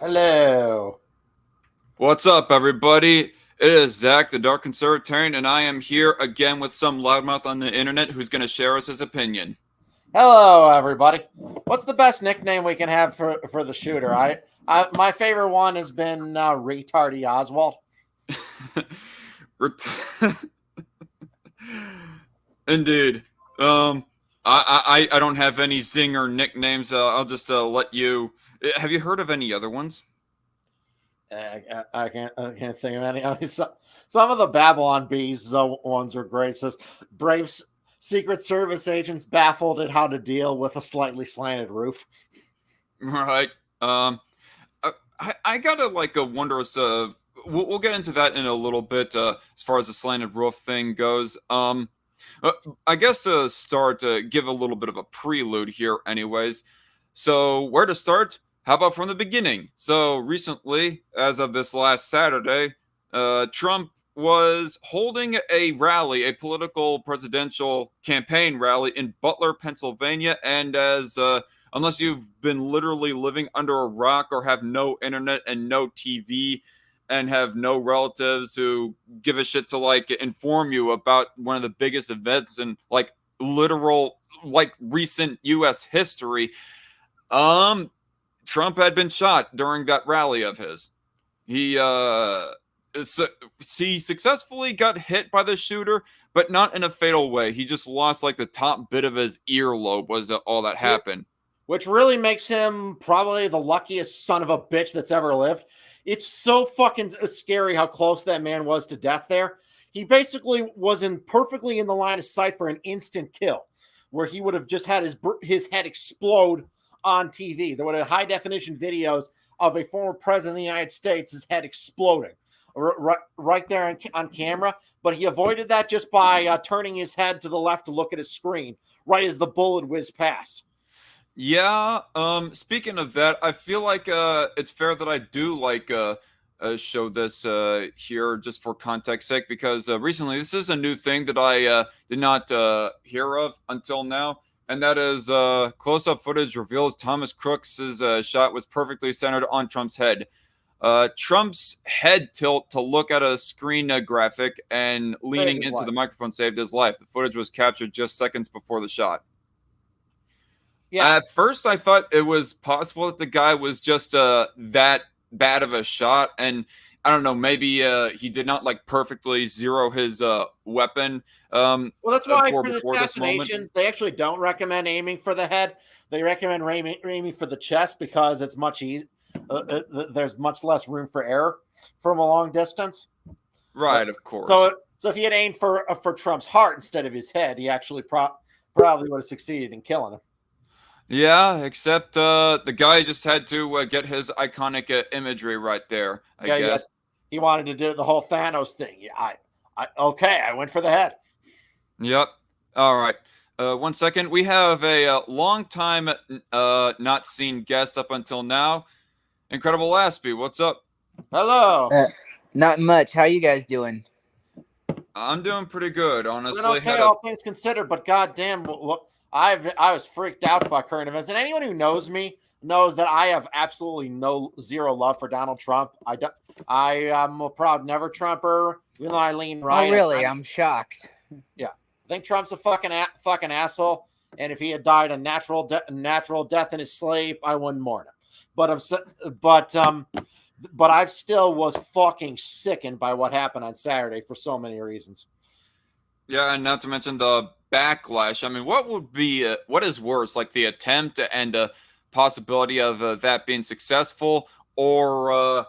Hello. What's up, everybody? It is Zach, the Dark Conservatarian, and I am here again with some loudmouth on the internet who's going to share us his opinion. Hello, everybody. What's the best nickname we can have for the shooter? My favorite one has been Retardy Oswald. Indeed. I don't have any zinger nicknames. I'll just let you. Have you heard of any other ones? I can't think of any. I mean, some of the Babylon Bees ones are great. It says brave Secret Service agents baffled at how to deal with a slightly slanted roof. Right. I gotta wonder as to. We'll get into that in a little bit as far as the slanted roof thing goes. I guess to start, to give a little bit of a prelude here, anyways. So, where to start? How about from the beginning? So, recently, as of this last Saturday, Trump was holding a rally, a political presidential campaign rally in Butler, Pennsylvania. And unless you've been literally living under a rock or have no internet and no TV, and have no relatives who give a shit to inform you about one of the biggest events in literal recent US history. Trump had been shot during that rally of his. He he successfully got hit by the shooter, but not in a fatal way. He just lost the top bit of his earlobe was all that happened. Which really makes him probably the luckiest son of a bitch that's ever lived. It's so fucking scary how close that man was to death there. He basically was perfectly in the line of sight for an instant kill, where he would have just had his head explode on TV. There would have high definition videos of a former president of the United States, his head exploding right there on camera. But he avoided that just by turning his head to the left to look at his screen right as the bullet whizzed past. Yeah. Speaking of that, I feel like it's fair that I do show this here just for context sake, because recently this is a new thing that I did not hear of until now, and that is close-up footage reveals Thomas Crooks' shot was perfectly centered on Trump's head. Trump's head tilt to look at a screen graphic and leaning into the microphone saved his life. The footage was captured just seconds before the shot. Yeah. At first, I thought it was possible that the guy was just that bad of a shot, and I don't know, maybe he did not perfectly zero his weapon. Well, that's why for the assassinations, they actually don't recommend aiming for the head. They recommend aiming for the chest because it's much easier. There's much less room for error from a long distance. Right, of course. So if he had aimed for Trump's heart instead of his head, he actually probably would have succeeded in killing him. Yeah, except the guy just had to get his iconic imagery right there, I guess. Yeah. He wanted to do the whole Thanos thing. Yeah, I went for the head. Yep. All right. 1 second. We have a long time not seen guest up until now. Incredible Laspy, what's up? Hello. Not much. How you guys doing? I'm doing pretty good, honestly. Okay, all things considered, but goddamn, look, I was freaked out by current events, and anyone who knows me knows that I have absolutely zero love for Donald Trump. I am a proud never Trumper, even though I lean right. Oh, really? I'm shocked. Yeah, I think Trump's a fucking asshole, and if he had died a natural death in his sleep, I wouldn't mourn him. But I still was fucking sickened by what happened on Saturday for so many reasons. Yeah, and not to mention the backlash. I mean, what is worse, the attempt and the possibility of that being successful, or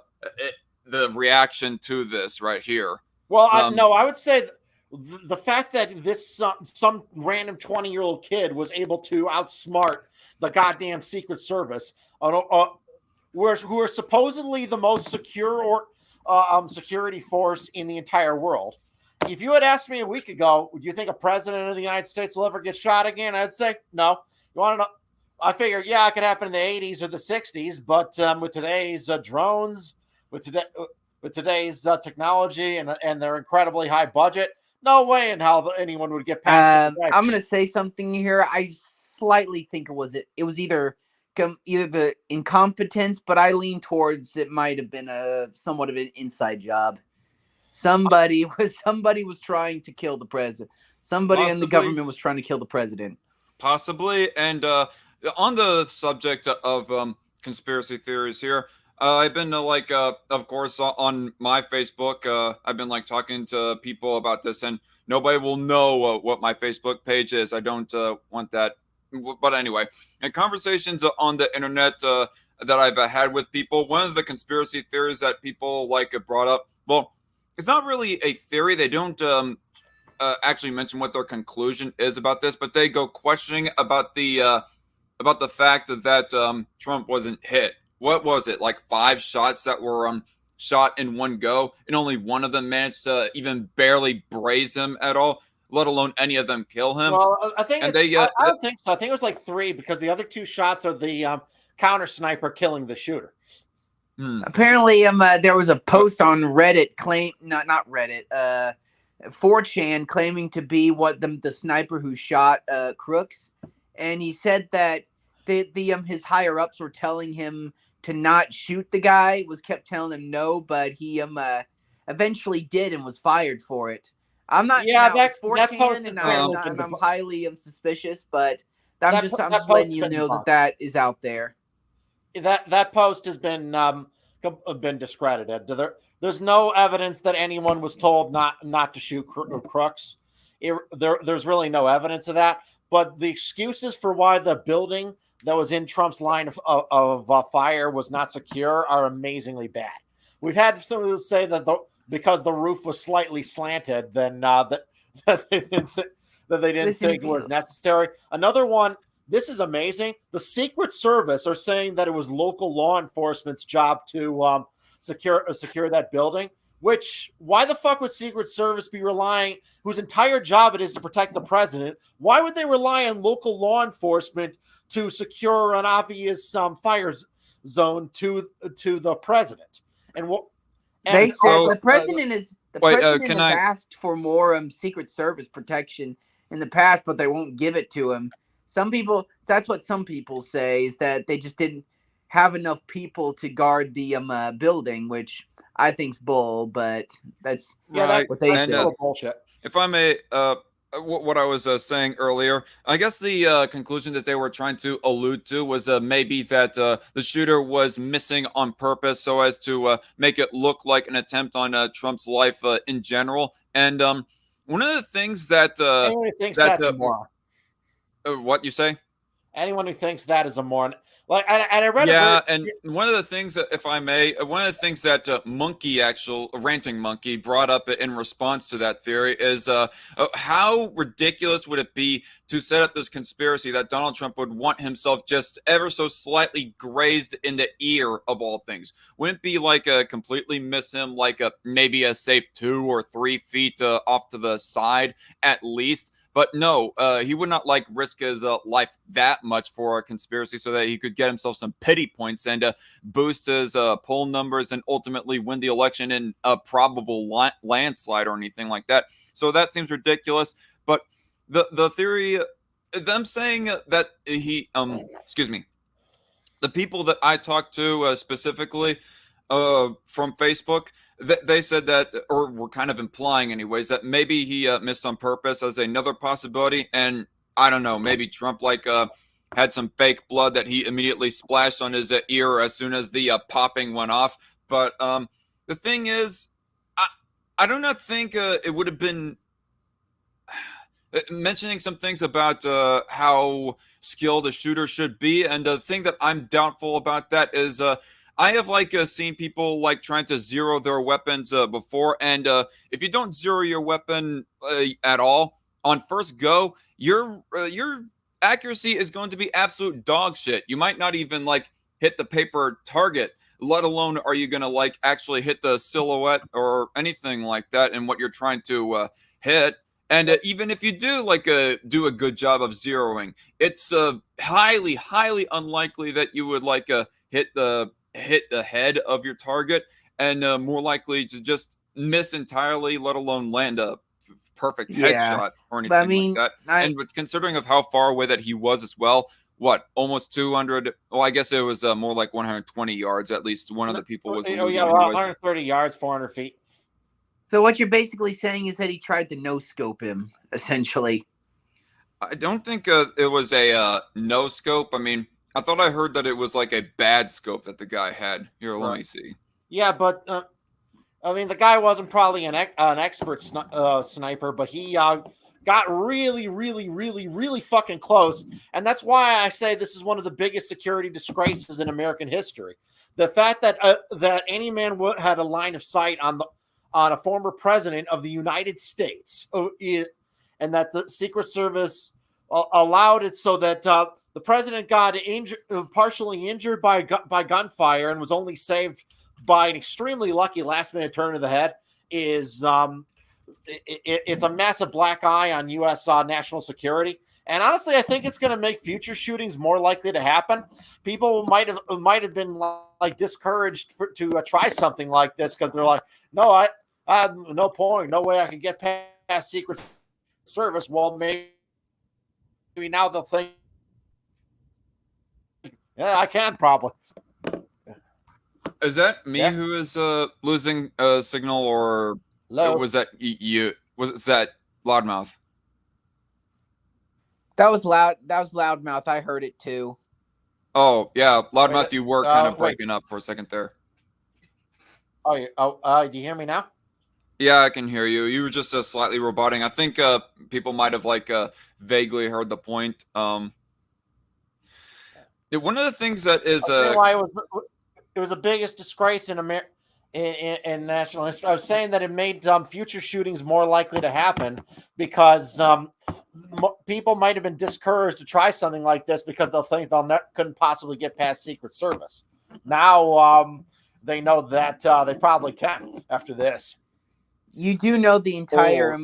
the reaction to this right here? Well, I would say the fact that this some random 20-year-old kid was able to outsmart the goddamn Secret Service, who are supposedly the most secure security force in the entire world. If you had asked me a week ago, would you think a president of the United States will ever get shot again? I'd say no. You want to know? I figure, yeah, it could happen in the 80s or the 60s, but with today's drones, with today's technology and their incredibly high budget, no way in hell anyone would get past. I'm going to say something here. I slightly think it was either either the incompetence, but I lean towards it might have been somewhat of an inside job. Somebody was trying to kill the president. Somebody in the government was trying to kill the president. Possibly. And on the subject of conspiracy theories here, I've been of course, on my Facebook, I've been talking to people about this, and nobody will know what my Facebook page is. I don't want that. But anyway, in conversations on the internet that I've had with people, one of the conspiracy theories that people brought up, well, it's not really a theory. They don't actually mention what their conclusion is about this, but they go questioning about the fact that Trump wasn't hit. What was it, 5 shots that were shot in one go, and only one of them managed to even barely braze him at all, let alone any of them kill him? Well, I think I don't think so. I think it was 3, because the other 2 shots are the counter sniper killing the shooter. Apparently, there was a post on Reddit not Reddit, 4chan, claiming to be the sniper who shot Crooks, and he said that his higher ups were telling him to not shoot the guy, kept telling him no, but he eventually did and was fired for it. I'm not. Yeah, that's 4chan, and I'm highly suspicious, but I'm just letting you know that is out there. That post has been discredited. There's no evidence that anyone was told not to shoot Crooks. There's really no evidence of that. But the excuses for why the building that was in Trump's line of fire was not secure are amazingly bad. We've had some say that because the roof was slightly slanted, then that they didn't think it was necessary. Another one. This is amazing. The Secret Service are saying that it was local law enforcement's job to secure that building. Which, why the fuck would Secret Service be relying, whose entire job it is to protect the president? Why would they rely on local law enforcement to secure an obvious fire zone to the president? They said the president has asked for more Secret Service protection in the past, but they won't give it to him. That's what some people say, is that they just didn't have enough people to guard the building, which I think's bull, but that's what they say. Bullshit. If I may, what I was saying earlier, I guess the conclusion that they were trying to allude to was maybe that the shooter was missing on purpose so as to make it look like an attempt on Trump's life in general. And one of the things that what you say? Anyone who thinks that is a moron. I read and one of the things that, if I may, one of the things that Ranting Monkey brought up in response to that theory is how ridiculous would it be to set up this conspiracy that Donald Trump would want himself just ever so slightly grazed in the ear, of all things? Wouldn't it be completely miss him, maybe a safe 2 or 3 feet off to the side at least? But no, he would not risk his life that much for a conspiracy so that he could get himself some pity points and boost his poll numbers and ultimately win the election in a probable landslide or anything like that. So that seems ridiculous. But the theory, them saying that he, the people that I talked to specifically from Facebook, they said that, or were kind of implying anyways, that maybe he missed on purpose as another possibility. And I don't know, maybe Trump had some fake blood that he immediately splashed on his ear as soon as the popping went off. But the thing is, I do not think it would have been mentioning some things about how skilled a shooter should be. And the thing that I'm doubtful about that is I have seen people trying to zero their weapons before, and if you don't zero your weapon at all on first go, your accuracy is going to be absolute dog shit. You might not even hit the paper target, let alone are you going to actually hit the silhouette or anything like that in what you're trying to hit. And even if you do do a good job of zeroing, it's highly, highly unlikely that you would hit the head of your target, and more likely to just miss entirely, let alone land a perfect headshot or anything like that. And considering of how far away that he was as well, what, almost 200. Well, I guess it was more like 120 yards. At least one of the people was alluding yeah, anyways. 130 yards, 400 feet. So what you're basically saying is that he tried to no-scope him, essentially. I don't think it was a no scope. I mean, I thought I heard that it was like a bad scope that the guy had. Here, let me see. Yeah, but I mean, the guy wasn't probably an expert sniper, but he got really, really, really, really fucking close, and that's why I say this is one of the biggest security disgraces in American history. The fact that that any man had a line of sight on a former president of the United States, and that the Secret Service allowed it so that the president got partially injured by gunfire and was only saved by an extremely lucky last-minute turn of the head is it's a massive black eye on U.S. National security. And honestly, I think it's going to make future shootings more likely to happen. People might have been like discouraged to try something like this because they're like, no, no point, no way I can get past Secret Service. Well, maybe now they'll think, yeah, I can probably. Is that me who is losing a signal, or was that you? Was that Loudmouth? That was loud. That was Loudmouth. I heard it too. Oh yeah, Loudmouth. You were kind of breaking up for a second there. Oh, do you hear me now? Yeah, I can hear you. You were just slightly roboting. I think people might have like vaguely heard the point. One of the things that is why it was the biggest disgrace in in national history. I was saying that it made future shootings more likely to happen because people might have been discouraged to try something like this because they'll think couldn't possibly get past Secret Service. Now they know that they probably can after this. You do know the entire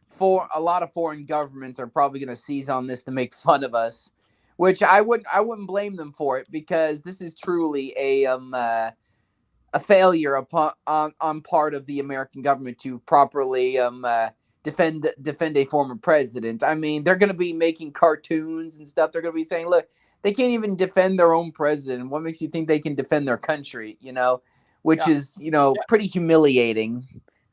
for a lot of foreign governments are probably going to seize on this to make fun of us, which I wouldn't blame them for it, because this is truly a failure on part of the American government to properly defend a former president. I mean, they're going to be making cartoons and stuff. They're going to be saying, look, they can't even defend their own president. What makes you think they can defend their country? Which is pretty humiliating.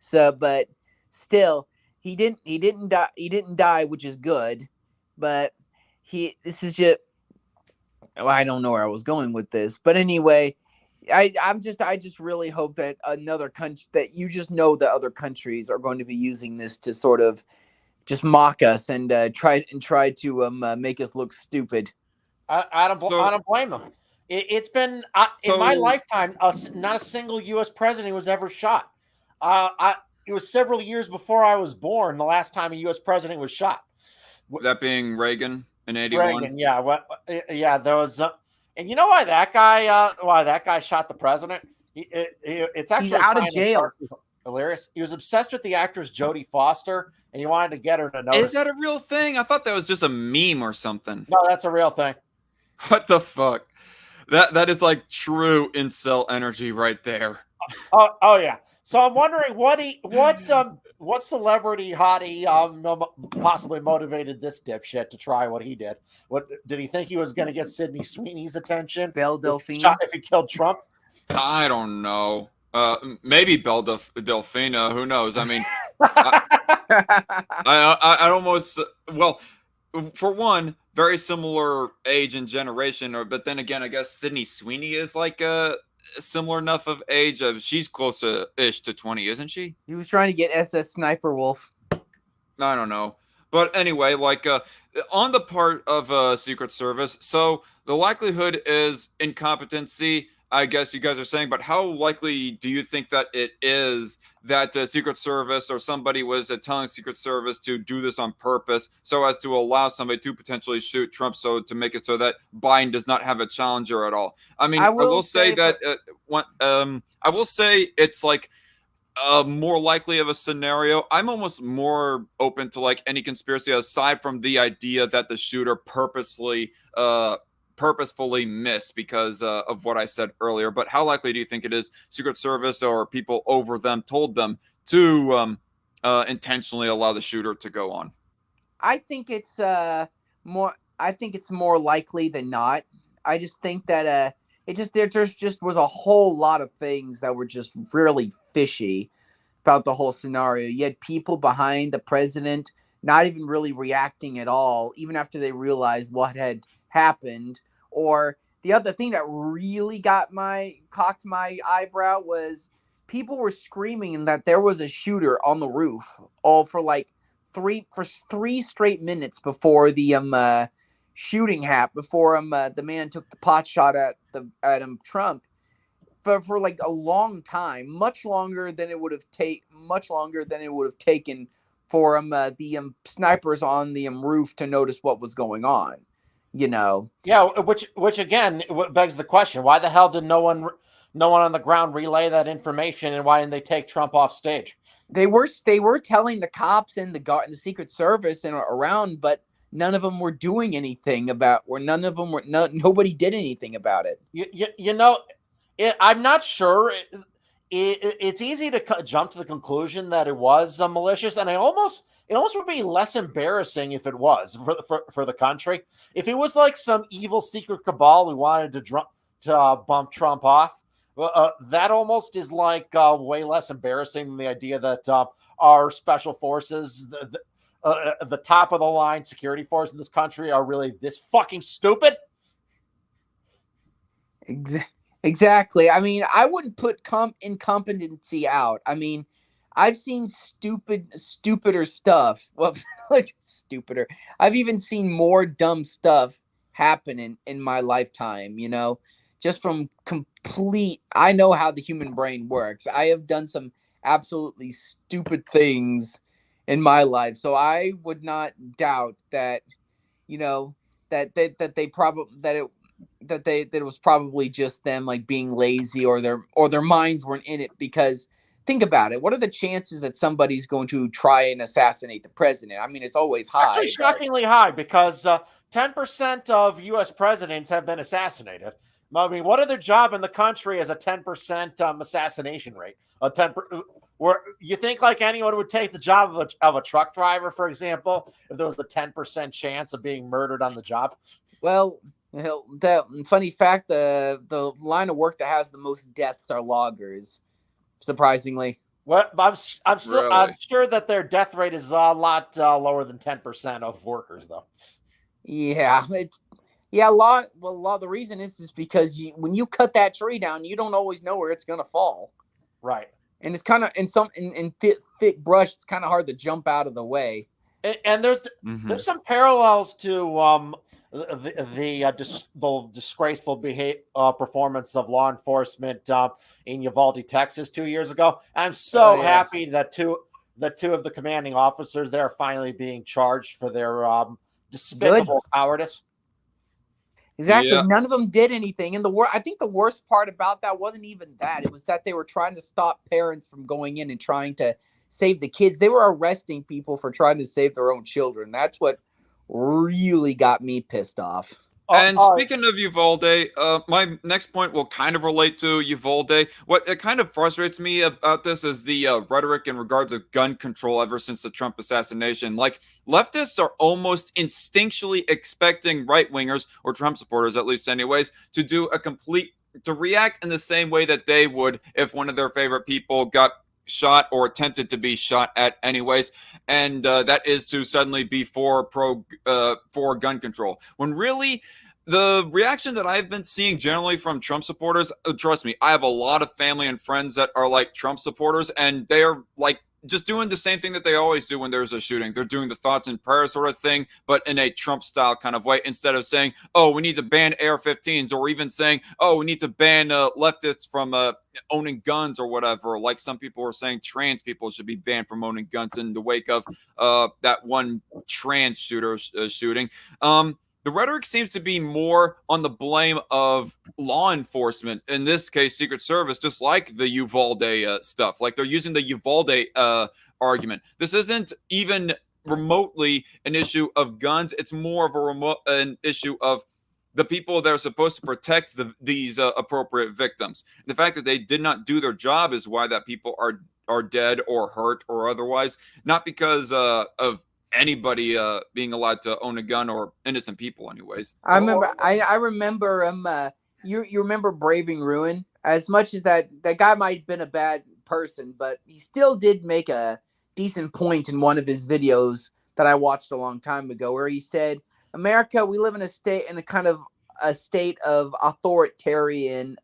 So, but still, he didn't die, which is good. But this is just, I don't know where I was going with this, but anyway, I just really hope that another country, that that other countries are going to be using this to sort of just mock us and try to make us look stupid. I don't blame them. It's been in my lifetime, not a single U.S. president was ever shot. It was several years before I was born the last time a U.S. president was shot. That being Reagan in '81. Reagan, yeah. There was, and you know why that guy shot the president? It's actually he's out of jail. Hilarious. He was obsessed with the actress Jodie Foster, and he wanted to get her to notice. Is that a real thing? I thought that was just a meme or something. No, that's a real thing. What the fuck? That is like true incel energy right there. Oh yeah. So I'm wondering what celebrity hottie possibly motivated this dipshit to try what he did. What did he think he was going to get Sydney Sweeney's attention? Belle Delphine. If he killed Trump? I don't know. Maybe Belle Delphina. Who knows? I mean, I almost, well, for one, very similar age and generation, but then again, I guess Sydney Sweeney is like similar enough of age. She's close-ish to 20, isn't she? He was trying to get SS Sniper Wolf. I don't know. But anyway, like on the part of Secret Service, so the likelihood is incompetency, I guess you guys are saying, but how likely do you think that it is that Secret Service or somebody was telling Secret Service to do this on purpose so as to allow somebody to potentially shoot Trump, so to make it so that Biden does not have a challenger at all? I mean, I will say that I will say it's like more likely of a scenario. I'm almost more open to like any conspiracy aside from the idea that the shooter purposefully missed because of what I said earlier. But how likely do you think it is Secret Service or people over them told them to intentionally allow the shooter to go on? I think it's more. I think it's more likely than not. I just think that there just was a whole lot of things that were just really fishy about the whole scenario. You had people behind the president not even really reacting at all, even after they realized what had happened. Or the other thing that really cocked my eyebrow was people were screaming that there was a shooter on the roof all for like three straight minutes before the shooting happened, before the man took the pot shot at Trump for like a long time, much longer than it would have taken for the snipers on the roof to notice what was going on. Yeah, which again begs the question: why the hell did no one on the ground relay that information, and why didn't they take Trump off stage? They were telling the cops and the Secret Service and around, but none of them were doing anything about. Or none of them were. Nobody did anything about it. I'm not sure. It's easy to jump to the conclusion that it was malicious, and it almost would be less embarrassing if it was for the country. If it was like some evil secret cabal who wanted to bump Trump off, that almost is like way less embarrassing than the idea that our special forces, the top of the line security force in this country, are really this fucking stupid. Exactly. I mean, I wouldn't put incompetency out. I mean, I've seen stupider stuff. Well, like stupider. I've even seen more dumb stuff happen in my lifetime, just from I know how the human brain works. I have done some absolutely stupid things in my life. So I would not doubt that, that it was probably just them like being lazy, or their minds weren't in it. Because think about it, what are the chances that somebody's going to try and assassinate the president? I mean, it's always high. Actually, shockingly high, because 10% of U.S. presidents have been assassinated. I mean, what other job in the country has a 10% assassination rate? Where you think like anyone would take the job of a truck driver, for example, if there was a 10% chance of being murdered on the job? Well, the funny fact, the line of work that has the most deaths are loggers, surprisingly. What I'm sure that their death rate is a lot lower than 10% of workers, though. Yeah, the reason is because when you cut that tree down, you don't always know where it's gonna fall. Right. And it's kind of in thick brush. It's kind of hard to jump out of the way. And there's some parallels to the disgraceful performance of law enforcement in Uvalde, Texas, 2 years ago. I'm so happy that two of the commanding officers there are finally being charged for their despicable cowardice. Exactly. Yeah. None of them did anything. And I think the worst part about that wasn't even that. It was that they were trying to stop parents from going in and trying to save the kids. They were arresting people for trying to save their own children. That's what really got me pissed off. And speaking of Uvalde, my next point will kind of relate to Uvalde. What it kind of frustrates me about this is the rhetoric in regards of gun control ever since the Trump assassination. Like, leftists are almost instinctually expecting right-wingers, or Trump supporters at least anyways, to react in the same way that they would if one of their favorite people got shot or attempted to be shot at anyways, and that is to suddenly be for gun control, when really the reaction that I've been seeing generally from Trump supporters, trust me, I have a lot of family and friends that are like Trump supporters, and they are like just doing the same thing that they always do when there's a shooting. They're doing the thoughts and prayers sort of thing, but in a Trump style kind of way, instead of saying, oh, we need to ban AR-15s, or even saying, oh, we need to ban leftists from owning guns or whatever. Like some people were saying trans people should be banned from owning guns in the wake of that one trans shooting. The rhetoric seems to be more on the blame of law enforcement, in this case, Secret Service, just like the Uvalde stuff. Like, they're using the Uvalde argument. This isn't even remotely an issue of guns. It's more of an issue of the people that are supposed to protect these appropriate victims. The fact that they did not do their job is why that people are dead or hurt or otherwise, not because of anybody being allowed to own a gun, or innocent people anyways. I remember you remember Braving Ruin? As much as that guy might have been a bad person, but he still did make a decent point in one of his videos that I watched a long time ago, where he said, America, we live in a state of authoritarian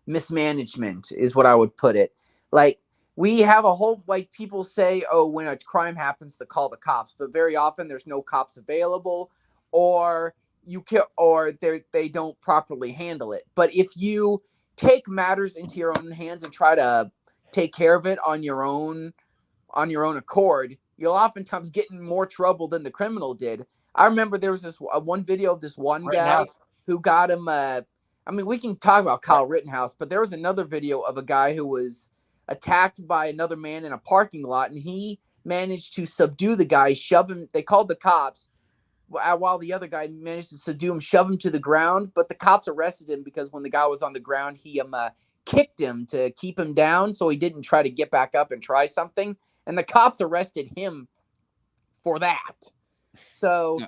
mismanagement is what I would put it. Like, we have a whole, like, people say, oh, when a crime happens to call the cops, but very often there's no cops available, or they don't properly handle it. But if you take matters into your own hands and try to take care of it on your own accord, you'll oftentimes get in more trouble than the criminal did. I remember there was this one video of this one guy who got him. I mean, we can talk about Kyle Rittenhouse, but there was another video of a guy who was attacked by another man in a parking lot, and he managed to subdue the guy, shove him. They called the cops, while the other guy managed to subdue him, shove him to the ground. But the cops arrested him because when the guy was on the ground, he kicked him to keep him down, so he didn't try to get back up and try something. And the cops arrested him for that. So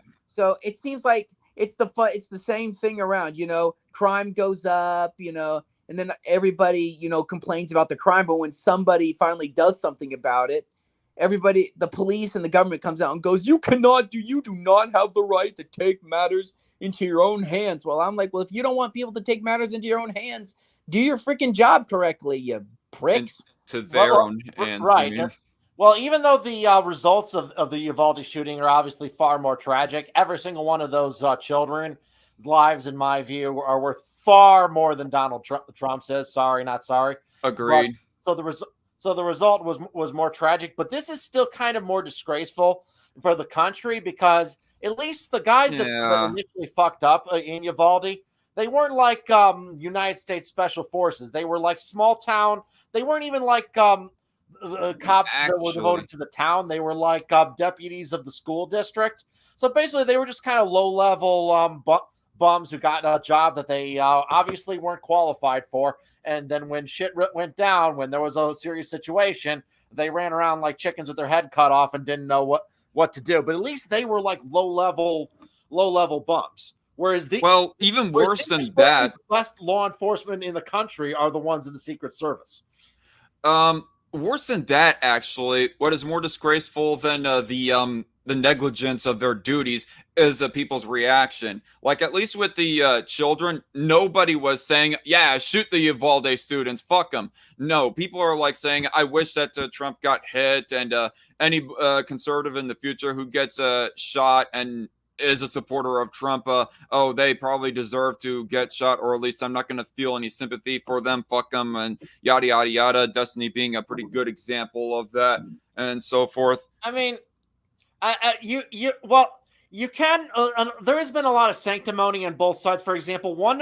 it seems like it's the same thing around. Crime goes up, and then everybody, complains about the crime. But when somebody finally does something about it, everybody, the police and the government comes out and goes, you do not have the right to take matters into your own hands. Well, I'm like, well, if you don't want people to take matters into your own hands, do your freaking job correctly, you pricks. And to their own hands. Right. Well, even though the results of the Uvalde shooting are obviously far more tragic, every single one of those children lives, in my view, are worth far more than Donald Trump says. Sorry, not sorry. Agreed. So the result was more tragic, but this is still kind of more disgraceful for the country, because at least the guys that initially fucked up in Uvalde, they weren't like United States Special Forces. They were like small town. They weren't even like the cops that were devoted to the town. They were like deputies of the school district. So basically, they were just kind of low-level bums who got a job that they obviously weren't qualified for. And then when shit went down, when there was a serious situation, they ran around like chickens with their head cut off and didn't know what to do. But at least they were like low-level bums. Whereas even worse than that, the best law enforcement in the country are the ones in the Secret Service. Worse than that, actually, what is more disgraceful than the negligence of their duties is people's reaction. Like, at least with the children, nobody was saying, yeah, shoot the Uvalde students, fuck them. No, people are like saying, I wish that Trump got hit, and any conservative in the future who gets shot and is a supporter of Trump, they probably deserve to get shot, or at least I'm not going to feel any sympathy for them, fuck them, and yada, yada, yada. Destiny being a pretty good example of that, and so forth. I mean, you can. There has been a lot of sanctimony on both sides. For example, one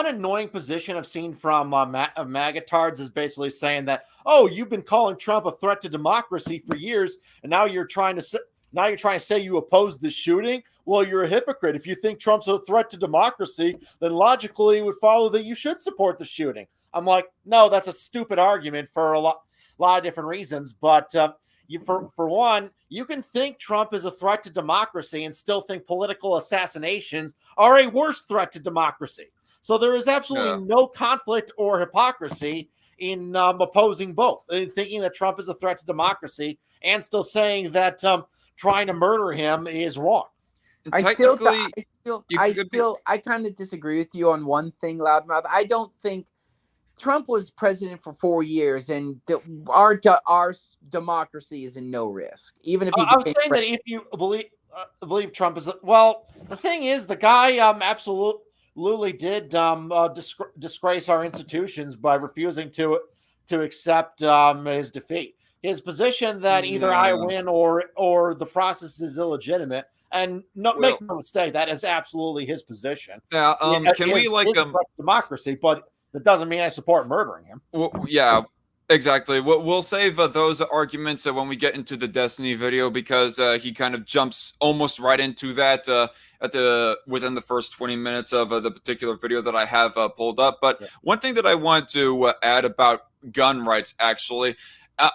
annoying position I've seen from MAGA-tards is basically saying that, oh, you've been calling Trump a threat to democracy for years, and now you're trying to say you oppose the shooting. Well, you're a hypocrite. If you think Trump's a threat to democracy, then logically it would follow that you should support the shooting. I'm like, no, that's a stupid argument for a lot of different reasons. But for one, you can think Trump is a threat to democracy and still think political assassinations are a worse threat to democracy. So there is absolutely no conflict or hypocrisy in opposing both, in thinking that Trump is a threat to democracy and still saying that trying to murder him is wrong. I kind of disagree with you on one thing, Loudmouth. I don't think Trump was president for 4 years, and our democracy is in no risk. Even if I was saying that if you believe Trump is the thing is, the guy absolutely did disgrace our institutions by refusing to accept his defeat. His position that either I win or the process is illegitimate, and make no mistake, that is absolutely his position. Yeah. Can we democracy? But that doesn't mean I support murdering him. Well, yeah, exactly. We'll save those arguments when we get into the Destiny video, because he kind of jumps almost right into that within the first 20 minutes of the particular video that I have pulled up. But one thing that I want to add about gun rights, actually,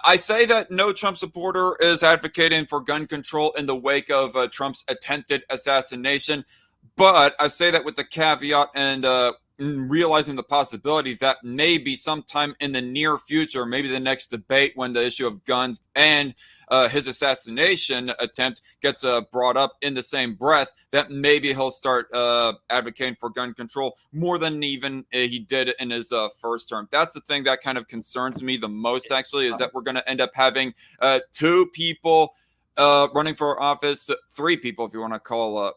I say that no Trump supporter is advocating for gun control in the wake of Trump's attempted assassination, but I say that with the caveat and realizing the possibility that maybe sometime in the near future, maybe the next debate when the issue of guns and his assassination attempt gets brought up in the same breath, that maybe he'll start advocating for gun control more than even he did in his first term. That's the thing that kind of concerns me the most, actually, is that we're going to end up having two people running for office, three people, if you want to call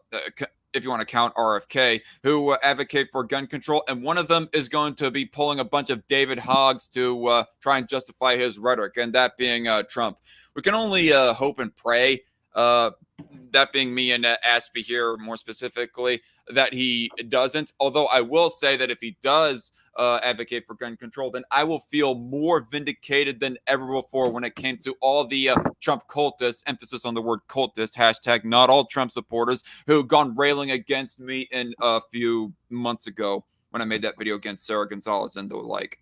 if you want to count RFK, who advocate for gun control. And one of them is going to be pulling a bunch of David Hoggs to try and justify his rhetoric, and that being Trump. We can only hope and pray, that being me and Aspie here more specifically, that he doesn't. Although I will say that if he does advocate for gun control, then I will feel more vindicated than ever before when it came to all the Trump cultists, emphasis on the word cultist, hashtag not all Trump supporters, who gone railing against me in a few months ago when I made that video against Sarah Gonzalez and the like.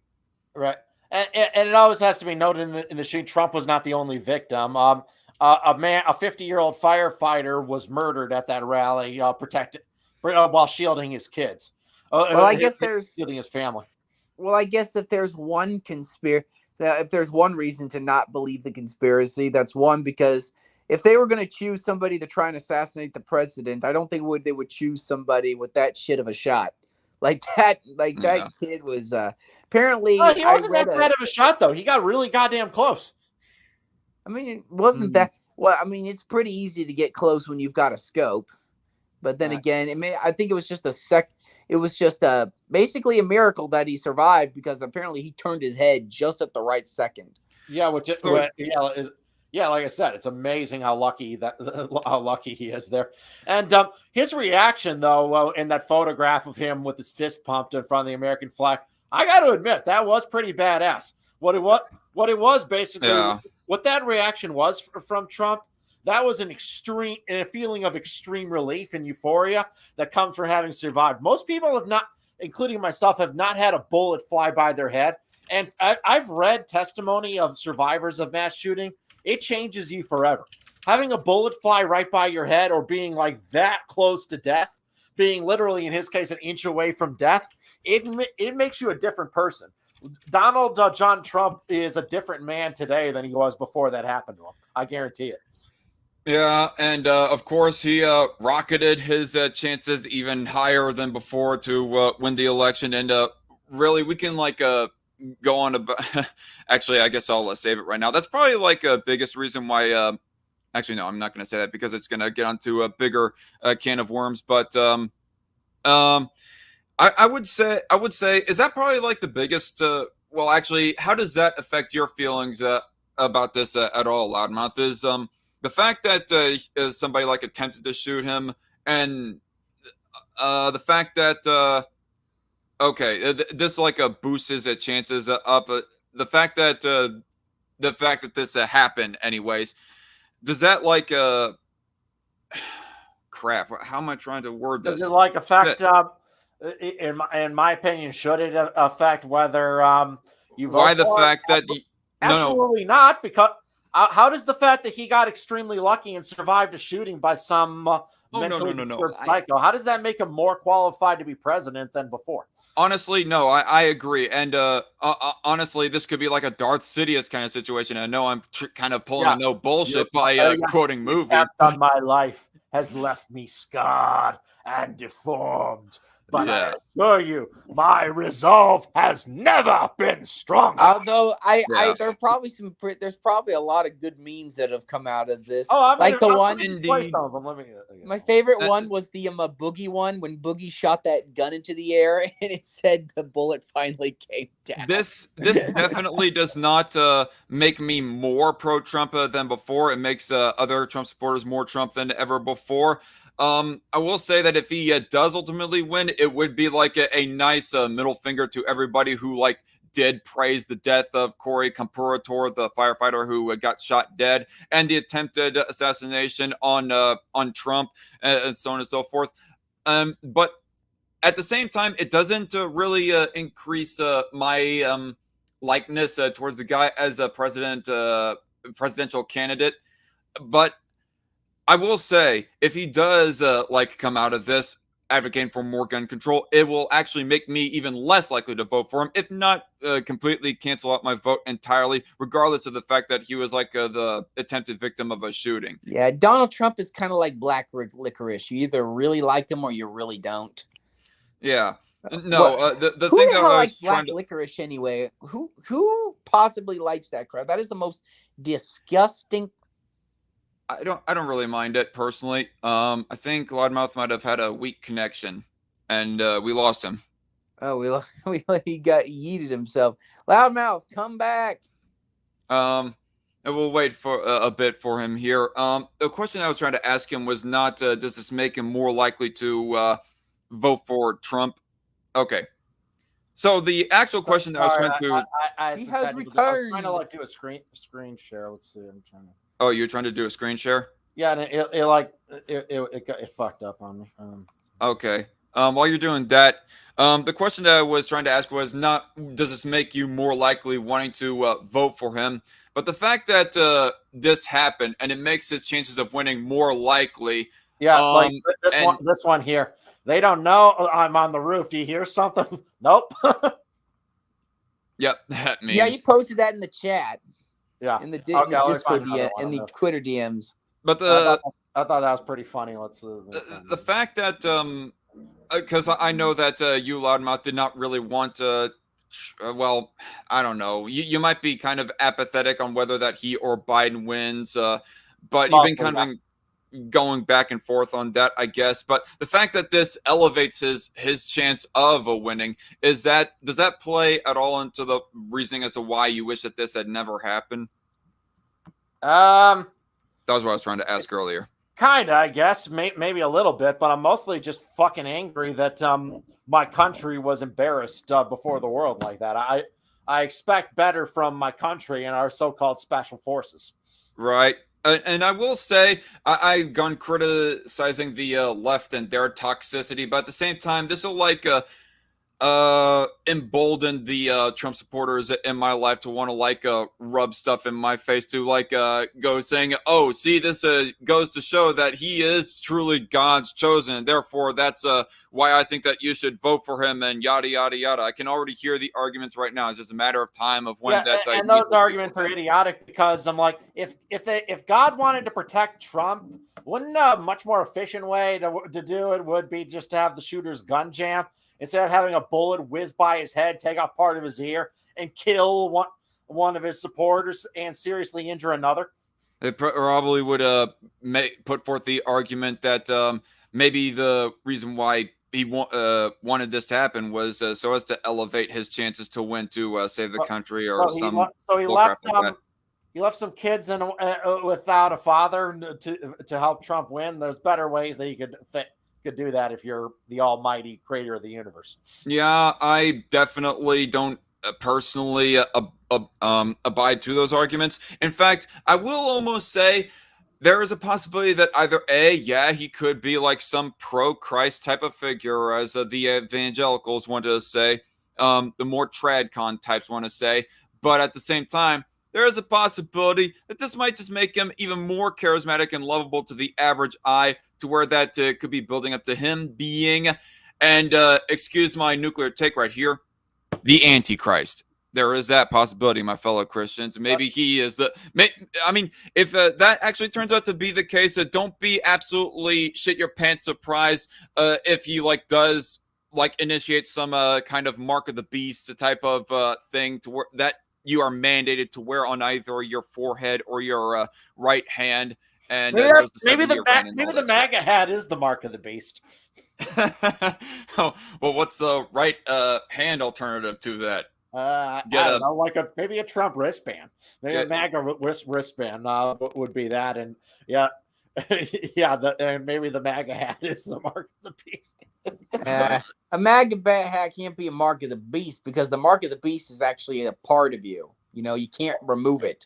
Right. And it always has to be noted in the shooting, Trump was not the only victim. A 50-year-old firefighter was murdered at that rally, protected while shielding his kids. Well, I guess there's shielding his family. Well, I guess if there's one if there's one reason to not believe the conspiracy, that's one, because if they were going to choose somebody to try and assassinate the president, I don't think they would choose somebody with that shit of a shot. Like that kid was apparently. Well, he wasn't that bad of a shot, though. He got really goddamn close. I mean, it wasn't that. Well, I mean, it's pretty easy to get close when you've got a scope. But then again, I think it was just It was just basically a miracle that he survived, because apparently he turned his head just at the right second. Yeah, like I said, it's amazing how lucky he is there. And his reaction, though, in that photograph of him with his fist pumped in front of the American flag, I got to admit that was pretty badass. What it was basically, what that reaction was from Trump, that was a feeling of extreme relief and euphoria that comes from having survived. Most people have not, including myself, have not had a bullet fly by their head. And I've read testimony of survivors of mass shooting. It changes you forever. Having a bullet fly right by your head, or being like that close to death, being literally, in his case, an inch away from death, it makes you a different person. Donald John Trump is a different man today than he was before that happened to him. I guarantee it. Yeah, and of course he rocketed his chances even higher than before to win the election. And really, we can go on about. Actually, I guess I'll save it right now. That's probably a biggest reason why. Actually, no, I'm not going to say that, because it's going to get onto a bigger can of worms. But I would say, is that probably the biggest? Well, actually, how does that affect your feelings about this at all, Loudmouth? Is the fact that somebody attempted to shoot him, and the fact that this boosts his chances up. The fact that this happened anyways, does that crap? How am I trying to word this? Does it affect? In my opinion, should it affect whether you vote? Why the fact that absolutely not? Because how does the fact that he got extremely lucky and survived a shooting by some mentally disturbed psycho, how does that make him more qualified to be president than before? Honestly, no, I agree. And honestly, this could be like a Darth Sidious kind of situation. I know I'm kind of pulling a no bullshit by quoting movies. On my life has left me scarred and deformed. But I assure you, my resolve has never been stronger. Although there's probably a lot of good memes that have come out of this. Oh, My favorite one was the Boogie one, when Boogie shot that gun into the air and it said the bullet finally came down. This definitely does not make me more pro-Trump than before. It makes other Trump supporters more Trump than ever before. I will say that if he does ultimately win, it would be a nice middle finger to everybody who did praise the death of Corey Compurator, the firefighter who got shot dead, and the attempted assassination on Trump, and so on and so forth. But at the same time, it doesn't really increase my likeness towards the guy as a presidential candidate. But I will say, if he does come out of this advocating for more gun control, it will actually make me even less likely to vote for him, if not completely cancel out my vote entirely, regardless of the fact that he was the attempted victim of a shooting. Yeah, Donald Trump is kind of like black licorice. You either really like him or you really don't. Yeah. No, the who thing the that hell I likes was trying black to licorice anyway? Who possibly likes that crap? That is the most disgusting. I don't really mind it personally. I think Loudmouth might have had a weak connection, and we lost him. Oh, he got yeeted himself. Loudmouth, come back. And we'll wait for a bit for him here. The question I was trying to ask him was not does this make him more likely to vote for Trump? Okay. So the actual question that I was trying to he has returned. I was trying to do a screen share. Let's see. I'm trying to. Oh, you're trying to do a screen share? Yeah, and it fucked up on me. Okay. While you're doing that, the question that I was trying to ask was not does this make you more likely wanting to vote for him, but the fact that this happened and it makes his chances of winning more likely. Yeah, this one here. They don't know I'm on the roof. Do you hear something? Nope. Yep, that means. Yeah, you posted that in the chat. Yeah, in the Discord in the Twitter DMs. But I thought that was pretty funny. The fact that because I know that you Loudmouth did not really want to. Well, I don't know. You might be kind of apathetic on whether that he or Biden wins, but you've been kind of going back and forth on that, I guess. But the fact that this elevates his chance of winning does that play at all into the reasoning as to why you wish that this had never happened? That was what I was trying to ask earlier. Kinda, I guess, maybe a little bit, but I'm mostly just fucking angry that my country was embarrassed before the world like that. I expect better from my country and our so-called special forces. Right. And I will say, I've gone criticizing the left and their toxicity, but at the same time, this will embolden the Trump supporters in my life to want to rub stuff in my face, to go saying, oh, see, this goes to show that he is truly God's chosen, and therefore that's why I think that you should vote for him, and yada yada yada. I can already hear the arguments right now. It's just a matter of time of when and those arguments are idiotic, because I'm like, if God wanted to protect Trump, wouldn't a much more efficient way to do it would be just to have the shooter's gun jam? Instead of having a bullet whiz by his head, take off part of his ear, and kill one of his supporters and seriously injure another. It probably would put forth the argument that maybe the reason why he wanted this to happen was so as to elevate his chances to win to save the country or he left some kids without a father to help Trump win. There's better ways that he could do that if you're the almighty creator of the universe. Yeah, I definitely don't personally abide to those arguments. In fact, I will almost say there is a possibility that either he could be like some pro-Christ type of figure, as the evangelicals want to say, the more tradcon types want to say, but at the same time, there is a possibility that this might just make him even more charismatic and lovable to the average eye, to where that could be building up to him being, and excuse my nuclear take right here, the Antichrist. There is that possibility, my fellow Christians. Maybe he is if that actually turns out to be the case, don't be absolutely shit your pants surprised if he does initiate some kind of mark of the beast type of thing to where that you are mandated to wear on either your forehead or your right hand. And maybe the MAGA hat is the mark of the beast. Oh, well, what's the right hand alternative to that? I don't know, maybe a Trump wristband. Maybe a MAGA wristband would be that, and and maybe the MAGA hat is the mark of the beast. A MAGA hat can't be a mark of the beast, because the mark of the beast is actually a part of you. You know, you can't remove it.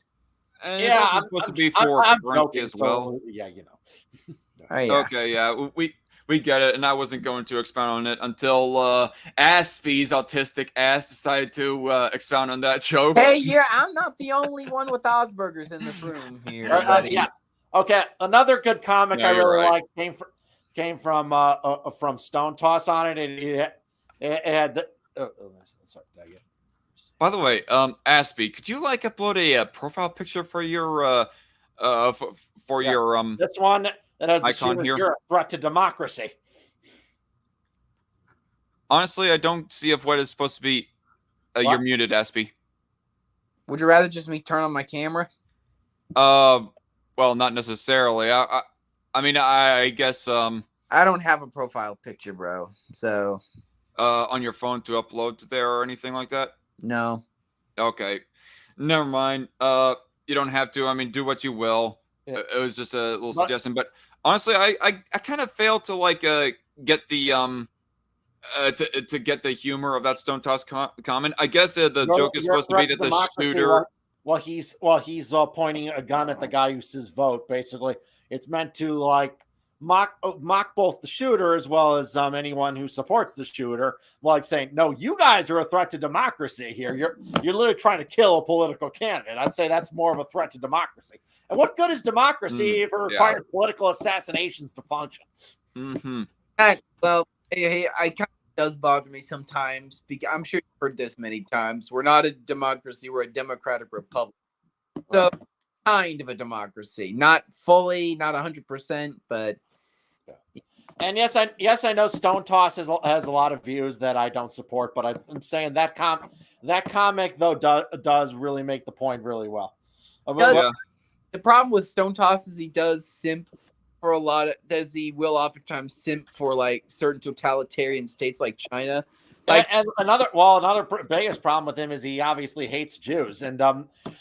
And it's supposed to be for Frankie as well. So, yeah, you know. Oh, yeah. Okay, yeah. We get it, and I wasn't going to expound on it until Aspie's autistic ass decided to expound on that joke. Hey, here I'm not the only one with Asperger's in this room here, buddy. Yeah. Okay. Another good comic Yeah, I you're really right. liked came from Stone Toss on it. It had the, sorry, did I get? By the way, Aspie, could you like upload a profile picture for your your this one that has the icon shooter, here? You're a threat to democracy. Honestly, I don't see if what is supposed to be. You're muted, Aspie. Would you rather just me turn on my camera? Well, not necessarily. I mean, I guess I don't have a profile picture, bro. So on your phone to upload to there or anything like that. no. Okay, never mind. You don't have to. I mean, do what you will. Yeah. It was just a little suggestion, but honestly, I kind of failed to like get the to get the humor of that Stone Toss comment. I guess the joke is supposed to be that the shooter. Well, he's pointing a gun at the guy who says vote. Basically, it's meant to like mock both the shooter as well as anyone who supports the shooter, like saying, "No, you guys are a threat to democracy here. You're literally trying to kill a political candidate." I'd say that's more of a threat to democracy. And what good is democracy if it requires political assassinations to function? Mm-hmm. Well, hey, I kind of does bother me sometimes because I'm sure you've heard this many times. We're not a democracy; we're a democratic republic. So, kind of a democracy, not fully, not 100%, but. And yes, I know Stone Toss has a lot of views that I don't support, but I'm saying that comic though does really make the point really well. The problem with Stone Toss is he does simp for a lot of, he will oftentimes simp for like certain totalitarian states like China. Like, and another biggest problem with him is he obviously hates Jews, and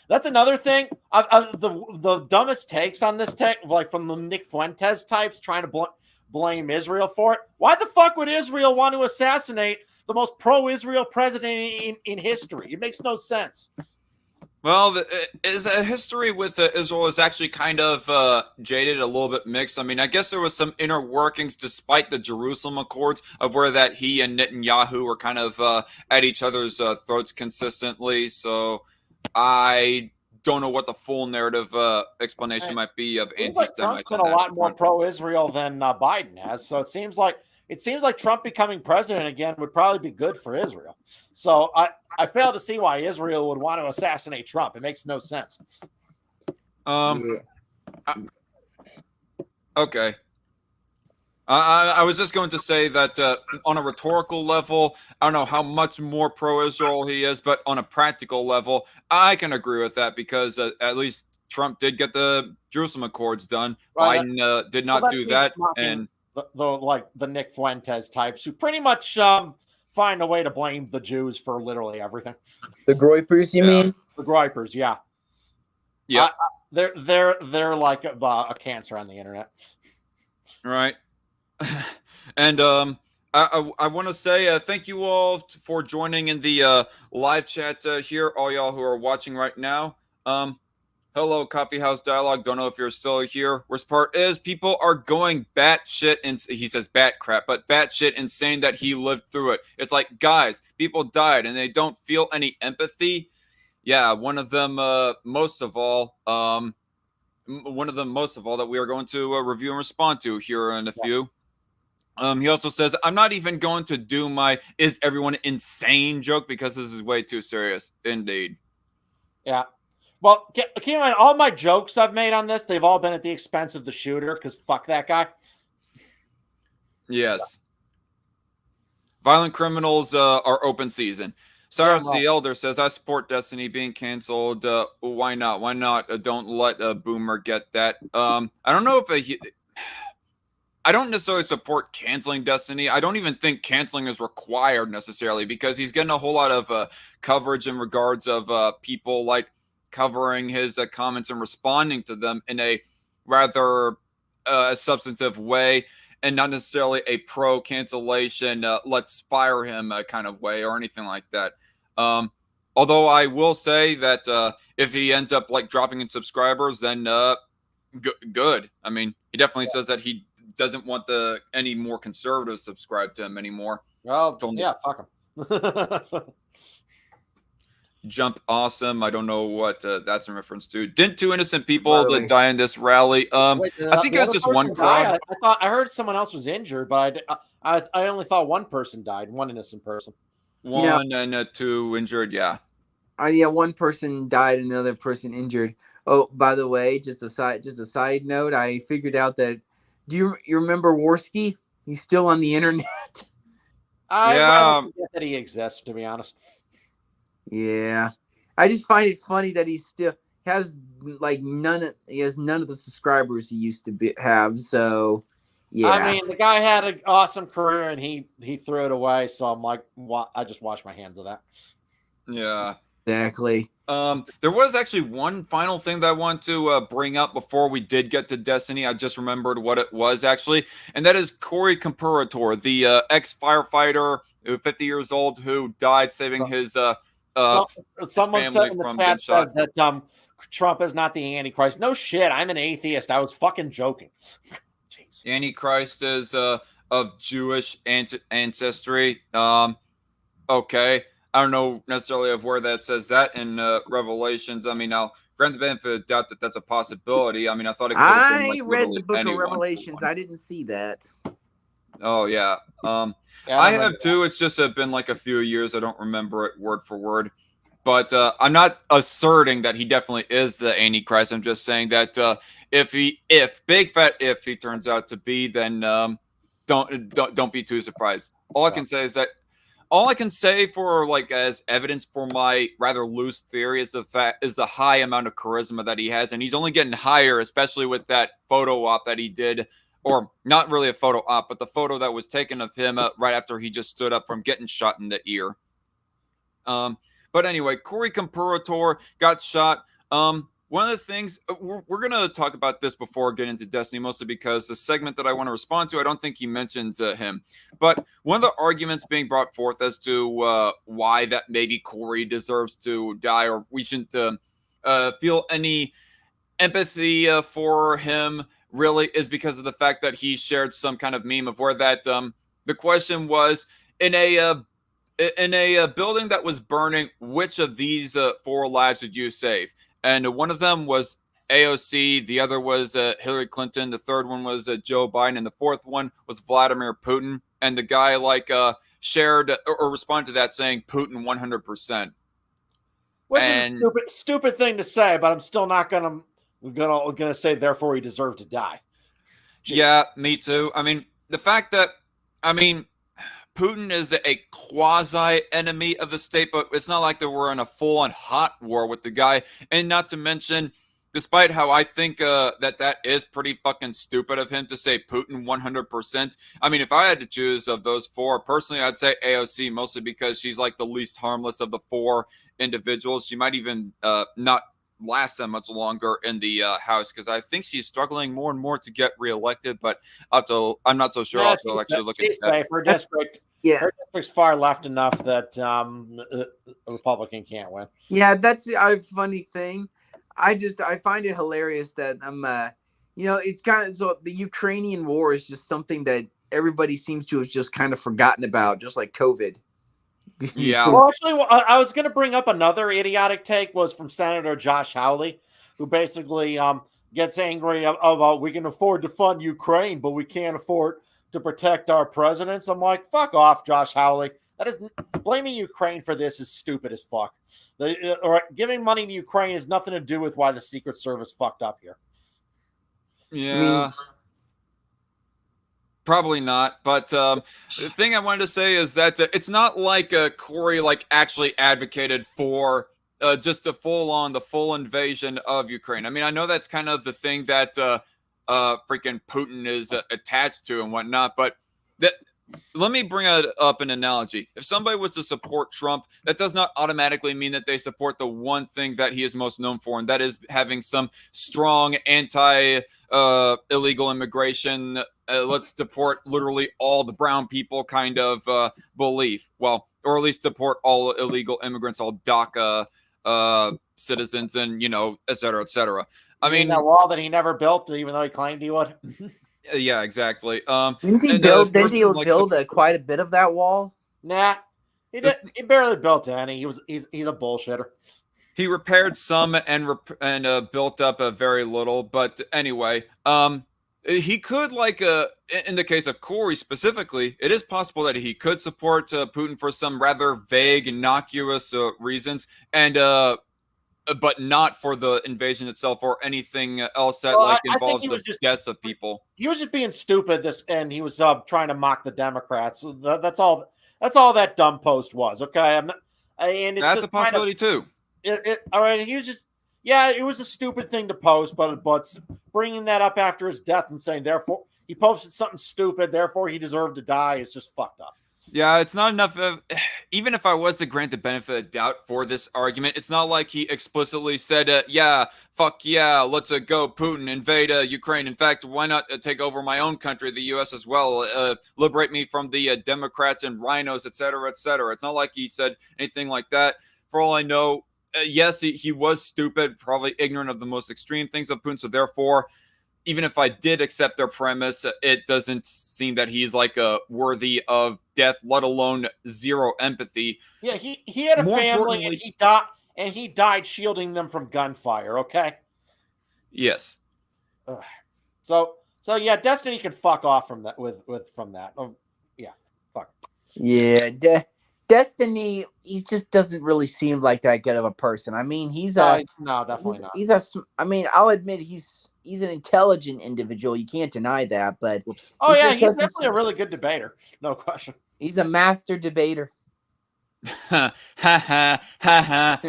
that's another thing. The dumbest takes on this like from the Nick Fuentes types, trying to blame Israel for it. Why the fuck would Israel want to assassinate the most pro-Israel president in history? It makes no sense. Well, is a history with Israel is actually kind of jaded, a little bit mixed. I mean, I guess there was some inner workings, despite the Jerusalem Accords, of where that he and Netanyahu were kind of at each other's throats consistently. So I don't know what the full narrative explanation might be of anti-Semites. Trump's been a lot more pro-Israel than Biden has. So it seems like Trump becoming president again would probably be good for Israel. So I fail to see why Israel would want to assassinate Trump. It makes no sense. Okay. I was just going to say that on a rhetorical level, I don't know how much more pro-Israel he is, but on a practical level, I can agree with that because at least Trump did get the Jerusalem Accords done. Right. Biden did not do that. And the Nick Fuentes types who pretty much find a way to blame the Jews for literally everything. The Groypers, you mean? The Groypers, yeah. Yeah. They're like a cancer on the internet. Right. And I want to say thank you all for joining in the live chat here, all y'all who are watching right now. Hello, Coffee House Dialogue. Don't know if you're still here. Worst part is people are going batshit, and he says bat crap, but batshit insane that he lived through it. It's like, guys, people died and they don't feel any empathy. Yeah, one of them most of all that we are going to review and respond to here in a few. He also says, I'm not even going to do my "is everyone insane" joke because this is way too serious. Indeed. Yeah. Well, keep in mind, all my jokes I've made on this, they've all been at the expense of the shooter because fuck that guy. Yes. Violent criminals are open season. Cyrus the Elder says, I support Destiny being canceled. Why not? Why not? Don't let a boomer get that. I don't know if I don't necessarily support canceling Destiny. I don't even think canceling is required necessarily because he's getting a whole lot of coverage in regards of people like covering his comments and responding to them in a rather substantive way and not necessarily a pro cancellation, let's fire him kind of way or anything like that. Although I will say that if he ends up like dropping in subscribers, then good. I mean, he definitely says that he doesn't want any more conservatives subscribe to him anymore. Well, yeah, fuck him. Jump awesome. I don't know what that's in reference to. Didn't two innocent people that die in this rally? Wait, I think it was just one crowd. I thought I heard someone else was injured, but I only thought one person died, one innocent person. One and two injured. Yeah. Yeah, one person died, another person injured. Oh, by the way, just a side note, I figured out that you remember Worski? He's still on the internet. I forget that he exists, to be honest. Yeah, I just find it funny that he still has none of the subscribers he used to have. So, yeah. I mean, the guy had an awesome career and he threw it away. So I'm like, I just wash my hands of that. Yeah. Exactly. There was actually one final thing that I want to bring up before we did get to Destiny. I just remembered what it was actually, and that is Corey Comperator, the ex-firefighter, 50 years old, who died saving his someone his said family in the from chat gunshot. says that Trump is not the Antichrist. No shit, I'm an atheist. I was fucking joking. Jeez. Antichrist is of Jewish ancestry. Okay. I don't know necessarily of where that says that in Revelations. I mean, I'll grant the benefit of the doubt that that's a possibility. I mean, I thought it could have been like read the book anyone. of Revelations. I didn't see that. Oh yeah. I have too. It's just been like a few years. I don't remember it word for word. But I'm not asserting that he definitely is the Antichrist. I'm just saying that if big fat if he turns out to be, then don't be too surprised. All I can say is that. All I can say for as evidence for my rather loose theory is the high amount of charisma that he has, and he's only getting higher, especially with that photo op that he did, or not really a photo op, but the photo that was taken of him right after he just stood up from getting shot in the ear. But anyway, Corey Comperator got shot. One of the things we're going to talk about this before getting into Destiny, mostly because the segment that I want to respond to, I don't think he mentions him. But one of the arguments being brought forth as to why that maybe Corey deserves to die, or we shouldn't feel any empathy for him, really, is because of the fact that he shared some kind of meme of where that the question was in a building that was burning, which of these 4 lives would you save? And one of them was AOC, the other was Hillary Clinton, the third one was Joe Biden, and the fourth one was Vladimir Putin. And the guy shared or responded to that saying Putin 100%. Which is a stupid thing to say, but I'm still not gonna say therefore he deserved to die. Jeez. Yeah, me too. I mean, the fact that Putin is a quasi-enemy of the state, but it's not like they were in a full-on hot war with the guy. And not to mention, despite how I think that is pretty fucking stupid of him to say Putin 100%. I mean, if I had to choose of those 4, personally, I'd say AOC, mostly because she's like the least harmless of the 4 individuals. She might even not last that much longer in the House, because I think she's struggling more and more to get reelected, but I'm not so sure. Yeah, I'll actually look into that. Her district, her district's far left enough that a Republican can't win. Yeah, that's a funny thing. I find it hilarious that it's kind of so the Ukrainian war is just something that everybody seems to have just kind of forgotten about, just like COVID. Yeah. Well, actually, I was going to bring up another idiotic take was from Senator Josh Hawley, who basically gets angry about we can afford to fund Ukraine, but we can't afford to protect our presidents. I'm like, fuck off, Josh Hawley. That is blaming Ukraine for this is stupid as fuck. Giving money to Ukraine has nothing to do with why the Secret Service fucked up here. Yeah. Probably not, but the thing I wanted to say is that it's not like Corey actually advocated for just the full invasion of Ukraine. I mean, I know that's kind of the thing that freaking Putin is attached to and whatnot, but let me bring up an analogy. If somebody was to support Trump, that does not automatically mean that they support the one thing that he is most known for, and that is having some strong anti-illegal immigration, let's deport literally all the brown people kind of belief. Well, or at least deport all illegal immigrants, all DACA citizens, and, et cetera, et cetera. I mean, that wall that he never built, even though he claimed he would. Yeah, exactly. Didn't he and build? Didn't person, he like, build quite a bit of that wall? Nah, he barely built any. He's a bullshitter. he repaired some and built up a very little, but anyway, he could, like, in the case of Corey specifically, it is possible that he could support Putin for some rather vague, innocuous reasons, and but not for the invasion itself or anything else that, Well, like, I think involves he the was just deaths of people. he was just being stupid. And he was trying to mock the Democrats. So that's all. That's all that dumb post was. Okay, and it's That's a just kind of possibility too. All right. He was just it was a stupid thing to post, but bringing that up after his death and saying therefore he posted something stupid, therefore he deserved to die is just fucked up. Yeah, it's not enough of, even if I was to grant the benefit of doubt for this argument, it's not like he explicitly said, yeah, fuck yeah, let's go Putin, invade Ukraine. In fact, why not take over my own country, the U.S. as well, liberate me from the Democrats and rhinos, etc., etc. It's not like he said anything like that. For all I know, yes, he was stupid, probably ignorant of the most extreme things of Putin, so therefore, even if I did accept their premise, it doesn't seem that he's like worthy of death, let alone zero empathy. Yeah, he had a More family importantly, and he died shielding them from gunfire. Okay, yes. Ugh. So yeah, Destiny can fuck off from that from that. Oh, yeah, fuck. Yeah, Destiny. He just doesn't really seem like that good of a person. I mean, No, definitely not. he's a. I mean, I'll admit he's an intelligent individual. You can't deny that. But Whoops. Oh yeah, just he's doesn't definitely a really good debater. No question. He's a master debater. Ha ha ha ha.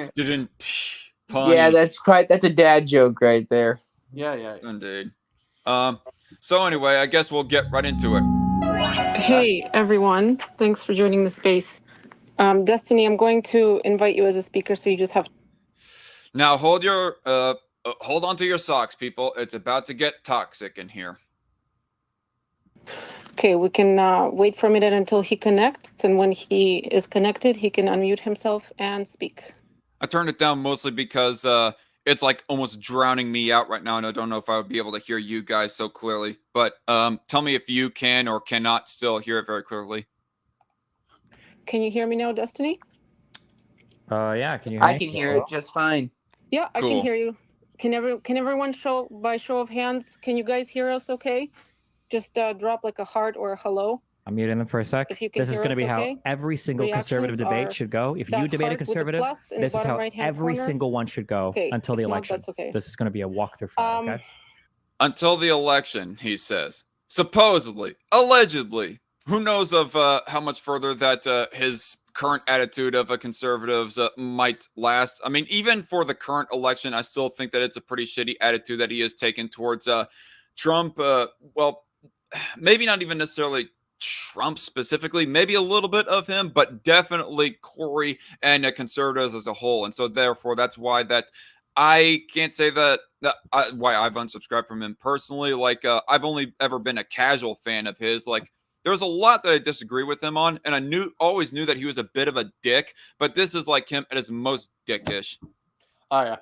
Yeah, that's a dad joke right there. Yeah. Indeed. So anyway, I guess we'll get right into it. Hey everyone, thanks for joining the space. Destiny, I'm going to invite you as a speaker, so you just have. Now hold on to your socks, people. It's about to get toxic in here. Okay, we can wait for a minute until he connects, and when he is connected, he can unmute himself and speak. I turned it down mostly because it's like almost drowning me out right now, and I don't know if I would be able to hear you guys so clearly. But tell me if you can or cannot still hear it very clearly. Can you hear me now, Destiny? Yeah, can you hear me? I can hear it just fine. Yeah, I Cool. can hear you. Can everyone show by show of hands? Can you guys hear us? Okay, just drop like a heart or a hello. I'm muting them for a sec. If you can This is hear going to us, be okay? how every single conservative Reactions debate are should go. If that you debate a heart with the conservative, plus in the this is bottom how right-hand every corner. single one should go Okay, until the if not, election. that's okay. This is going to be a walkthrough for that, okay? Until the election, he says. Supposedly, allegedly. Who knows of how much further that his current attitude of conservatives might last. I mean, even for the current election, I still think that it's a pretty shitty attitude that he has taken towards Trump. Well, maybe not even necessarily Trump specifically, maybe a little bit of him, but definitely Corey and conservatives as a whole. And so therefore, that's why that I can't say why I've unsubscribed from him personally. Like, I've only ever been a casual fan of his. Like, there's a lot that I disagree with him on, and I always knew that he was a bit of a dick, but this is like him at his most dickish. Oh yeah.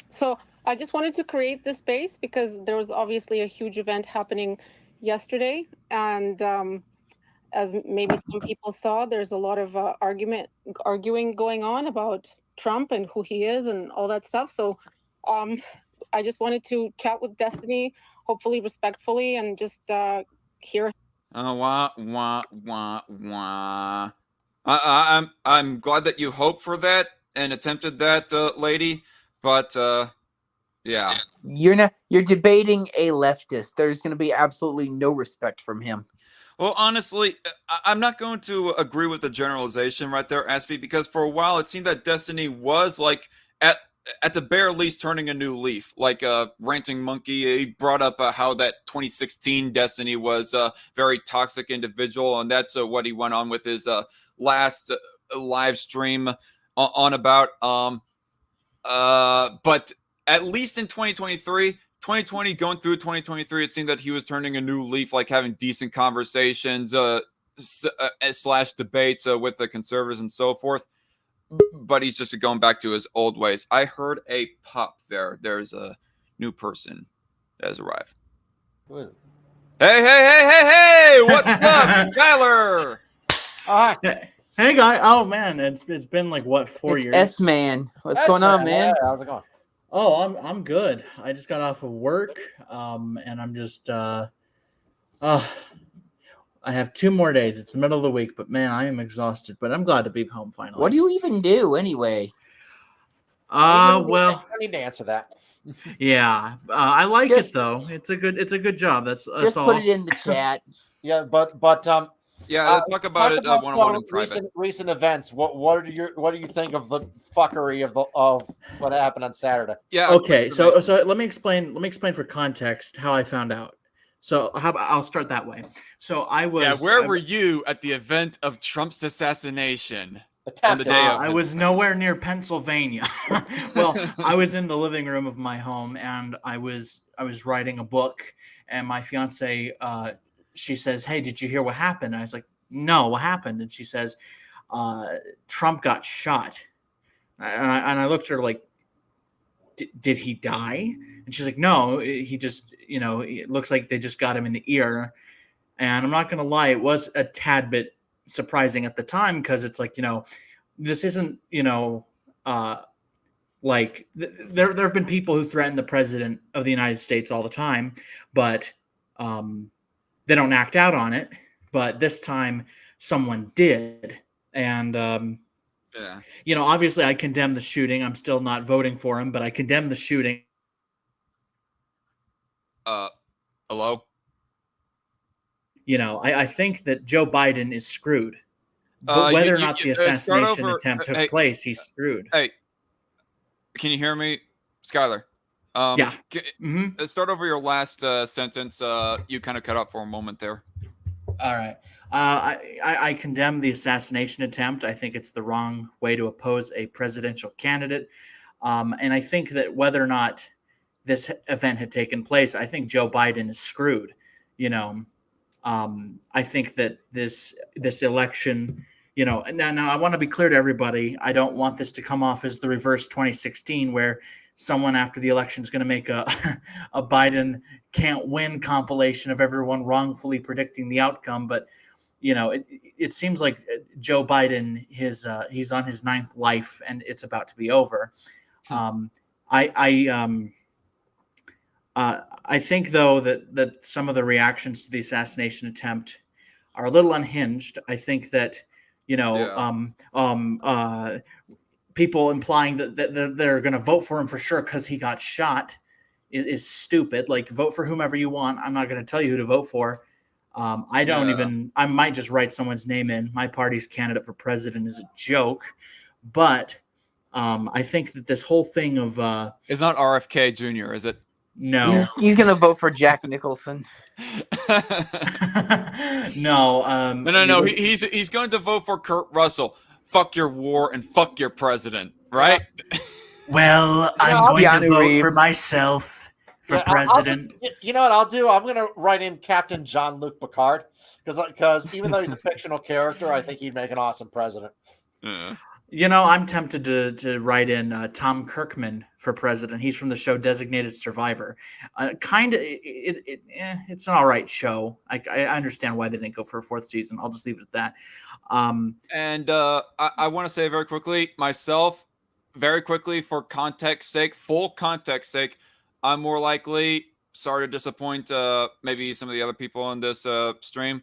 So I just wanted to create this space because there was obviously a huge event happening yesterday, and as maybe some people saw, there's a lot of arguing going on about Trump and who he is and all that stuff. So I just wanted to chat with Destiny, hopefully respectfully, and just hear. Wah wah wah wah. I'm glad that you hoped for that and attempted that, lady. But yeah, You're debating a leftist. There's going to be absolutely no respect from him. Well, honestly, I'm not going to agree with the generalization right there, Aspie, because for a while it seemed that Destiny was like at the bare least turning a new leaf. Like Ranting Monkey, he brought up how that 2016 Destiny was a very toxic individual, and that's what he went on with his last live stream on about. But at least in 2023. 2020 going through 2023, it seemed that he was turning a new leaf, like having decent conversations slash debates with the conservatives and so forth. But he's just going back to his old ways. I heard a pop there. There's a new person. has arrived. Who is it? Hey! What's up, Tyler? Hi. Hey guy, oh man, it's been like what 4 It's years. S-Man. What's going on, man? Hey, how's it going? Oh, I'm good. I just got off of work, and I'm just I have 2 more days. It's the middle of the week, but man, I am exhausted. But I'm glad to be home finally. What do you even do anyway? Well, I need to answer that. yeah, I like Just- it though. It's a good job. That's Just all. put it in the chat. Yeah, but Yeah, talk about it one-on-one in private. recent events. What do you think of the fuckery of what happened on Saturday? Yeah. Okay, so let me explain for context how I found out. So I'll start that way. So I was. Yeah, where were you at the event of Trump's assassination? Attempted. On the day of I was nowhere near Pennsylvania. Well, I was in the living room of my home, and I was writing a book, and my fiance, she says, "Hey, did you hear what happened?" And I was like, "No, what happened?" And she says, "Trump got shot." And I looked at her like, "Did he die?" And she's like, "No, he just, it looks like they just got him in the ear." And I'm not gonna lie, it was a tad bit surprising at the time because it's like, this isn't, like there have been people who threaten the president of the United States all the time, but they don't act out on it. But this time someone did. And obviously I condemn the shooting. I'm still not voting for him, but I condemn the shooting. Hello? I think that Joe Biden is screwed. But whether or not the assassination attempt took place, he's screwed. Hey, can you hear me, Skylar? Yeah. Start over your last sentence. You kind of cut out for a moment there. All right. I condemn the assassination attempt. I think it's the wrong way to oppose a presidential candidate. And I think that whether or not this event had taken place, I think Joe Biden is screwed. I think that this election, now I want to be clear to everybody. I don't want this to come off as the reverse 2016 where someone after the election is going to make a Biden can't win compilation of everyone wrongfully predicting the outcome. But, it seems like Joe Biden, he's on his 9th life and it's about to be over. I think, though, that some of the reactions to the assassination attempt are a little unhinged. I think that, people implying that they're going to vote for him for sure because he got shot is stupid. Like, vote for whomever you want. I'm not going to tell you who to vote for. I might just write someone's name in. My party's candidate for president is a joke. But I think that this whole thing of it's not RFK Jr., is it? No. He's gonna vote for Jack Nicholson. No. No. He's going to vote for Kurt Russell. Fuck your war and fuck your president, right? Well, I'm going Keanu to vote Reeves. for myself for president. You know what I'll do? I'm gonna write in Captain Jean-Luc Picard because even though he's a fictional character, I think he'd make an awesome president. Yeah. I'm tempted to write in Tom Kirkman for president. He's from the show Designated Survivor. It's an all right show. I understand why they didn't go for a 4th season. I'll just leave it at that. And I want to say very quickly, myself, very quickly, for context sake, full context sake, I'm more likely, sorry to disappoint maybe some of the other people on this stream,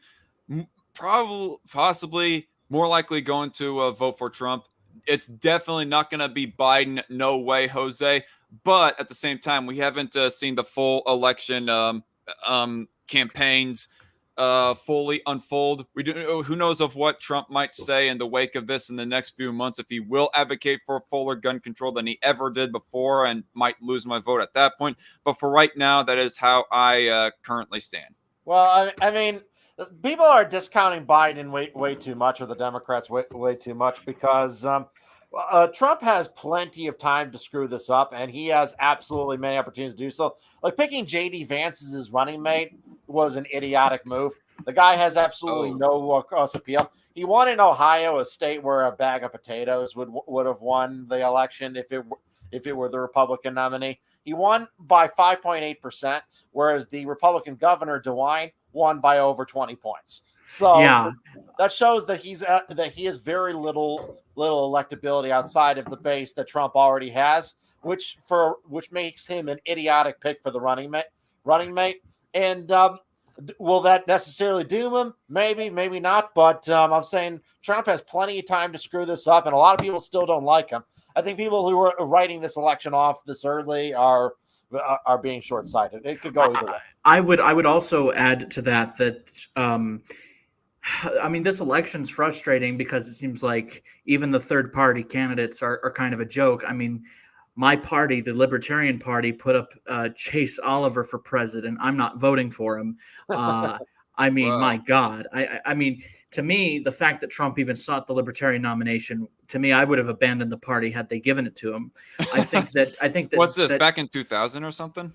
possibly more likely going to vote for Trump. It's definitely not going to be Biden. No way, Jose. But at the same time, we haven't seen the full election campaigns fully unfold. We do. Who knows of what Trump might say in the wake of this in the next few months, if he will advocate for fuller gun control than he ever did before, and might lose my vote at that point. But for right now, that is how I currently stand. Well, I mean, people are discounting Biden way too much, or the Democrats way too much, because Trump has plenty of time to screw this up, and he has absolutely many opportunities to do so. Like picking J.D. Vance as his running mate was an idiotic move. The guy has absolutely no appeal. He won in Ohio, a state where a bag of potatoes would have won the election if it were the Republican nominee. He won by 5.8%, whereas the Republican governor, DeWine, won by over 20 points. So Yeah. that shows that he has very little electability outside of the base that Trump already has, which makes him an idiotic pick for the running mate. And will that necessarily doom him? Maybe, maybe not. But I'm saying Trump has plenty of time to screw this up, and a lot of people still don't like him. I think people who are writing this election off this early are being short-sighted. It could go either way. I would also add to that I mean, this election's frustrating because it seems like even the third-party candidates are kind of a joke. I mean, my party, the Libertarian Party, put up Chase Oliver for president. I'm not voting for him. I mean, Wow. my God. I mean, to me, the fact that Trump even sought the Libertarian nomination, to me, I would have abandoned the party had they given it to him. I think that What's this, back in 2000 or something?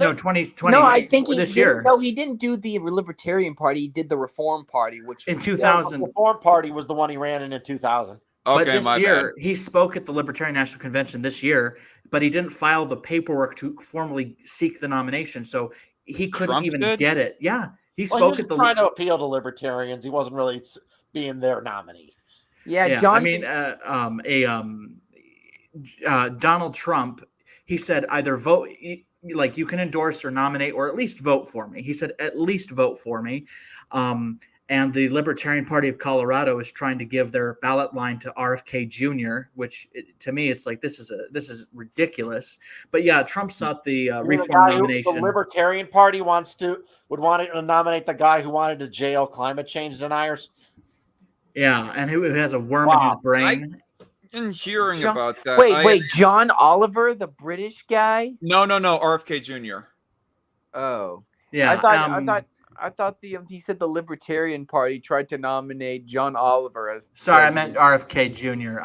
No, 2020. No, I think this year. No, he didn't do the Libertarian Party. He did the Reform Party, which In 2000. The Reform Party was the one he ran in 2000. But Okay, this my year, he spoke at the Libertarian National Convention this year, but he didn't file the paperwork to formally seek the nomination. So he couldn't Trump even did? get it. Yeah. He He spoke was at the trying to appeal to libertarians. He wasn't really being their nominee. yeah, I John. mean, Donald Trump, he said either vote, like you can endorse or nominate or at least vote for me. He said at least vote for me. And the Libertarian Party of Colorado is trying to give their ballot line to RFK Jr., which to me it's like this is ridiculous. But yeah, Trump sought the reform nomination. The Libertarian Party would want to nominate the guy who wanted to jail climate change deniers. Yeah, and who has a worm in his brain. In hearing John- about that, Wait, John Oliver, the British guy? No, RFK Jr. Oh, Yeah, I thought he said the Libertarian Party tried to nominate John Oliver as. sorry, I meant RFK Jr.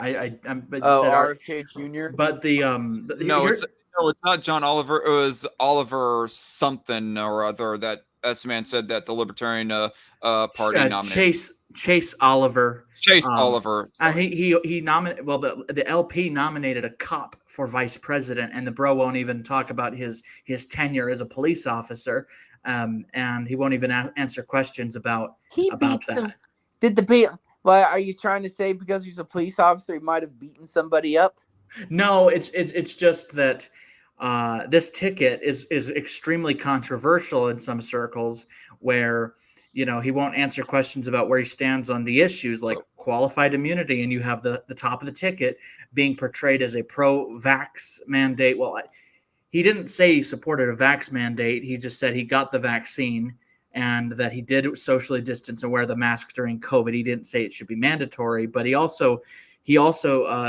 But said RFK Jr. But It's not John Oliver. It was Oliver something or other that S-Man said that the Libertarian Party nominated. Chase Oliver. Oliver. He nominated. Well, the LP nominated a cop for vice president, and the bro won't even talk about his tenure as a police officer, and he won't even answer questions about that. Well, are you trying to say because he was a police officer, he might have beaten somebody up? No, it's just that this ticket is extremely controversial in some circles where, he won't answer questions about where he stands on the issues like qualified immunity, and you have the top of the ticket being portrayed as a pro-vax mandate. Well, he didn't say he supported a vax mandate. He just said he got the vaccine and that he did socially distance and wear the mask during COVID. He didn't say it should be mandatory, but he also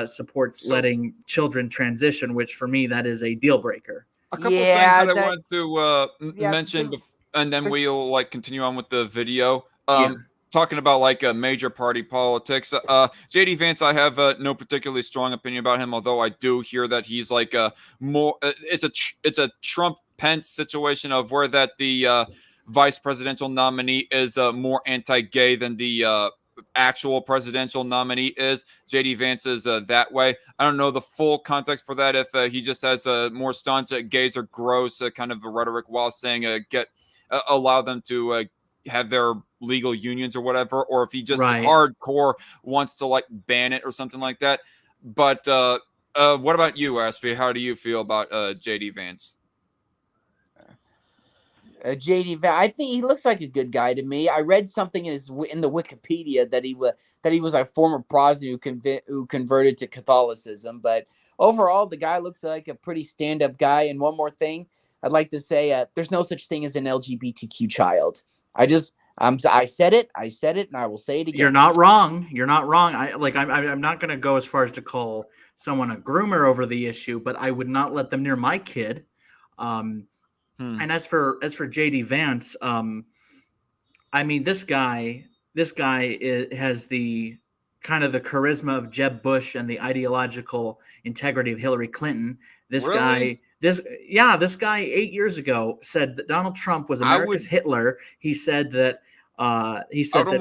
supports letting children transition, which for me, that is a deal breaker. A couple things that I wanted to mention, and then we'll continue on with the video. Talking about major party politics. JD Vance, I have no particularly strong opinion about him, although I do hear that he's more. It's a Trump Pence situation of where that the vice presidential nominee is more anti-gay than the actual presidential nominee is. JD Vance is that way. I don't know the full context for that. If he just has more staunch gays are gross kind of a rhetoric while saying allow them to have their legal unions or whatever, or if he just hardcore wants to ban it or something like that. But what about you, Aspie? How do you feel about JD Vance? JD Vance, I think he looks like a good guy to me. I read something in the Wikipedia that he was a former Protestant who converted to Catholicism. But overall, the guy looks like a pretty stand-up guy. And one more thing, I'd like to say, there's no such thing as an LGBTQ child. I said it, and I will say it again. You're not wrong. I'm not going to go as far as to call someone a groomer over the issue, but I would not let them near my kid. And as for JD Vance, I mean, this guy has the kind of the charisma of Jeb Bush and the ideological integrity of Hillary Clinton. This guy 8 years ago said that Donald Trump was America's Hitler. He said that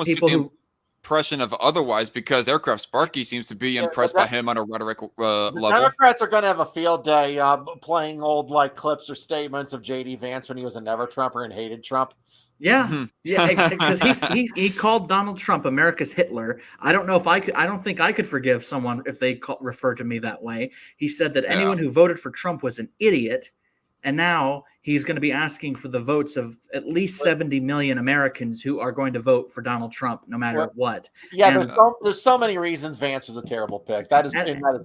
people who impression of otherwise, because Aircraft Sparky seems to be impressed by him on a rhetoric level. Democrats are going to have a field day playing old like clips or statements of J.D. Vance when he was a never Trumper and hated Trump. Yeah, because he called Donald Trump America's Hitler. I don't know if I could. I don't think I could forgive someone if they refer to me that way. He said that anyone who voted for Trump was an idiot, and now he's going to be asking for the votes of at least 70 million Americans who are going to vote for Donald Trump, no matter what. Yeah, there's so many reasons Vance was a terrible pick. That is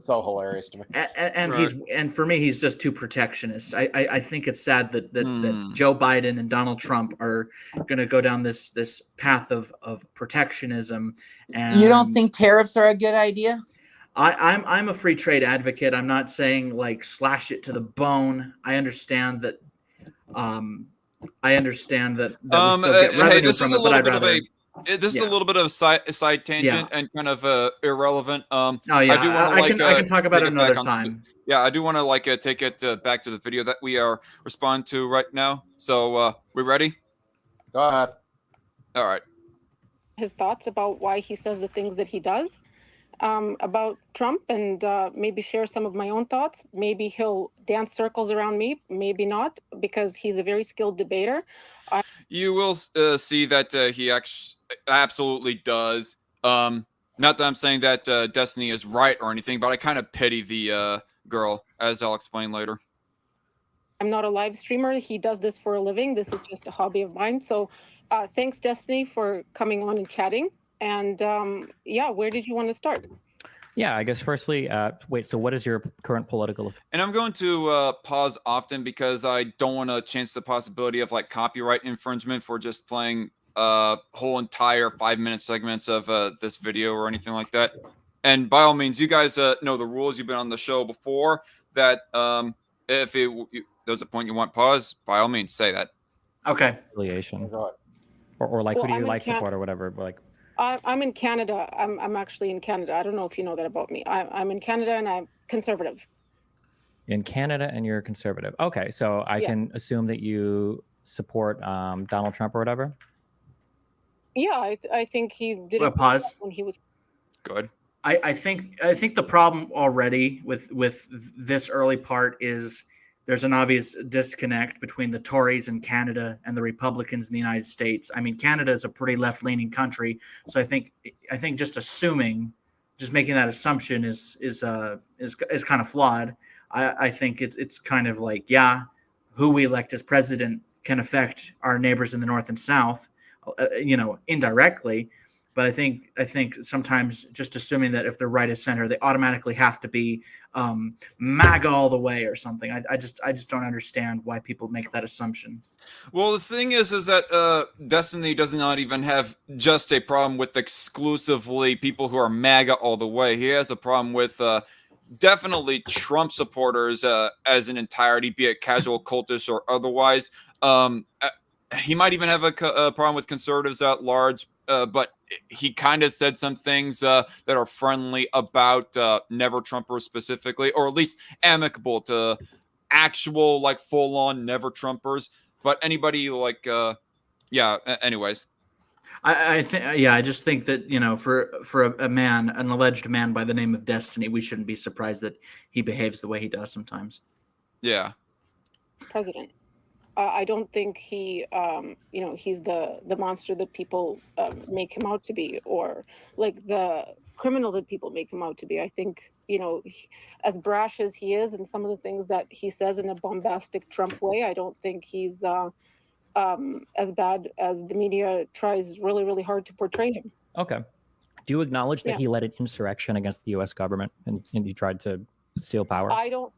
so hilarious to me. And for me, he's just too protectionist. I think it's sad that Joe Biden and Donald Trump are going to go down this path of protectionism. And you don't think tariffs are a good idea? I'm a free trade advocate. I'm not saying like slash it to the bone. I understand that. We still get revenue from it, but I'd rather. This is a little bit of a side tangent and kind of irrelevant. Oh yeah, I can talk about it another time. Yeah, I do want to take it back to the video that we are responding to right now. So we ready? Go ahead. All right. His thoughts about why he says the things that he does about Trump, and maybe share some of my own thoughts. Maybe he'll dance circles around me, maybe not, because he's a very skilled debater. You will see that he absolutely does. Not that I'm saying that Destiny is right or anything, but I kind of pity the girl, as I'll explain later. I'm not a live streamer. He does this for a living. This is just a hobby of mine. So thanks, Destiny, for coming on and chatting. And where did you want to start? Yeah, I guess firstly, wait, so what is your current political... And I'm going to pause often because I don't want to chance the possibility of copyright infringement for just playing whole entire 5-minute segments of this video or anything like that. And by all means, you guys know the rules. You've been on the show before. That if there's a point you want pause, by all means, say that. Okay. Affiliation. Or who do you support or whatever, I'm in Canada. I'm actually in Canada. I don't know if you know that about me. I'm in Canada and I'm conservative. In Canada and you're conservative. Okay, so I can assume that you support Donald Trump or whatever? Yeah, I think he did it pause when he was good. I think the problem already with this early part is there's an obvious disconnect between the Tories in Canada and the Republicans in the United States. I mean, Canada is a pretty left-leaning country, so I think just making that assumption is kind of flawed. I think it's kind of like, who we elect as president can affect our neighbors in the North and South, indirectly. But I think sometimes just assuming that if they're right of center, they automatically have to be MAGA all the way or something. I just don't understand why people make that assumption. Well, the thing is that Destiny does not even have just a problem with exclusively people who are MAGA all the way. He has a problem with definitely Trump supporters as an entirety, be it casual, cultish, or otherwise. He might even have a problem with conservatives at large. But he kind of said some things that are friendly about Never Trumpers specifically, or at least amicable to actual full-on Never Trumpers. But anybody anyways. I just think that for a man, an alleged man by the name of Destiny, we shouldn't be surprised that he behaves the way he does sometimes. Yeah. President. I don't think he's the monster that people make him out to be, or the criminal that people make him out to be. I think, as brash as he is and some of the things that he says in a bombastic Trump way, I don't think he's as bad as the media tries really, really hard to portray him. Okay. Do you acknowledge that he led an insurrection against the U.S. government and he tried to steal power? I don't.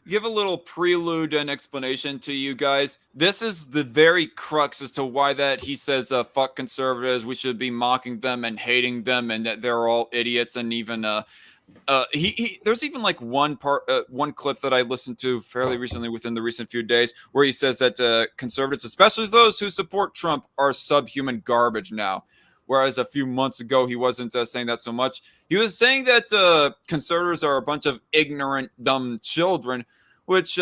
Give a little prelude and explanation to you guys. This is the very crux as to why that he says fuck conservatives, we should be mocking them and hating them, and that they're all idiots. And even there's even one clip that I listened to fairly recently within the recent few days where he says that conservatives, especially those who support Trump, are subhuman garbage now. Whereas a few months ago, he wasn't saying that so much. He was saying that conservatives are a bunch of ignorant, dumb children, which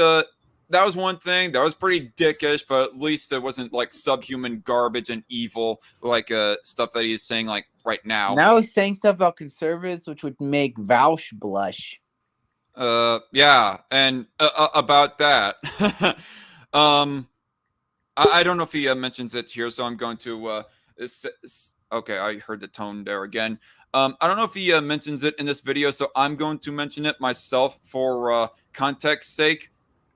that was one thing that was pretty dickish, but at least it wasn't like subhuman garbage and evil like stuff that he's saying like right now. Now he's saying stuff about conservatives, which would make Vaush blush. Yeah, and about that, I don't know if he mentions it here, so I'm going to okay, I heard the tone there again. I don't know if he mentions it in this video, so I'm going to mention it myself for context's sake.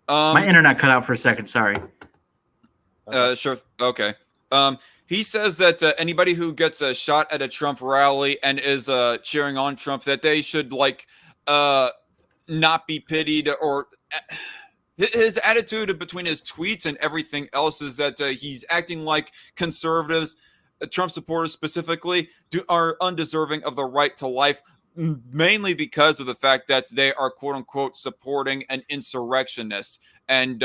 My internet cut out for a second. Sorry. Sure. Okay. He says that anybody who gets a shot at a Trump rally and is cheering on Trump, that they should like not be pitied, or his attitude between his tweets and everything else is that he's acting like conservatives, Trump supporters specifically, are undeserving of the right to life, mainly because of the fact that they are quote unquote supporting an insurrectionist. And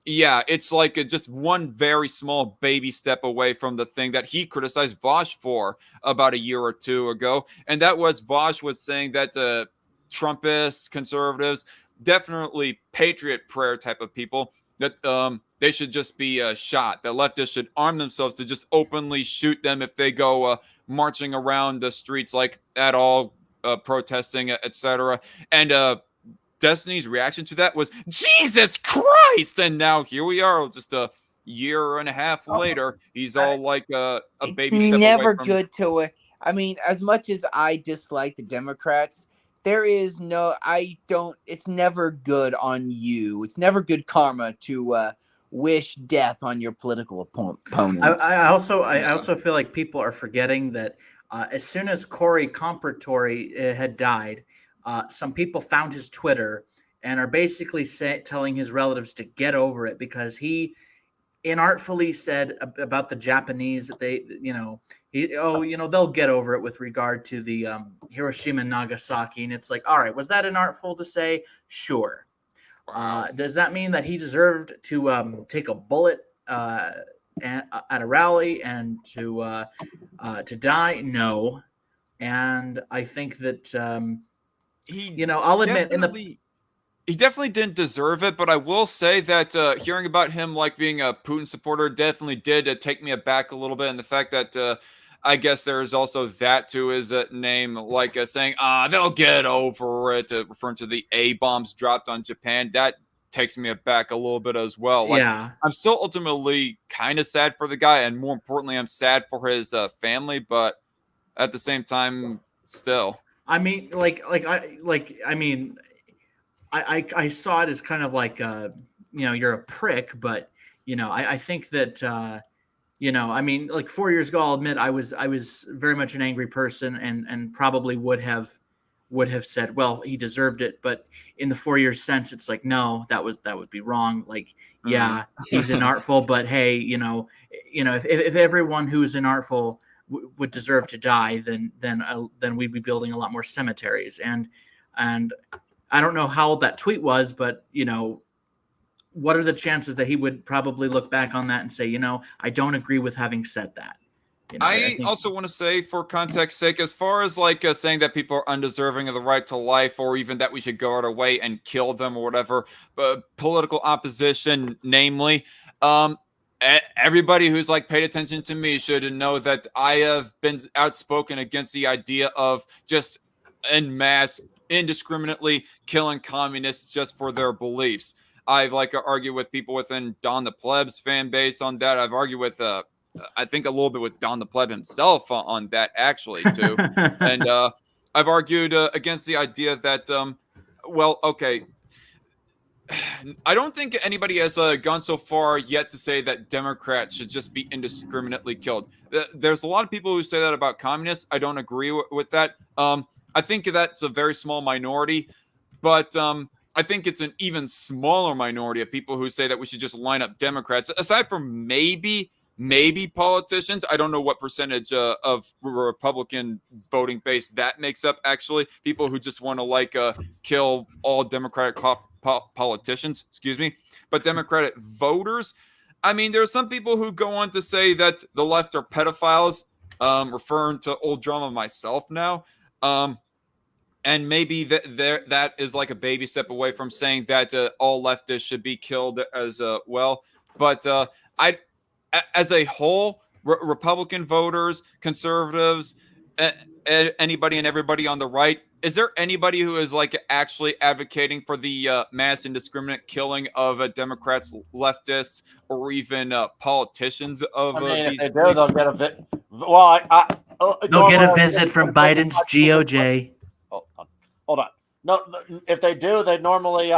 yeah, it's like just one very small baby step away from the thing that he criticized Vosh for about a year or two ago. And that was Vosh was saying that Trumpists, conservatives, definitely patriot prayer type of people, that they should just be shot. That leftists should arm themselves to just openly shoot them if they go marching around the streets like at all, protesting, etc. And Destiny's reaction to that was Jesus Christ, and now here we are, just a year and a half later. He's all like a baby step never away from good to. I mean, as much as I dislike the Democrats, there is no. I don't. It's never good on you. It's never good karma to wish death on your political opponents. I also feel like people are forgetting that as soon as Corey Comparatori had died, some people found his Twitter and are basically telling his relatives to get over it, because he inartfully said about the Japanese that they, they'll get over it with regard to the Hiroshima and Nagasaki. And it's like, all right, was that inartful to say? Sure. Does that mean that he deserved to take a bullet at a rally and to die? No. And I think that I'll admit he definitely didn't deserve it, but I will say that hearing about him like being a Putin supporter definitely did take me aback a little bit, and the fact that I guess there's also that to his name, like saying they'll get over it, referring to the A-bombs dropped on Japan. That takes me aback a little bit as well. Like, yeah, I'm still ultimately kind of sad for the guy, and more importantly, I'm sad for his family, but at the same time, still. I mean, I saw it as kind of like, you're a prick, but I think that, I mean, like 4 years ago, I'll admit I was very much an angry person and probably would have said, well, he deserved it. But in the 4 years since, it's like, no, that would be wrong. Like, yeah, he's inartful, but hey, if everyone who's inartful would deserve to die, then we'd be building a lot more cemeteries. And I don't know how that tweet was, but what are the chances that he would probably look back on that and say, I don't agree with having said that. I also want to say, for context's sake, as far as like saying that people are undeserving of the right to life, or even that we should go out of our way and kill them or whatever, but political opposition, namely, everybody who's like paid attention to me should know that I have been outspoken against the idea of just en masse, indiscriminately killing communists just for their beliefs. I've like argued with people within Don the Pleb's fan base on that. I've argued with I think a little bit with Don the Pleb himself on that actually too. And I've argued against the idea that I don't think anybody has gone so far yet to say that Democrats should just be indiscriminately killed. There's a lot of people who say that about communists. I don't agree with that. I think that's a very small minority, but I think it's an even smaller minority of people who say that we should just line up Democrats. Aside from maybe politicians, I don't know what percentage of Republican voting base that makes up, actually. People who just want to like kill all Democratic politicians, but Democratic voters. I mean, there are some people who go on to say that the left are pedophiles, referring to old drama myself now. and maybe that is like a baby step away from saying that all leftists should be killed as well. But as a whole, Republican voters, conservatives, anybody and everybody on the right, is there anybody who is like actually advocating for the mass indiscriminate killing of Democrats, leftists, or even politicians of if these? they do, they'll get a bit. Well, They'll get a visit from Biden's GOJ. Hold on. No, if they do, they normally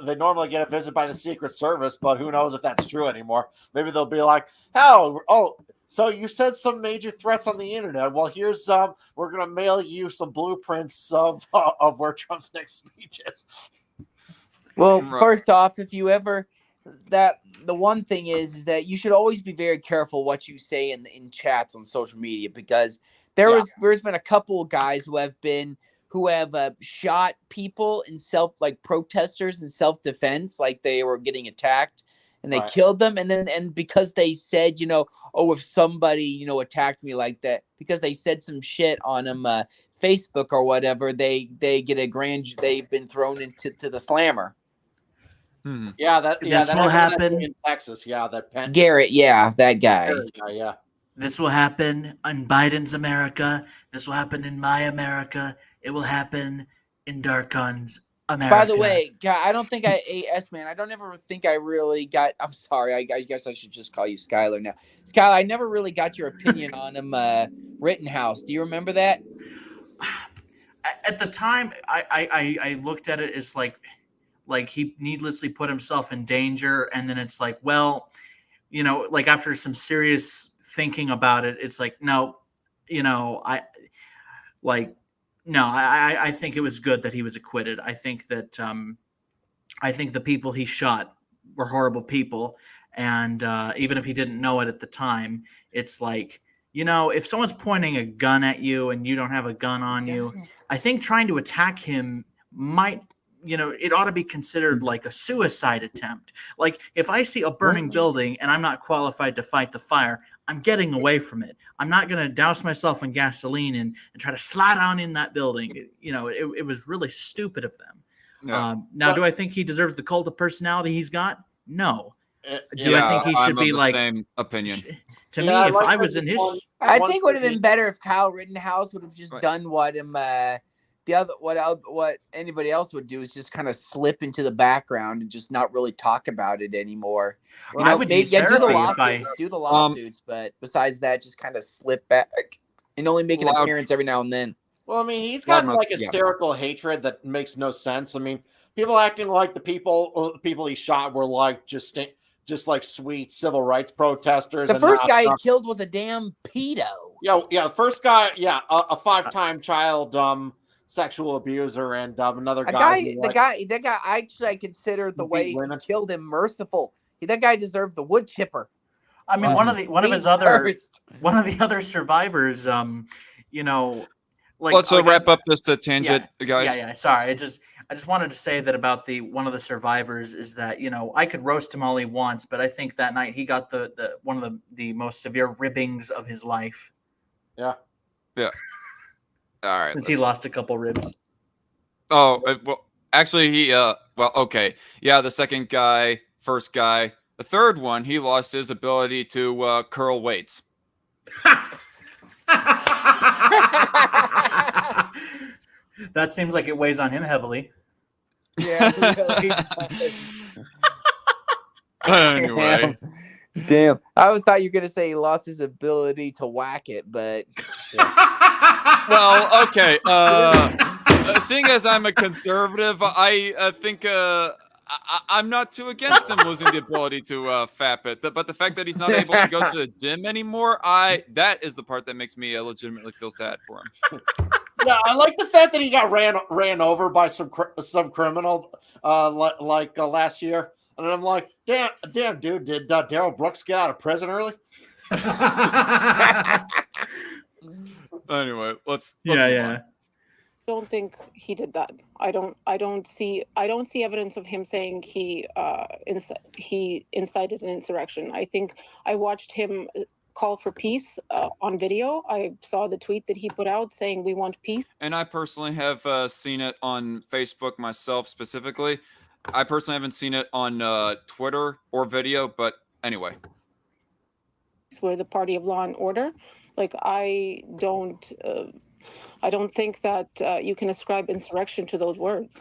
they normally get a visit by the Secret Service, but who knows if that's true anymore? Maybe they'll be like, so you said some major threats on the internet. Well, here's we're gonna mail you some blueprints of where Trump's next speech is. Well, first off, if you ever the one thing is that you should always be very careful what you say in chats on social media, because there's been a couple of guys who have shot people in protesters in self-defense, like they were getting attacked, and they killed them, and because they said, if somebody attacked me like that, because they said some shit on them Facebook or whatever, they get they've been thrown into the slammer. This will happen in Texas. That Garrett, that guy. This will happen in Biden's America. This will happen in my America. It will happen in DarkCon's America. By the way, I don't think I don't ever think I really got. I'm sorry. I guess I should just call you Skylar now. Skylar, I never really got your opinion on him. Rittenhouse. Do you remember that? At the time, I looked at it as like he needlessly put himself in danger, and then it's like, well, after some serious thinking about it, it's like, no, I think it was good that he was acquitted. I think that the people he shot were horrible people, and even if he didn't know it at the time, it's like, if someone's pointing a gun at you and you don't have a gun on you, I think trying to attack him might, it ought to be considered like a suicide attempt. Like, if I see a burning building and I'm not qualified to fight the fire, I'm getting away from it. I'm not going to douse myself in gasoline and try to slide on in that building. It was really stupid of them. Yeah. Do I think he deserves the cult of personality he's got? No. Do I think he should be like same opinion? To me, if I was in his, I think it would have been better if Kyle Rittenhouse would have just done what what anybody else would do, is just kind of slip into the background and just not really talk about it anymore. I would do the lawsuits, but besides that, just kind of slip back and only make an appearance every now and then. Well, I mean, he's got hysterical hatred that makes no sense. I mean, people acting like the people he shot were like just like sweet civil rights protesters. The first guy he killed was a damn pedo. The first guy, a 5-time child sexual abuser, and another guy. That guy, I consider the way he killed him merciful. That guy deserved the wood chipper. I mean, one of the other survivors, let's wrap up this tangent, guys. Yeah. Sorry, I just wanted to say that about one of the survivors is that, I could roast him all he wants, but I think that night he got the one of the most severe ribbings of his life. Yeah. All right. Since he lost a couple ribs. Oh, well, actually, okay. Yeah, the second guy, first guy. The third one, he lost his ability to curl weights. That seems like it weighs on him heavily. Yeah. Anyway. Damn. I always thought you were going to say he lost his ability to whack it, but... Well, okay. Seeing as I'm a conservative, I think I'm not too against him losing the ability to fap it. But the fact that he's not able to go to the gym anymore, that is the part that makes me legitimately feel sad for him. Yeah, I like the fact that he got ran over by some criminal last year. And I'm like, damn, dude, did Darrell Brooks get out of prison early? Anyway, let's move on. I don't think he did that. I don't see evidence of him saying he incited an insurrection. I think I watched him call for peace on video. I saw the tweet that he put out saying we want peace. And I personally have seen it on Facebook myself specifically. I personally haven't seen it on Twitter or video, but anyway. We're the party of law and order. Like, I don't think that you can ascribe insurrection to those words.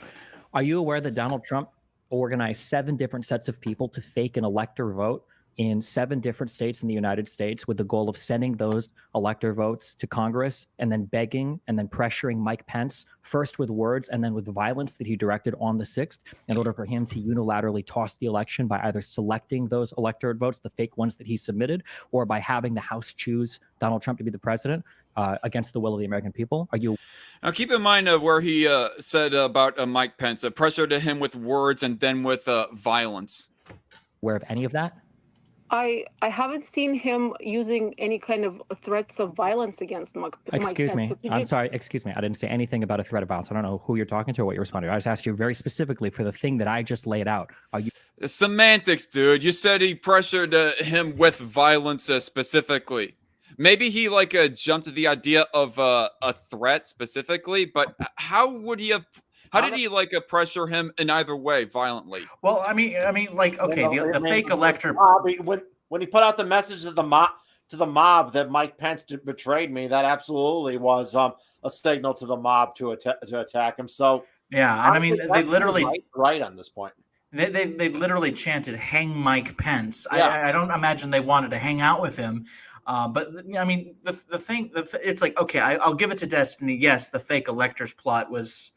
Are you aware that Donald Trump organized 7 different sets of people to fake an elector vote in 7 different states in the United States with the goal of sending those elector votes to Congress and then begging and then pressuring Mike Pence, first with words and then with violence that he directed on the 6th, in order for him to unilaterally toss the election by either selecting those electorate votes, the fake ones that he submitted, or by having the House choose Donald Trump to be the president against the will of the American people? Are you... Now, keep in mind where he said about Mike Pence, pressure to him with words and then with violence. aware of any of that? I haven't seen him using any kind of threats of violence against Mike Excuse me. Pence. So I'm sorry. Excuse me. I didn't say anything about a threat of violence. I don't know who you're talking to or what you're responding to. I just asked you very specifically for the thing that I just laid out. Are you... Semantics, dude. You said he pressured him with violence specifically. Maybe he jumped to the idea of a threat specifically, but how would he have? How did he pressure him in either way violently? Well, I mean, okay, the fake elector. When he put out the message to the mob that Mike Pence betrayed me, that absolutely was a signal to the mob to attack him. So yeah, and I mean, they literally right on this point. They literally chanted "Hang Mike Pence." Yeah. I don't imagine they wanted to hang out with him. But I mean, the thing, it's like, okay, I'll give it to Destiny. Yes, the fake electors plot was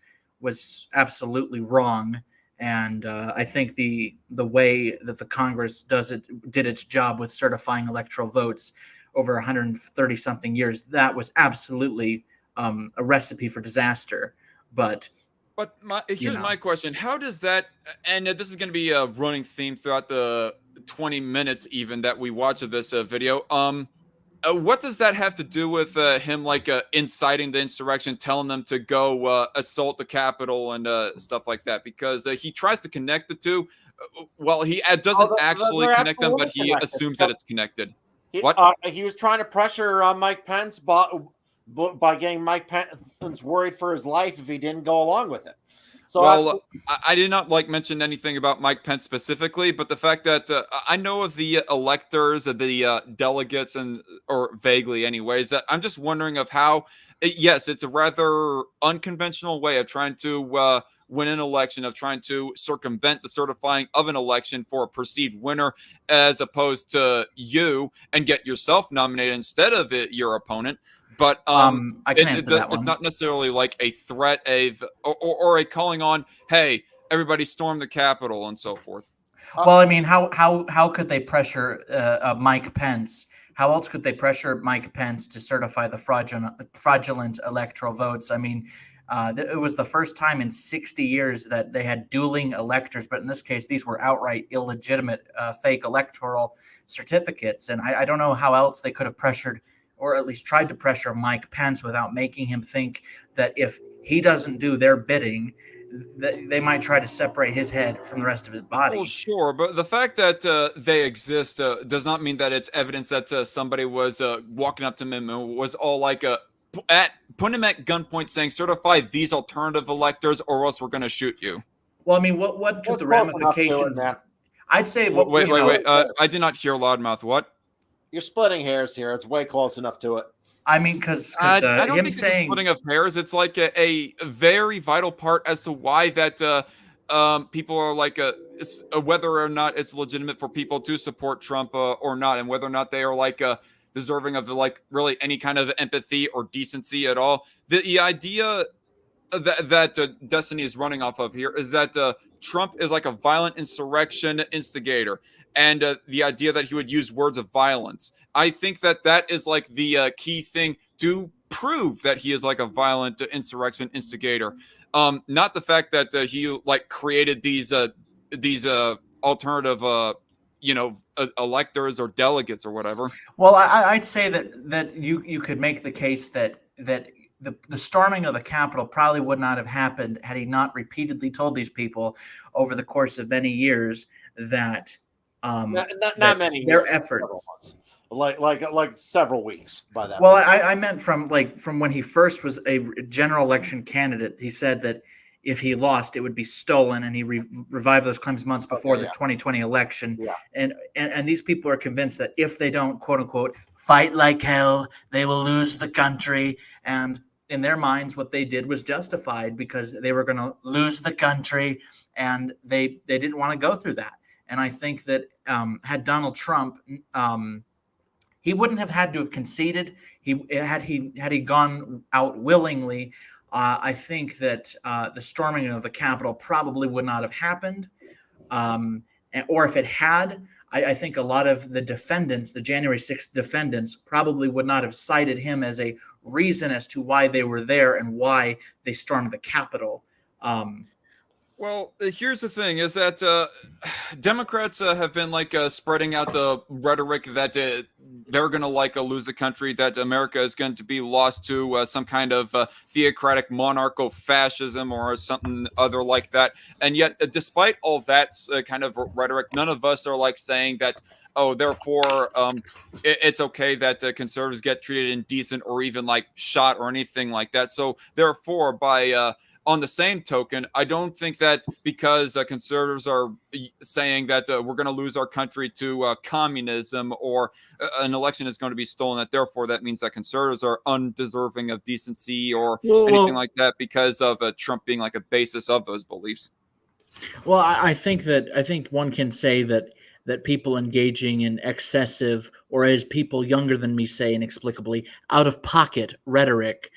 absolutely wrong, and I think the way that the Congress did its job with certifying electoral votes over 130 something years, that was absolutely a recipe for disaster. But here's my question: how does that? And this is going to be a running theme throughout the 20 minutes even that we watch of this video. What does that have to do with him inciting the insurrection, telling them to go assault the Capitol and stuff like that? Because he tries to connect the two. Well, he doesn't actually connect them, but he assumes that it's connected. He was trying to pressure Mike Pence by getting Mike Pence worried for his life if he didn't go along with it. So I did not mention anything about Mike Pence specifically, but the fact that I know of the electors, the delegates, or vaguely anyways, I'm just wondering of how, yes, it's a rather unconventional way of trying to win an election, of trying to circumvent the certifying of an election for a perceived winner, as opposed to you and get yourself nominated instead of your opponent. But I can answer that one. It's not necessarily like a threat or a calling on, hey, everybody storm the Capitol and so forth. Well, I mean, how could they pressure Mike Pence? How else could they pressure Mike Pence to certify the fraudulent electoral votes? I mean, it was the first time in 60 years that they had dueling electors, but in this case, these were outright illegitimate fake electoral certificates. And I don't know how else they could have pressured, or at least tried to pressure Mike Pence without making him think that if he doesn't do their bidding, they might try to separate his head from the rest of his body. Well, sure, but the fact that they exist does not mean that it's evidence that somebody was walking up to him and was all putting him at gunpoint saying, certify these alternative electors or else we're going to shoot you. Well, I mean, what could the ramifications? I'd say. Wait. I did not hear loudmouth. What? You're splitting hairs here. It's way close enough to it. I mean, because I don't think it's a splitting of hairs. It's like a very vital part as to why that people are whether or not it's legitimate for people to support Trump or not, and whether or not they are deserving of really any kind of empathy or decency at all. The idea that Destiny is running off of here is that Trump is like a violent insurrection instigator, and the idea that he would use words of violence. I think that is the key thing to prove that he is a violent insurrection instigator. Not the fact that he created these alternative electors or delegates or whatever. Well, I'd say that you could make the case that the storming of the Capitol probably would not have happened had he not repeatedly told these people over the course of many years that not many their years, efforts. like several weeks by that. Well, point. I meant from when he first was a general election candidate. He said that if he lost, it would be stolen, and he revived those claims months before the 2020 election. Yeah. And these people are convinced that if they don't, quote unquote, fight like hell, they will lose the country. And in their minds, what they did was justified because they were going to lose the country, and they didn't want to go through that. And I think that had Donald Trump, he wouldn't have had to have conceded. Had he gone out willingly, I think that the storming of the Capitol probably would not have happened. Or if it had, I think a lot of the defendants, the January 6th defendants, probably would not have cited him as a reason as to why they were there and why they stormed the Capitol. Well, here's the thing: is that Democrats have been spreading out the rhetoric that they're going to lose the country, that America is going to be lost to some kind of theocratic monarcho-fascism or something other like that. And yet, despite all that kind of rhetoric, none of us are saying that, oh, therefore, it's okay that conservatives get treated indecent or even shot or anything like that. So therefore, by on the same token, I don't think that because conservatives are saying that we're going to lose our country to communism or an election is going to be stolen, that therefore that means that conservatives are undeserving of decency or anything like that because of Trump being a basis of those beliefs. Well, I think one can say that people engaging in excessive, or as people younger than me say inexplicably, out-of-pocket rhetoric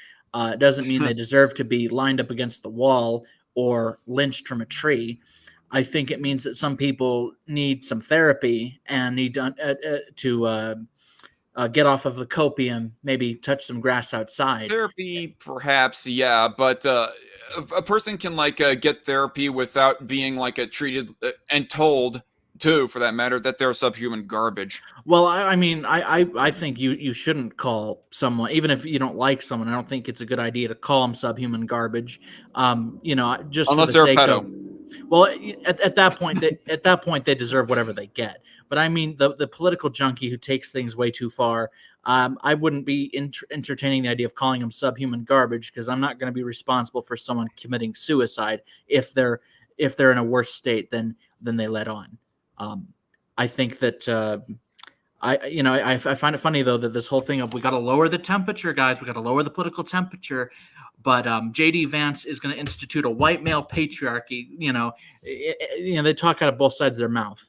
doesn't mean they deserve to be lined up against the wall or lynched from a tree. I think it means that some people need some therapy and need to get off of the copium, maybe touch some grass outside. Therapy, perhaps, yeah, but a person can get therapy without being treated and told too, for that matter, that they're subhuman garbage. Well, I think you shouldn't call someone, even if you don't like someone. I don't think it's a good idea to call them subhuman garbage. Just unless for the they're a sake pedo. of, well, at that point, they deserve whatever they get. But I mean, the political junkie who takes things way too far, I wouldn't be entertaining the idea of calling them subhuman garbage, because I'm not going to be responsible for someone committing suicide if they're in a worse state than they let on. I think that I find it funny though that this whole thing of we got to lower the temperature, guys. We got to lower the political temperature. But J.D. Vance is going to institute a white male patriarchy. They talk out of both sides of their mouth.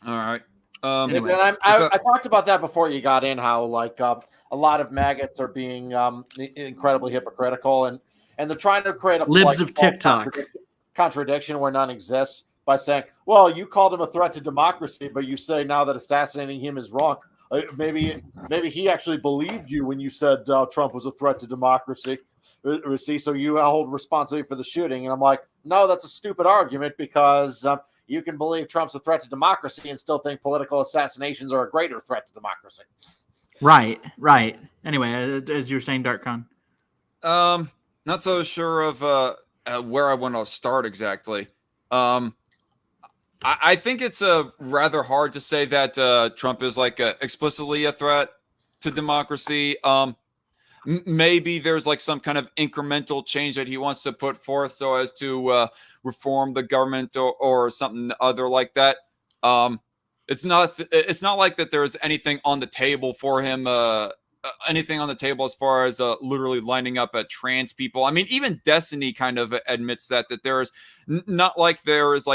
All right. Anyway. And I talked about that before you got in, how a lot of maggots are being incredibly hypocritical, and they're trying to create a libs of TikTok contradiction where none exists by saying, well, you called him a threat to democracy, but you say now that assassinating him is wrong. Maybe he actually believed you when you said Trump was a threat to democracy. See, so you hold responsibility for the shooting. And I'm like, no, that's a stupid argument, because you can believe Trump's a threat to democracy and still think political assassinations are a greater threat to democracy. Right. Anyway, as you were saying, DarkCon. Not so sure of where I want to start exactly. I think it's rather hard to say that Trump is explicitly a threat to democracy. Maybe there's some kind of incremental change that he wants to put forth so as to reform the government or something other like that. It's not like that there's anything on the table for him. Anything on the table as far as literally lining up trans people. I mean, even Destiny kind of admits that there's not like there is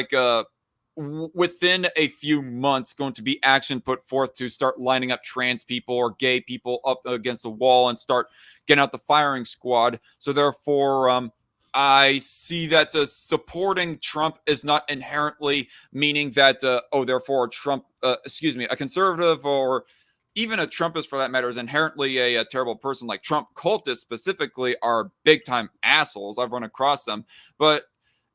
within a few months going to be action put forth to start lining up trans people or gay people up against the wall and start getting out the firing squad. So therefore, I see that supporting Trump is not inherently meaning that, therefore Trump, a conservative or even a Trumpist for that matter is inherently a terrible person. Like Trump cultists specifically are big time assholes. I've run across them, but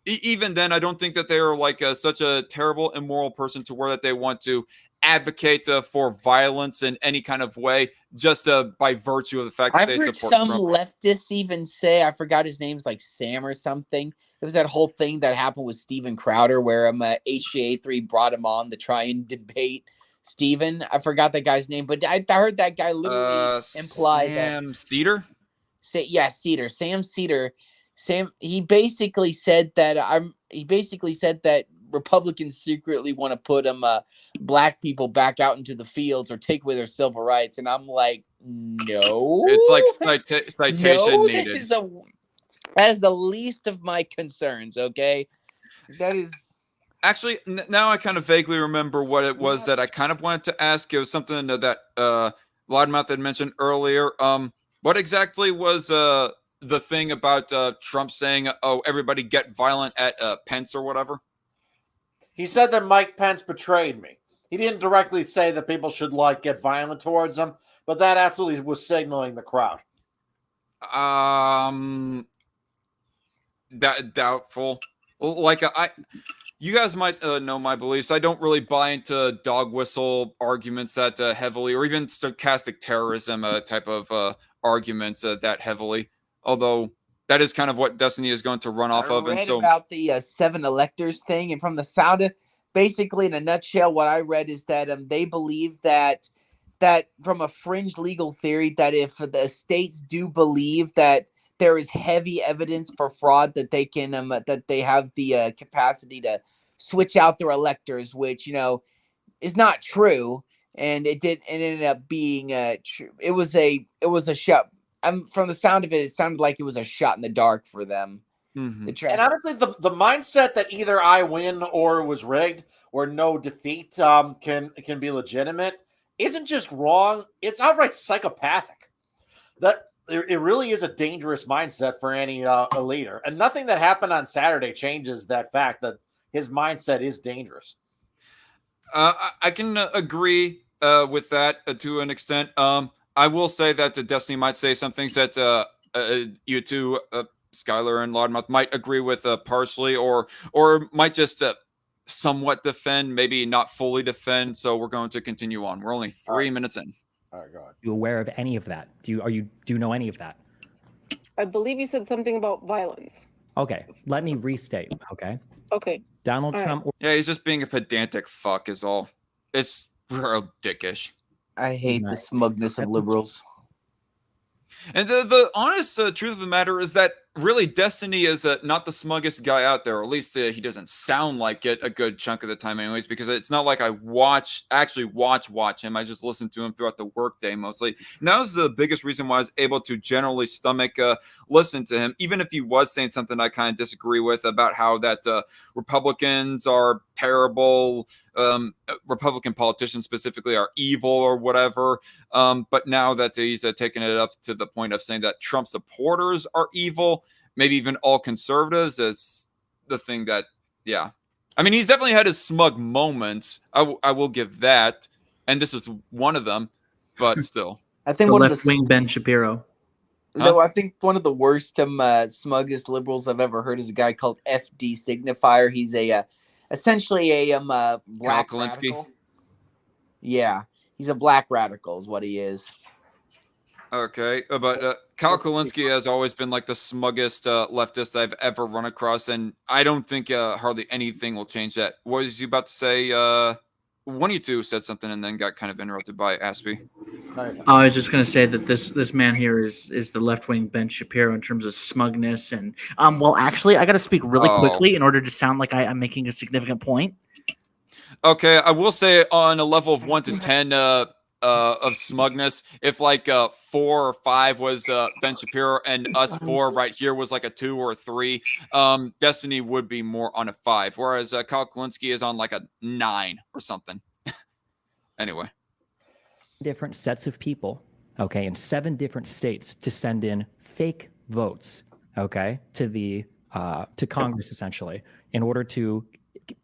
even then, I don't think that they are such a terrible, immoral person to where that they want to advocate for violence in any kind of way, just by virtue of the fact that they support some Trump. Leftists even say, I forgot his name's Sam or something. There was that whole thing that happened with Steven Crowder where HJA3 brought him on to try and debate Steven. I forgot that guy's name, but I heard that guy literally imply that. Sam Cedar? Cedar. Sam Cedar. He basically said that Republicans secretly want to put black people back out into the fields or take away their civil rights, and I'm like, no. It's like citation needed. That is the least of my concerns. Okay, that is. Actually, now I kind of vaguely remember what it was that I kind of wanted to ask. It was something that Loudmouth had mentioned earlier. What exactly was the thing about Trump saying, "Oh, everybody get violent at Pence" or whatever? He said that Mike Pence betrayed me. He didn't directly say that people should get violent towards him, but that absolutely was signaling the crowd. Doubtful. You guys might know my beliefs. I don't really buy into dog whistle arguments that heavily, or even stochastic terrorism type of arguments that heavily. Although that is kind of what Destiny is going to run off of. I read about the 7 electors thing, and from the sound of, basically in a nutshell, what I read is that they believe that from a fringe legal theory, that if the states do believe that there is heavy evidence for fraud, that they can that they have the capacity to switch out their electors, which is not true, and it ended up being true. It was a shot. From the sound of it, it sounded like it was a shot in the dark for them. Mm-hmm. And honestly, the mindset that either I win or it was rigged or no defeat can be legitimate isn't just wrong; it's outright psychopathic. That it really is a dangerous mindset for any leader, and nothing that happened on Saturday changes that fact that his mindset is dangerous. I can agree with that to an extent. I will say that Destiny might say some things that you two, Skylar and Loudmouth, might agree with partially, or might just somewhat defend, maybe not fully defend. So we're going to continue on. We're only 3 minutes in. All right, go ahead. Are you aware of any of that? Do you know any of that? I believe you said something about violence. Okay, let me restate. Okay. Okay. Donald All Trump. Yeah, he's just being a pedantic fuck is all. It's real dickish. I hate the smugness of liberals. And the honest truth of the matter is that really Destiny is not the smuggest guy out there, or at least he doesn't sound like it a good chunk of the time anyways, because it's not like I actually watch him. I just listen to him throughout the workday mostly. And that was the biggest reason why I was able to generally stomach listen to him, even if he was saying something I kind of disagree with about how that Republicans are terrible, Republican politicians specifically are evil or whatever. But now that he's taken it up to the point of saying that Trump supporters are evil, maybe even all conservatives, is the thing that, yeah. I mean, he's definitely had his smug moments. I will give that. And this is one of them, but still. I think the left-wing Ben Shapiro. No, I think one of the worst, smuggest liberals I've ever heard is a guy called FD Signifier. He's essentially a black radical. Yeah, he's a black radical is what he is. Okay, but Kyle Kulinski has always been like the smuggest leftist I've ever run across, and I don't think hardly anything will change that. What was you about to say? One of you two said something and then got kind of interrupted by Aspie. I was just going to say that this man here is the left-wing Ben Shapiro in terms of smugness. And well, actually, I got to speak really quickly in order to sound like I'm making a significant point. Okay, I will say on a level of 1 to 10 of smugness, if like 4 or 5 was Ben Shapiro and us 4 right here was like a 2 or a 3, Destiny would be more on a 5, whereas Kyle Kulinski is on like a 9 or something. Anyway. Different sets of people, okay, in 7 different states to send in fake votes, okay, to Congress essentially, in order to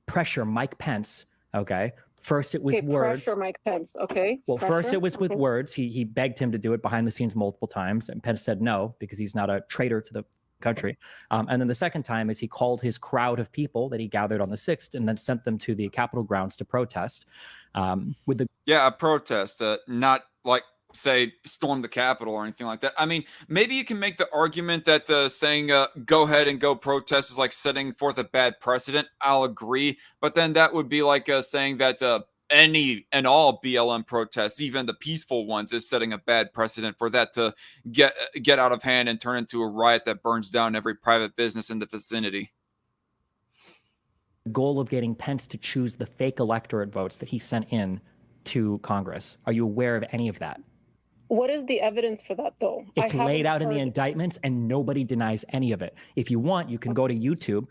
pressure Mike Pence, okay. First it was words. Pressure Mike Pence, okay. Well, first it was with words. He begged him to do it behind the scenes multiple times, and Pence said no because he's not a traitor to the country. And then the second time is he called his crowd of people that he gathered on the 6th and then sent them to the Capitol grounds to protest. A protest, not like say storm the Capitol or anything like that. I mean, maybe you can make the argument that saying go ahead and go protest is like setting forth a bad precedent. I'll agree, but then that would be like saying that any and all BLM protests, even the peaceful ones, is setting a bad precedent for that to get out of hand and turn into a riot that burns down every private business in the vicinity. The goal of getting Pence to choose the fake electorate votes that he sent in to Congress. Are you aware of any of that? What is the evidence for that, though? It's laid out in the indictments, and nobody denies any of it. If you want, you can go to YouTube.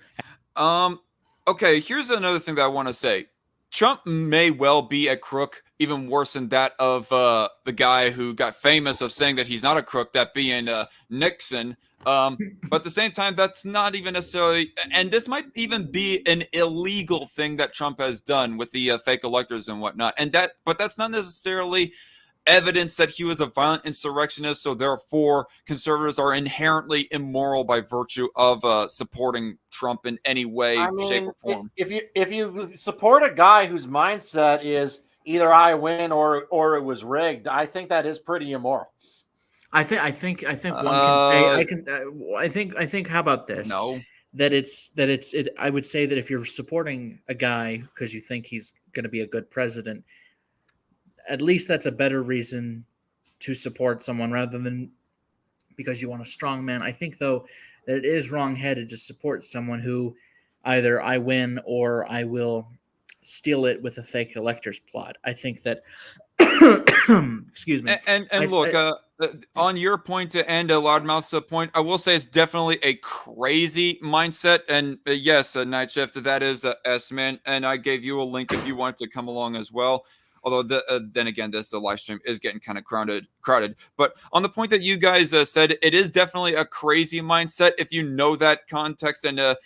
Okay, here's another thing that I want to say. Trump may well be a crook, even worse than that of the guy who got famous of saying that he's not a crook, that being Nixon. But at the same time, that's not even necessarily, and this might even be an illegal thing that Trump has done with the fake electors and whatnot. But that's not necessarily evidence that he was a violent insurrectionist. So therefore, conservatives are inherently immoral by virtue of supporting Trump in any way, shape, or form. If you support a guy whose mindset is either I win or it was rigged, I think that is pretty immoral. I think one can say I think how about this? No. I would say that if you're supporting a guy because you think he's going to be a good president, at least that's a better reason to support someone rather than because you want a strong man. I think though that it is wrong-headed to support someone who either I win or I will steal it with a fake electors plot. I think that excuse me. And look, on your point and Loudmouth's point, I will say it's definitely a crazy mindset. And yes, Night Shift, that is S-Man. And I gave you a link if you want to come along as well. Although then again, this live stream is getting kind of crowded. But on the point that you guys said, it is definitely a crazy mindset if you know that context. And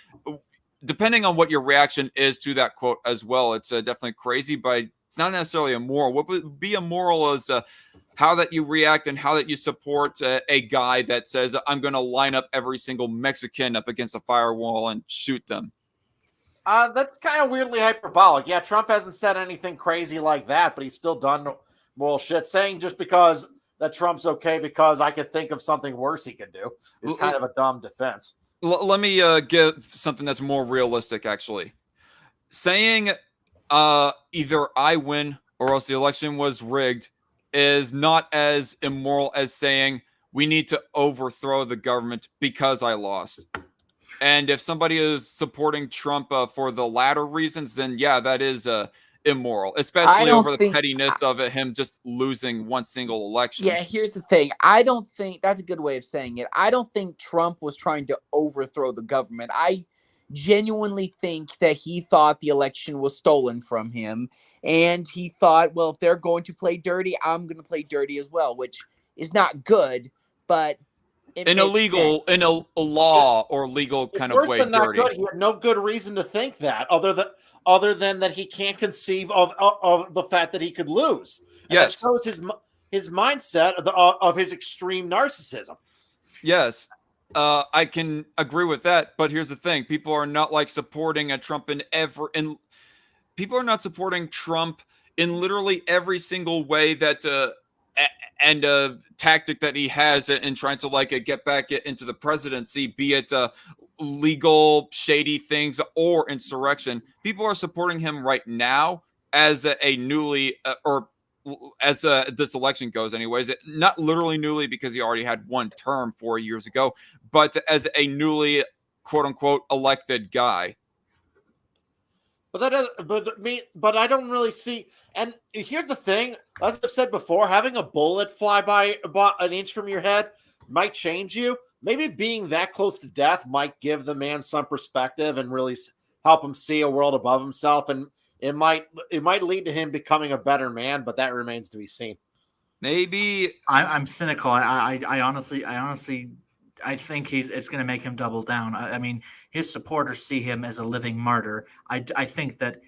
depending on what your reaction is to that quote as well, it's definitely crazy, but it's not necessarily immoral. What would be immoral is how that you react and how that you support a guy that says, I'm going to line up every single Mexican up against a firewall and shoot them. That's kind of weirdly hyperbolic. Yeah, Trump hasn't said anything crazy like that, but he's still done bullshit. Saying just because that Trump's okay because I could think of something worse he could do is kind of a dumb defense. Let me give something that's more realistic, actually. Saying either I win or else the election was rigged is not as immoral as saying we need to overthrow the government because I lost. And if somebody is supporting Trump for the latter reasons, then yeah, that is immoral, especially over the pettiness of him just losing one single election. Yeah, here's the thing. I don't think that's a good way of saying it. I don't think Trump was trying to overthrow the government. I genuinely think that he thought the election was stolen from him. And he thought, well, if they're going to play dirty, I'm going to play dirty as well, which is not good, but in a law or legal kind of way dirty. Good. He had no good reason to think that other than that he can't conceive of the fact that he could lose. And yes. That shows his mindset of his extreme narcissism. Yes. I can agree with that, but here's the thing. People are not like supporting a Trump people are not supporting Trump in literally every single way that and a tactic that he has in trying to get back into the presidency, be it legal shady things or insurrection. People are supporting him right now as a newly as this election goes anyways, not literally newly because he already had one term 4 years ago, but as a newly quote unquote elected guy. But I don't really see. And here's the thing: as I've said before, having a bullet fly by about an inch from your head might change you. Maybe being that close to death might give the man some perspective and really help him see a world above himself. And it might lead to him becoming a better man. But that remains to be seen. Maybe I'm cynical. I honestly. I think it's going to make him double down. I mean, his supporters see him as a living martyr. I think that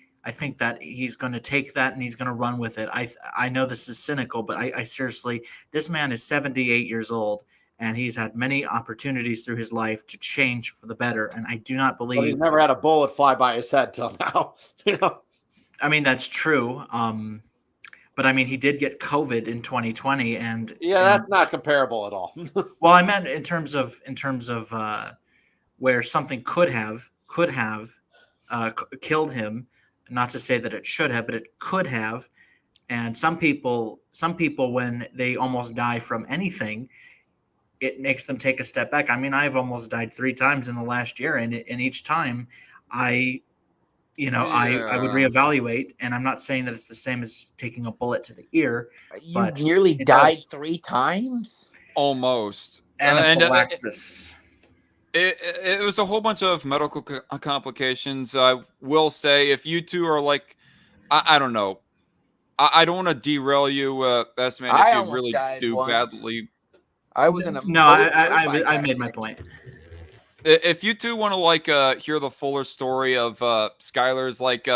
he's going to take that and he's going to run with it. I know this is cynical, but I seriously, this man is 78 years old and he's had many opportunities through his life to change for the better. And I do not believe he's never had a bullet fly by his head till now. I mean, that's true. But I mean, he did get COVID in 2020, and that's not comparable at all. Well, I meant in terms of where something could have killed him. Not to say that it should have, but it could have. And some people, when they almost die from anything, it makes them take a step back. I mean, I've almost died 3 times in the last year, and each time I would reevaluate. And I'm not saying that it's the same as taking a bullet to the ear. You nearly died 3 times? Almost. Anaphylaxis. It was a whole bunch of medical complications. I will say, if you two are like, I don't know, I don't want to derail you, best man. If you really do badly, I was in a I made my point. If you two want to like hear the fuller story of Skylar's like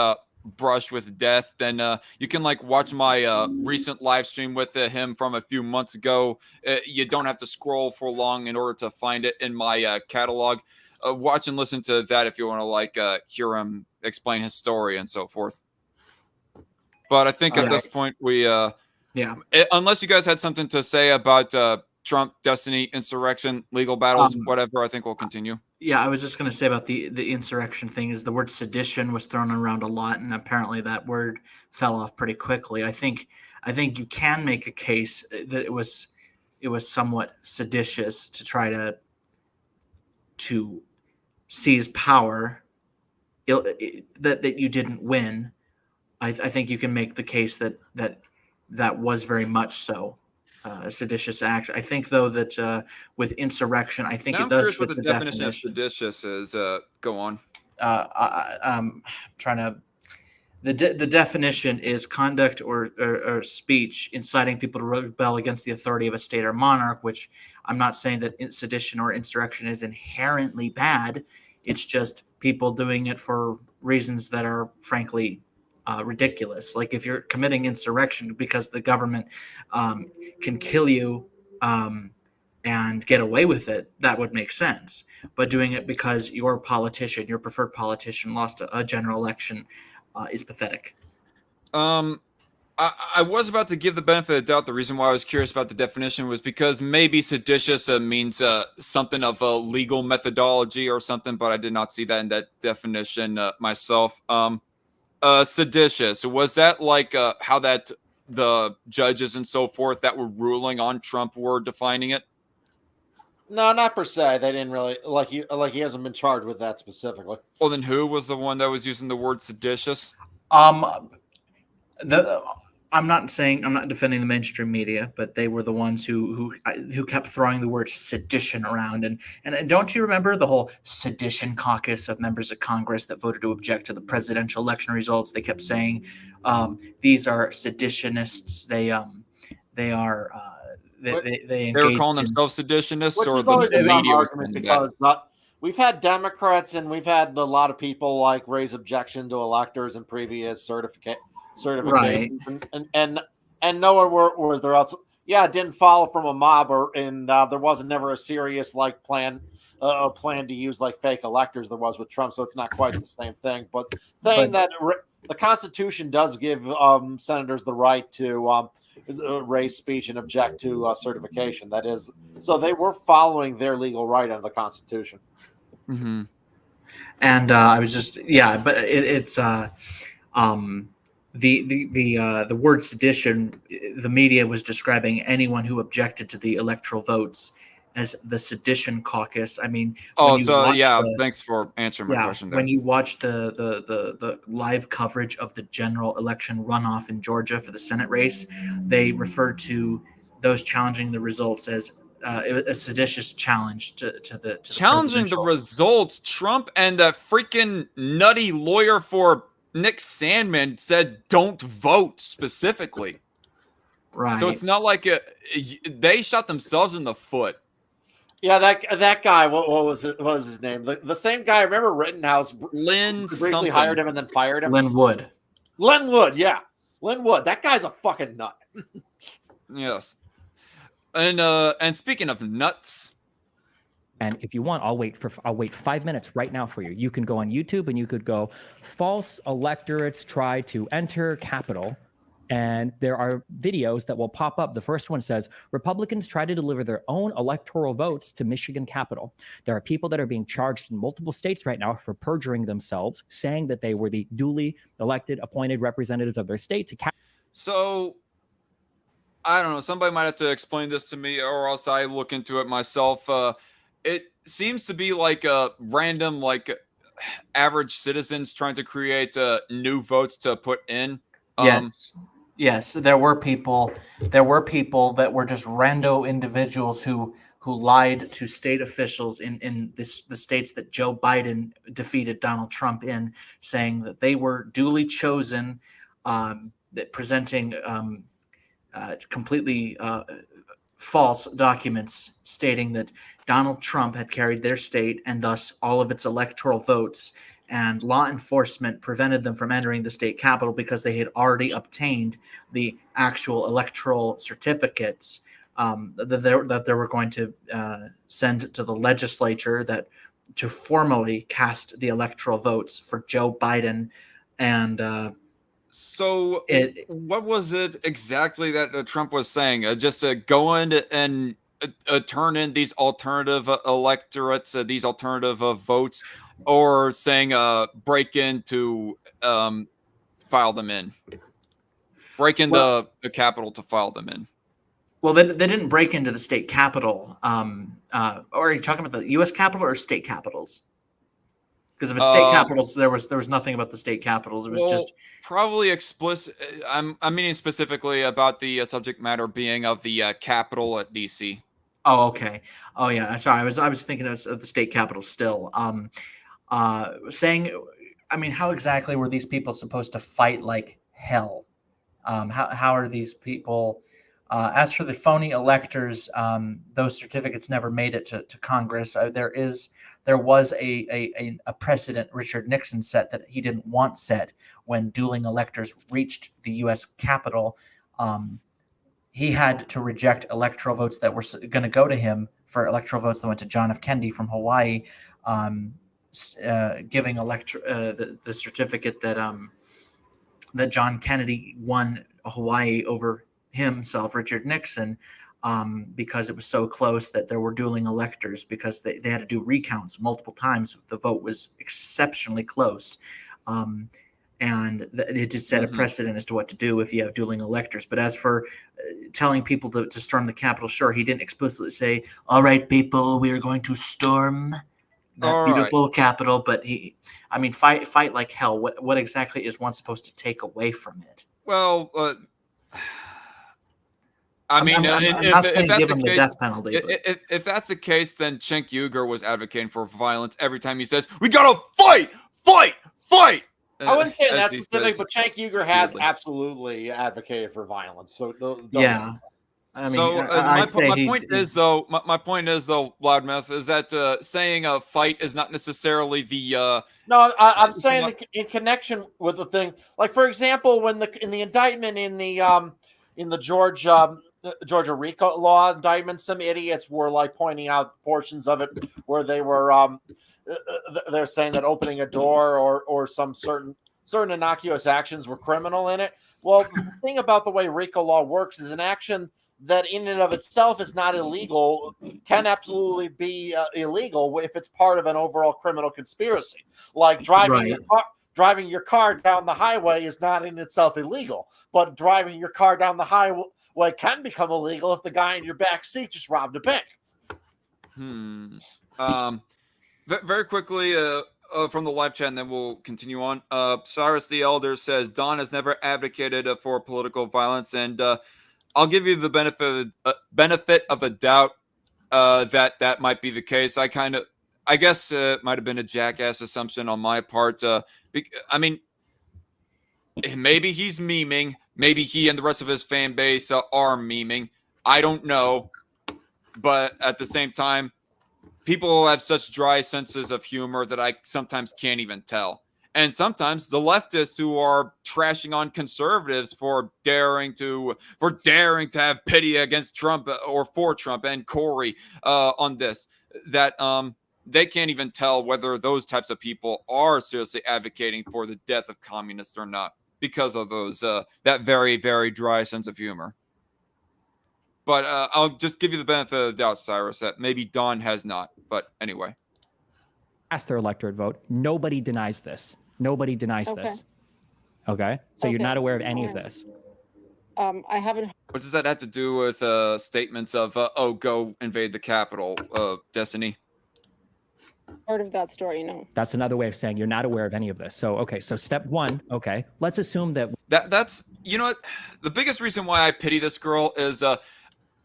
brush with death, then you can like watch my recent live stream with him from a few months ago. You don't have to scroll for long in order to find it in my catalog. Watch and listen to that if you want to like hear him explain his story and so forth. But I think at this point we unless you guys had something to say about Trump, Destiny, insurrection, legal battles, whatever, I think we'll continue. Yeah, I was just going to say about the insurrection thing is the word sedition was thrown around a lot, and apparently that word fell off pretty quickly. I think you can make a case that it was somewhat seditious to try to seize power that you didn't win. I think you can make the case that was very much so a seditious act. I think, though, that with insurrection, I think it does fit the definition of seditious is. Go on. I'm trying to. The definition is conduct or speech inciting people to rebel against the authority of a state or monarch, which I'm not saying that sedition or insurrection is inherently bad. It's just people doing it for reasons that are frankly ridiculous. Like if you're committing insurrection because the government can kill you and get away with it, that would make sense. But doing it because your preferred politician lost a general election is pathetic. I was about to give the benefit of the doubt. The reason why I was curious about the definition was because maybe seditious means something of a legal methodology or something, but I did not see that in that definition myself. Seditious, was that like how that the judges and so forth that were ruling on Trump were defining it? No, not per se. They didn't really he hasn't been charged with that specifically. Well, then who was the one that was using the word seditious? I'm not defending the mainstream media, but they were the ones who kept throwing the word sedition around. And don't you remember the whole sedition caucus of members of Congress that voted to object to the presidential election results? They kept saying these are seditionists. They were calling themselves seditionists, or the media was saying that. We've had Democrats and we've had a lot of people like raise objection to electors and previous certifications, right. and nowhere were there also. Yeah, it didn't follow from a mob, there wasn't never a serious like plan to use like fake electors there was with Trump. So it's not quite the same thing. But that the Constitution does give senators the right to raise speech and object to certification. That is, so they were following their legal right under the Constitution. Mm-hmm. And I was just but it's the word sedition. The media was describing anyone who objected to the electoral votes as the sedition caucus. I mean, thanks for answering my question. When you watch the live coverage of the general election runoff in Georgia for the Senate race, they refer to those challenging the results as a seditious challenge to the challenging the results. Trump and that freaking nutty lawyer for Nick Sandman said don't vote specifically. Right. So it's not like they shot themselves in the foot. Yeah, that guy. What was his name? The same guy. Remember Rittenhouse? Lynn briefly something. Hired him and then fired him. Lynn Wood. Yeah, Lynn Wood. That guy's a fucking nut. Yes. And speaking of nuts, and if you want, I'll wait 5 minutes right now for you. You can go on YouTube and you could go false electorates try to enter Capitol, And there are videos that will pop up. The first one says, Republicans try to deliver their own electoral votes to Michigan Capitol. There are people that are being charged in multiple states right now for perjuring themselves, saying that they were the duly elected, appointed representatives of their state to So, I don't know. Somebody might have to explain this to me, or else I look into it myself. It seems to be like a random, like average citizens trying to create new votes to put in. Yes, there were people that were just rando individuals who lied to state officials in the states that Joe Biden defeated Donald Trump in, saying that they were duly chosen, that presenting completely false documents stating that Donald Trump had carried their state and thus all of its electoral votes, and law enforcement prevented them from entering the state capitol because they had already obtained the actual electoral certificates that they were going to send to the legislature to formally cast the electoral votes for Joe Biden. And so what was it exactly that Trump was saying? Just go in and turn in these alternative electorates, these alternative votes, or saying break in to file them in? Break into the Capitol to file them in. Well, they didn't break into the state capitol. Or are you talking about the U.S. Capitol or state capitals? Because if it's state capitals, there was nothing about the state capitals. It was just probably explicit. I'm meaning specifically about the subject matter being of the Capitol at D.C. Oh, okay. Oh, yeah. Sorry, I was thinking of the state capitol still. Saying, I mean, how exactly were these people supposed to fight like hell? How are these people? As for the phony electors, those certificates never made it to Congress. There was a precedent Richard Nixon set that he didn't want set when dueling electors reached the U.S. Capitol. He had to reject electoral votes that were going to go to him for electoral votes that went to John F. Kennedy from Hawaii, giving the certificate that John Kennedy won Hawaii over himself, Richard Nixon, because it was so close that there were dueling electors, because they had to do recounts multiple times. The vote was exceptionally close. And it did set a precedent as to what to do if you have dueling electors. But as for telling people to storm the Capitol, sure, he didn't explicitly say, all right, people, we are going to storm that beautiful Capitol. But fight like hell. What exactly is one supposed to take away from it? Well, I'm not saying give him the death penalty. If that's the case, then Cenk Uygur was advocating for violence every time he says, we gotta fight! I wouldn't say that specific, but Cenk Uygur has absolutely advocated for violence. So yeah. My point is though, Loudmouth, is that saying a fight is not necessarily the. No, I'm saying in connection with the thing. Like, for example, when in the indictment in the Georgia RICO law indictment, some idiots were like pointing out portions of it where they were they're saying that opening a door or some certain innocuous actions were criminal in it. Well, the thing about the way RICO law works is an action that in and of itself is not illegal can absolutely be illegal if it's part of an overall criminal conspiracy. Like driving your car down the highway is not in itself illegal, but driving your car down the highway can become illegal if the guy in your back seat just robbed a bank. Very quickly from the live chat, and then we'll continue on. Cyrus the Elder says Don has never advocated for political violence, and I'll give you the benefit of the doubt that might be the case. I guess it might have been a jackass assumption on my part. Maybe he's memeing. Maybe he and the rest of his fan base are memeing. I don't know. But at the same time, people have such dry senses of humor that I sometimes can't even tell. And sometimes the leftists who are trashing on conservatives for daring to have pity against Trump or for Trump and Corey on this, that they can't even tell whether those types of people are seriously advocating for the death of communists or not. because of those that very, very dry sense of humor. But I'll just give you the benefit of the doubt, Cyrus, that maybe Dawn has not. But anyway. Ask their electorate vote. Nobody denies this. Nobody denies this. Okay? So you're not aware of any of this. I haven't. What does that have to do with statements of, oh, go invade the Capitol, Destiny? Heard of that story, no. That's another way of saying you're not aware of any of this. So, okay, so step one, okay, let's assume that's, you know what? The biggest reason why I pity this girl is, I'm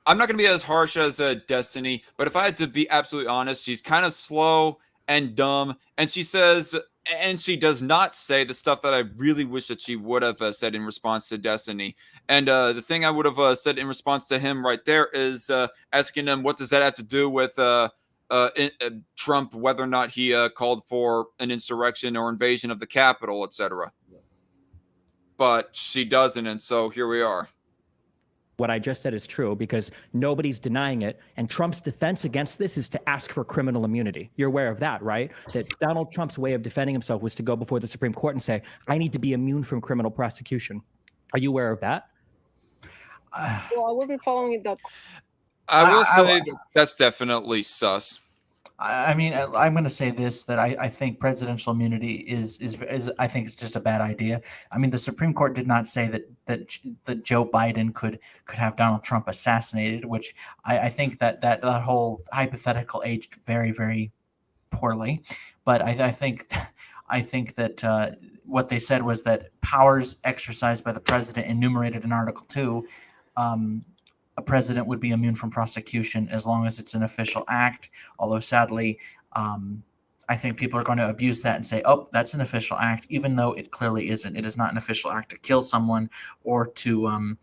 not going to be as harsh as Destiny, but if I had to be absolutely honest, she's kind of slow and dumb, and she says, and she does not say the stuff that I really wish that she would have said in response to Destiny. And the thing I would have said in response to him right there is asking him, what does that have to do with Trump, whether or not he called for an insurrection or invasion of the Capitol, etc. But she doesn't, and so here we are. what I just said is true because nobody's denying it. And Trump's defense against this is to ask for criminal immunity. You're aware of that, right? That Donald Trump's way of defending himself was to go before the Supreme Court and say, I need to be immune from criminal prosecution. Are you aware of that? Well, I wasn't following it that. I will say that's definitely sus. I mean, I'm going to say this, that I think presidential immunity is I think it's just a bad idea. I mean, the Supreme Court did not say that Joe Biden could have Donald Trump assassinated, which I think that whole hypothetical aged very, very poorly. But I think that what they said was that powers exercised by the president enumerated in Article 2, a president would be immune from prosecution as long as it's an official act. Although sadly, I think people are going to abuse that and say, oh, that's an official act, even though it clearly isn't. It is not an official act to kill someone or to,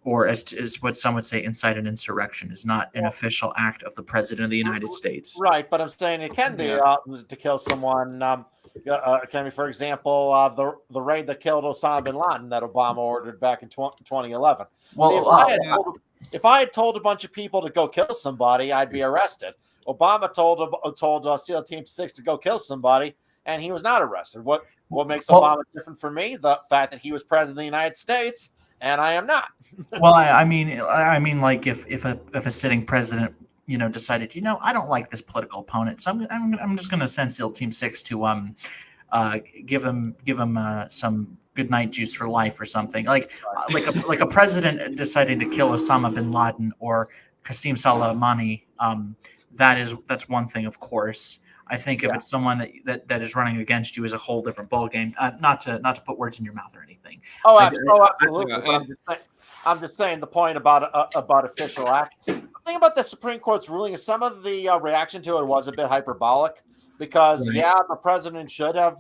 or as what some would say, incite an insurrection. Is not an official act of the president of the United States. Right, but I'm saying it can be to kill someone. Can be, for example, the raid that killed Osama bin Laden that Obama ordered back in 2011. Well, if I had told a bunch of people to go kill somebody, I'd be arrested. Obama told SEAL Team 6 to go kill somebody, and he was not arrested. What makes Obama different for me? The fact that he was president of the United States, and I am not. Well, I mean, like if a sitting president, decided, I don't like this political opponent, so I'm just going to send SEAL Team 6 to give him some good night juice for life or something, like a president deciding to kill Osama bin Laden or Qasem Soleimani. That's one thing, of course. I think if it's someone that is running against you is a whole different ballgame. Not to put words in your mouth or anything. Absolutely. I'm just saying the point about official act. The thing about the Supreme Court's ruling is some of the reaction to it was a bit hyperbolic because the president should have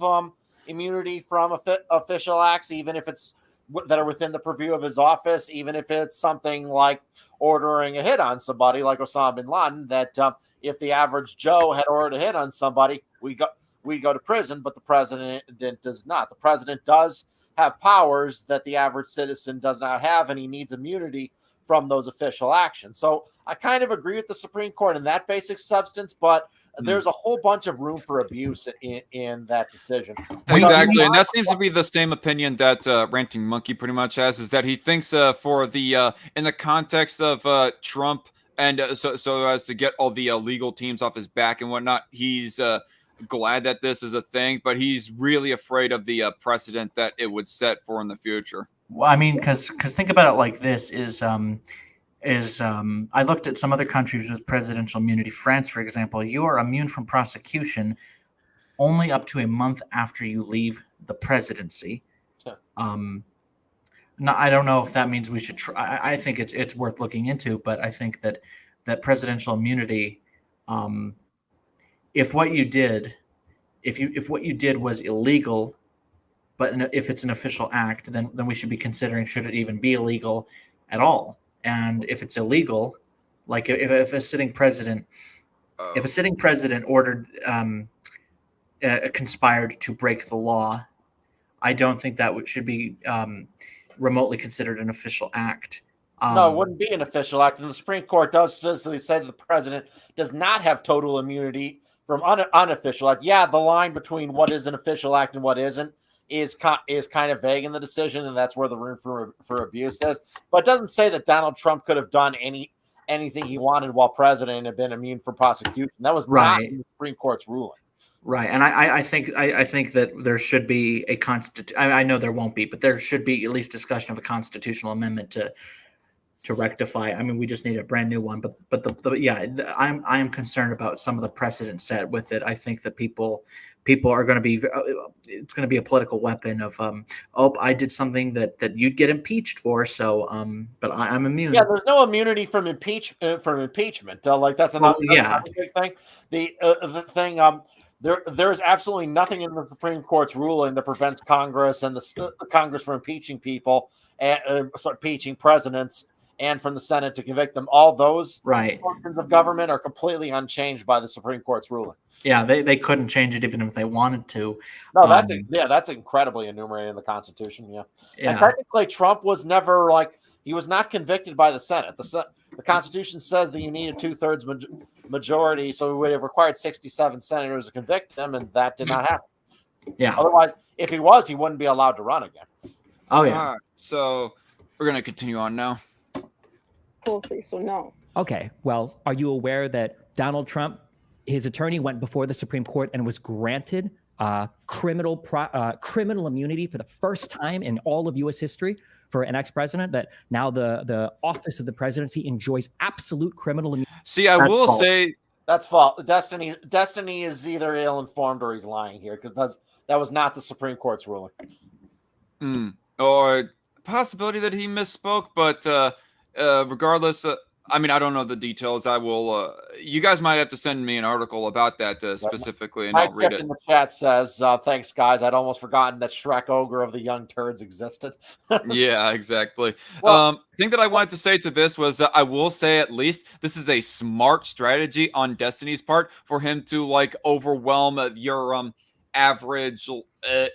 immunity from official acts, even if it's that are within the purview of his office, even if it's something like ordering a hit on somebody like Osama bin Laden, that if the average Joe had ordered a hit on somebody, we go to prison, but the president does not. The president does have powers that the average citizen does not have, and he needs immunity from those official actions. So I kind of agree with the Supreme Court in that basic substance, but there's a whole bunch of room for abuse in that decision. Exactly, and that seems to be the same opinion that Ranting Monkey pretty much has, is that he thinks for the in the context of Trump and so as to get all the legal teams off his back and whatnot, he's glad that this is a thing, but he's really afraid of the precedent that it would set for in the future. Well, I mean, because think about it like this: I looked at some other countries with presidential immunity. France, for example, you are immune from prosecution only up to a month after you leave the presidency. Sure. Now, I don't know if that means we should try. I think it's worth looking into, but I think that presidential immunity, if what you did was illegal, but if it's an official act, then we should be considering, should it even be illegal at all? And if it's illegal, like if a sitting president ordered conspired to break the law, I don't think that should be remotely considered an official act. No, it wouldn't be an official act. And the Supreme Court does specifically say that the president does not have total immunity from unofficial act. Yeah, the line between what is an official act and what isn't is kind of vague in the decision, and that's where the room for abuse is. But it doesn't say that Donald Trump could have done anything he wanted while president and had been immune from prosecution. That was not in the Supreme Court's ruling. Right, and I think that there should be a I know there won't be, but there should be at least discussion of a constitutional amendment to rectify. I mean, we just need a brand new one. But yeah, I am concerned about some of the precedent set with it. I think that people are going to be, it's going to be a political weapon of I did something that you'd get impeached for, so but I'm immune. Yeah, there's no immunity from impeachment. Like that's another big thing. The thing there is absolutely nothing in the Supreme Court's ruling that prevents Congress and the Congress from impeaching people and impeaching presidents, and from the Senate to convict them. All those functions of government are completely unchanged by the Supreme Court's ruling. Yeah, they couldn't change it even if they wanted to. No, that's incredibly enumerated in the Constitution. Yeah. And technically, Trump was never he was not convicted by the Senate. The Constitution says that you need a 2/3 majority, so we would have required 67 senators to convict him, and that did not happen. Yeah. Otherwise, if he was, he wouldn't be allowed to run again. Oh yeah. So we're gonna continue on now. Closely, so no. Okay. Well, are you aware that Donald Trump, his attorney went before the Supreme Court and was granted criminal immunity for the first time in all of U.S. history for an ex-president? That now the office of the presidency enjoys absolute criminal immunity. See, I will say that's false. Destiny is either ill-informed or he's lying here, because that was not the Supreme Court's ruling. Or possibility that he misspoke, but regardless, I mean, I don't know the details. I will. You guys might have to send me an article about that specifically, and I'll read it. In the chat says, "Thanks, guys. I'd almost forgotten that Shrek Ogre of the Young Turds existed." Yeah, exactly. Well, thing that I wanted to say to this was, I will say at least this is a smart strategy on Destiny's part for him to overwhelm your average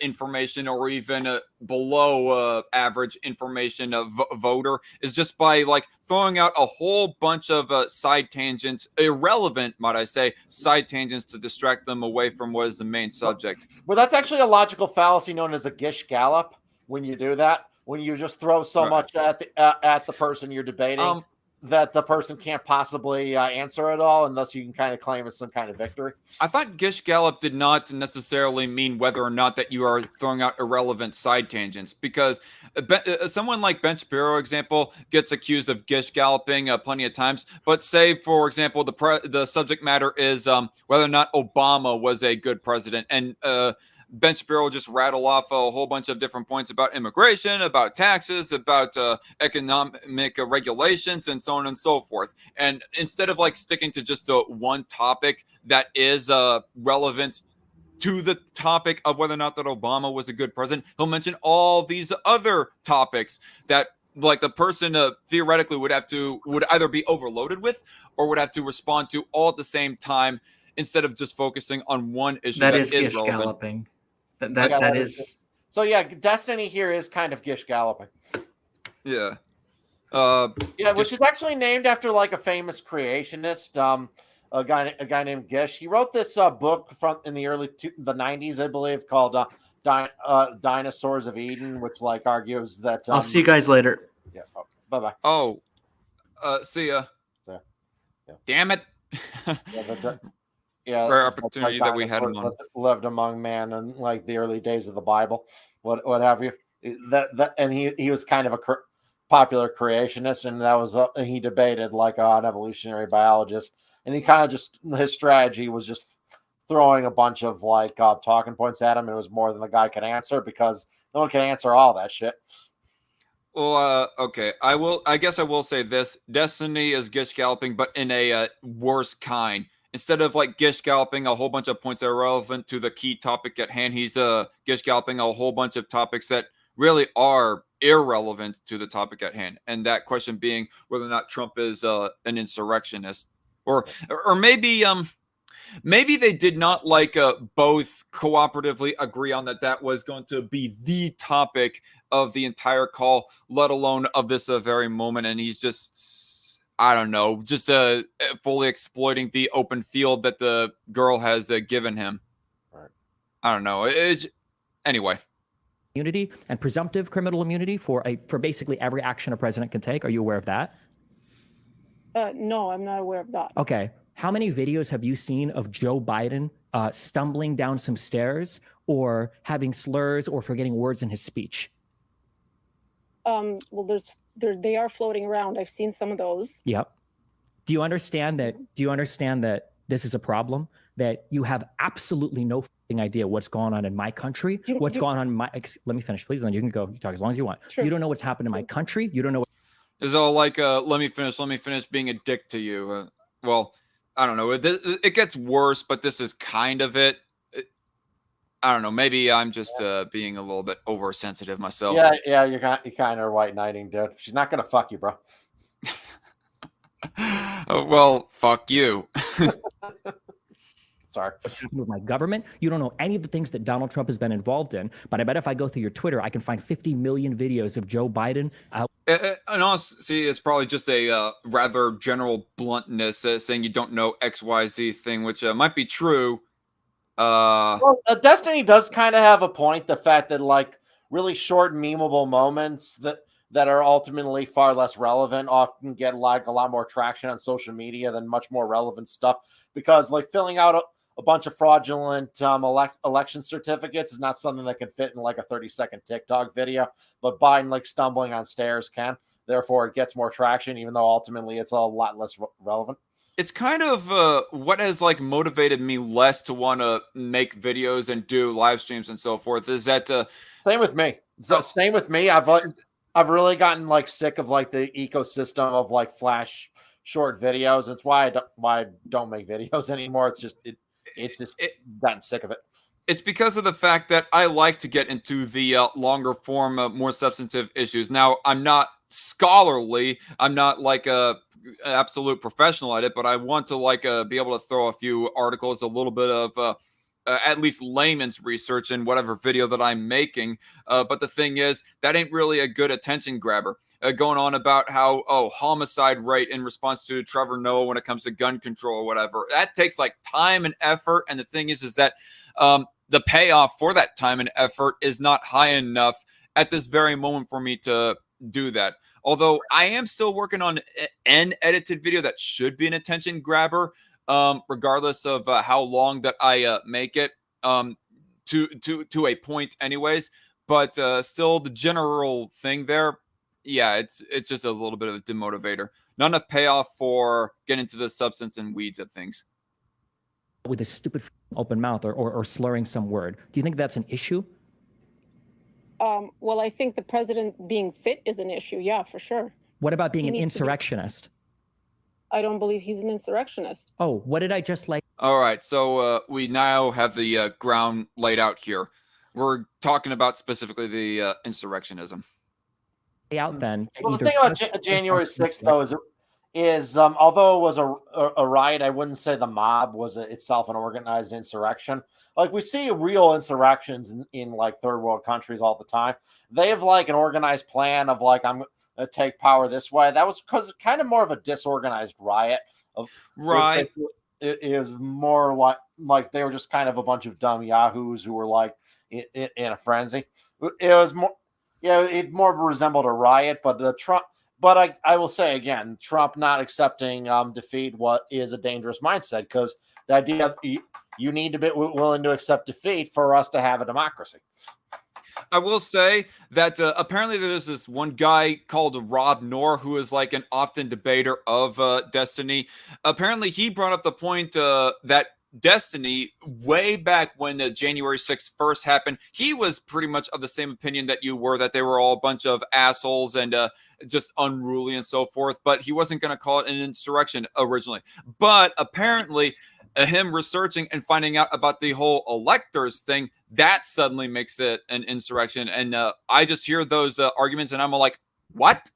information, or even below average information voter, is just by throwing out a whole bunch of side tangents, irrelevant, might I say, side tangents to distract them away from what is the main subject. Well, that's actually a logical fallacy known as a Gish Gallop. When you do that, when you just throw so much at the person you're debating that the person can't possibly answer it all, and thus you can kind of claim as some kind of victory. I thought Gish Gallop did not necessarily mean whether or not that you are throwing out irrelevant side tangents, because someone like Ben Shapiro, example, gets accused of Gish Galloping plenty of times. But say, for example, the subject matter is whether or not Obama was a good president, and Ben Shapiro will just rattle off a whole bunch of different points about immigration, about taxes, about economic regulations, and so on and so forth. And instead of sticking to just one topic that is relevant to the topic of whether or not that Obama was a good president, he'll mention all these other topics that the person theoretically would either be overloaded with or would have to respond to all at the same time, instead of just focusing on one issue that is Gish relevant. Galloping. That is. So yeah, Destiny here is kind of Gish Galloping. Yeah. Which is actually named after a famous creationist, a guy named Gish. He wrote this book in the early the 90s, I believe, called Dinosaurs of Eden, which argues that I'll see you guys later. Yeah. Bye-bye. Oh. See ya. Yeah. Damn it. Rare opportunity that we had him on. Lived among man in the early days of the Bible, what have you. And he was kind of a popular creationist, and that was he debated an evolutionary biologist, and he kind of just, his strategy was just throwing a bunch of talking points at him. It was more than the guy could answer, because no one can answer all that shit. Well, okay. I guess I will say this: Destiny is Gish Galloping, but in a worse kind. Instead of Gish Galloping a whole bunch of points that are relevant to the key topic at hand, he's Gish Galloping a whole bunch of topics that really are irrelevant to the topic at hand. And that question being whether or not Trump is an insurrectionist, or maybe they did not both cooperatively agree on that was going to be the topic of the entire call, let alone of this very moment, and he's just, I don't know, just fully exploiting the open field that the girl has given him. Right. I don't know. Anyway. immunity and presumptive criminal immunity for basically every action a president can take. Are you aware of that? No, I'm not aware of that. Okay. How many videos have you seen of Joe Biden stumbling down some stairs or having slurs or forgetting words in his speech? Well, they are floating around. I've seen some of those. Yep. Do you understand that? Do you understand that this is a problem? That you have absolutely no idea what's going on in my country, what's going on in my. Let me finish, please. Then you can go. You talk as long as you want. Sure. You don't know what's happened in my country. You don't know. It's all like, let me finish being a dick to you. Well, I don't know. It gets worse, but this is kind of it. I don't know. Maybe I'm just being a little bit oversensitive myself. Yeah, you kind of white knighting, dude. She's not gonna fuck you, bro. Well, fuck you. Sorry. What's happened with my government? You don't know any of the things that Donald Trump has been involved in. But I bet if I go through your Twitter, I can find 50 million videos of Joe Biden. And honestly, it's probably just a rather general bluntness saying you don't know XYZ thing, which might be true. Well, Destiny does kind of have a point. The fact that like really short, memeable moments that are ultimately far less relevant often get like a lot more traction on social media than much more relevant stuff, because like filling out a bunch of fraudulent election certificates is not something that can fit in like a 30-second TikTok video, but Biden like stumbling on stairs can. Therefore, it gets more traction, even though ultimately it's a lot less relevant. It's kind of what has like motivated me less to want to make videos and do live streams and so forth. Is that same with me? Same with me. I've really gotten like sick of like the ecosystem of like flash short videos. It's why I don't make videos anymore. It's just gotten sick of it. It's because of the fact that I like to get into the longer form, more substantive issues. Now, I'm not scholarly. I'm not like a absolute professional at it, but I want to like be able to throw a few articles, a little bit of at least layman's research in whatever video that I'm making. But the thing is, that ain't really a good attention grabber. Going on about how, homicide rate in response to Trevor Noah when it comes to gun control or whatever. That takes like time and effort. And the thing is that the payoff for that time and effort is not high enough at this very moment for me to do that. Although I am still working on an edited video that should be an attention grabber, regardless of how long that I make it, to a point anyways. But still, the general thing there, yeah, it's just a little bit of a demotivator. Not enough payoff for getting into the substance and weeds of things. With a stupid open mouth or slurring some word. Do you think that's an issue? Well, I think the president being fit is an issue. Yeah, for sure. What about being an insurrectionist? I don't believe he's an insurrectionist. Oh, what did I just like? All right, so we now have the ground laid out here. We're talking about specifically the insurrectionism. Out then. Well, the thing about January 6th, though, is although it was a riot, I wouldn't say the mob was itself an organized insurrection. Like we see real insurrections in like third world countries all the time. They have like an organized plan of like, I'm going to take power this way. That was because kind of more of a disorganized riot. Right. It is more like they were just kind of a bunch of dumb yahoos who were like in a frenzy. It was more, it more resembled a riot, but I will say again, Trump not accepting defeat is a dangerous mindset, because the idea of you need to be willing to accept defeat for us to have a democracy. I will say that apparently there's this one guy called Rob Knorr who is like an often debater of Destiny. Apparently he brought up the point that Destiny, way back when the January 6th first happened, he was pretty much of the same opinion that you were, that they were all a bunch of assholes and just unruly and so forth, but he wasn't going to call it an insurrection originally. But apparently him researching and finding out about the whole electors thing, that suddenly makes it an insurrection. And I just hear those arguments and I'm like, what?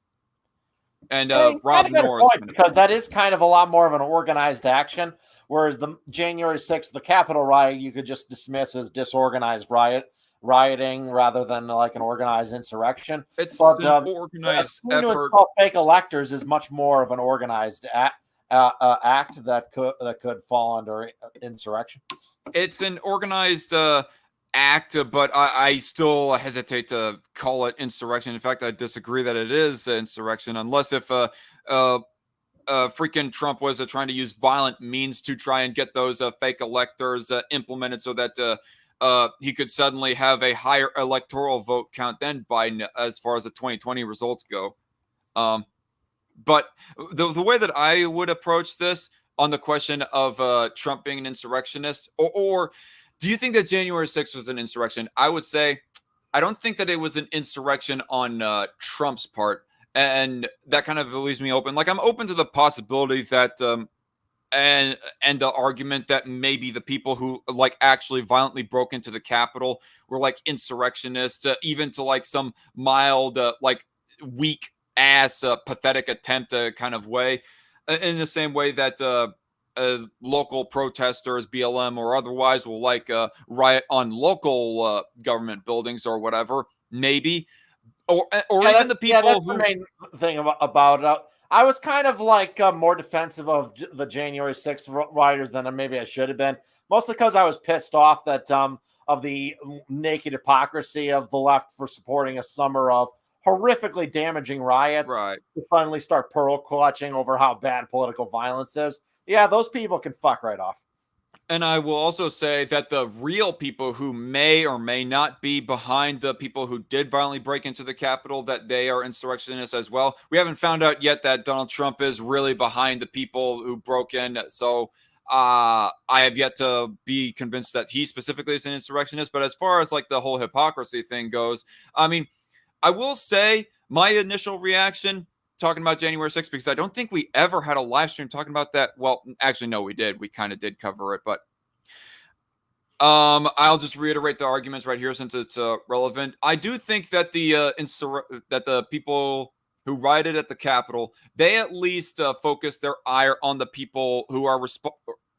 And Rob Norris, because that is kind of a lot more of an organized action, whereas the January 6th, the Capitol riot, you could just dismiss as disorganized rioting rather than like an organized insurrection. It's an organized effort. Fake electors is much more of an organized act that could fall under insurrection. It's an organized act, but I still hesitate to call it insurrection. In fact, I disagree that it is insurrection, unless if freaking Trump was trying to use violent means to try and get those fake electors implemented so that he could suddenly have a higher electoral vote count than Biden as far as the 2020 results go. But the way that I would approach this on the question of Trump being an insurrectionist, or do you think that January 6th was an insurrection? I would say I don't think that it was an insurrection on Trump's part. And that kind of leaves me open. Like, I'm open to the possibility that and the argument that maybe the people who like actually violently broke into the Capitol were like insurrectionists, even to like some mild like weak ass pathetic attempt kind of way, in the same way that local protesters, BLM or otherwise, will like riot on local government buildings or whatever, maybe. Or even the people that's who... the main thing about I was kind of like more defensive of the January 6th rioters than maybe I should have been, mostly because I was pissed off that of the naked hypocrisy of the left for supporting a summer of horrifically damaging riots to finally start pearl clutching over how bad political violence is. Yeah, those people can fuck right off. And I will also say that the real people who may or may not be behind the people who did violently break into the Capitol, that they are insurrectionists as well. We haven't found out yet that Donald Trump is really behind the people who broke in. So I have yet to be convinced that he specifically is an insurrectionist. But as far as like the whole hypocrisy thing goes, I mean, I will say my initial reaction talking about January 6th, because I don't think we ever had a live stream talking about that. Well, actually, no, we did. We kind of did cover it, but I'll just reiterate the arguments right here since it's relevant. I do think that the people who rioted at the Capitol, they at least focus their ire on the people who are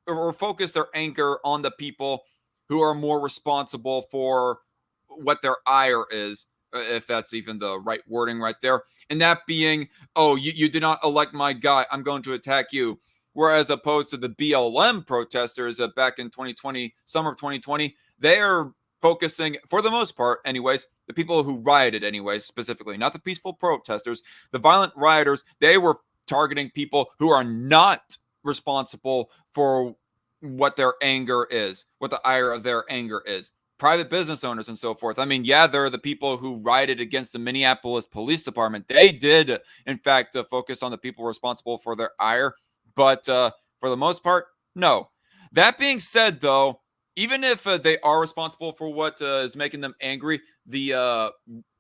or focus their anger on the people who are more responsible for what their ire is, if that's even the right wording right there. And that being, oh, you did not elect my guy, I'm going to attack you. Whereas opposed to the BLM protesters back in 2020, summer of 2020, they're focusing, for the most part anyways, the people who rioted anyways, specifically, not the peaceful protesters, the violent rioters, they were targeting people who are not responsible for what their anger is, what the ire of their anger is. Private business owners and so forth. I mean, yeah, there are the people who rioted against the Minneapolis Police Department. They did, in fact, focus on the people responsible for their ire. But for the most part, no. That being said, though, even if they are responsible for what is making them angry, the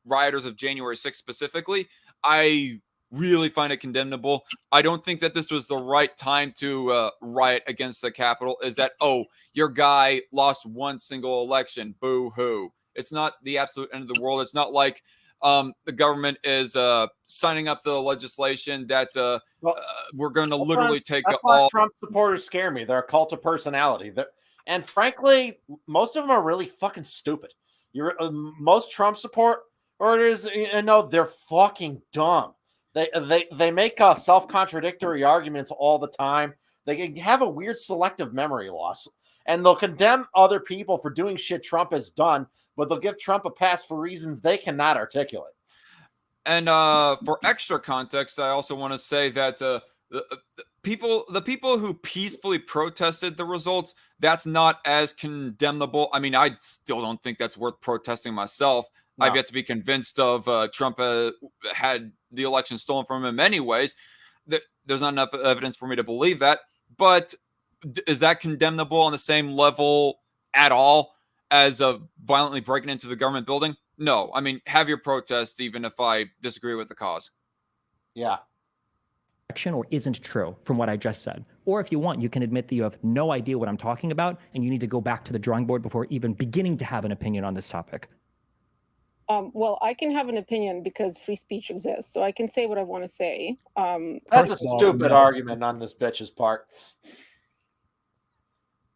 rioters of January 6th specifically, I really find it condemnable. I don't think that this was the right time to riot against the Capitol. Is that, oh, your guy lost one single election. Boo-hoo. It's not the absolute end of the world. It's not like the government is signing up the legislation that we're going to literally take all... Trump supporters scare me. They're a cult of personality. And frankly, most of them are really fucking stupid. Most Trump supporters, they're fucking dumb. They make self-contradictory arguments all the time. They have a weird selective memory loss. And they'll condemn other people for doing shit Trump has done, but they'll give Trump a pass for reasons they cannot articulate. And for extra context, I also want to say that the people who peacefully protested the results, that's not as condemnable. I mean, I still don't think that's worth protesting myself. No. I've yet to be convinced of Trump had the election stolen from him anyways. There's not enough evidence for me to believe that. But is that condemnable on the same level at all as violently breaking into the government building? No. I mean, have your protest, even if I disagree with the cause. Yeah. Or isn't true from what I just said. Or if you want, you can admit that you have no idea what I'm talking about and you need to go back to the drawing board before even beginning to have an opinion on this topic. Well, I can have an opinion because free speech exists, so I can say what I want to say. That's a stupid argument on this bitch's part.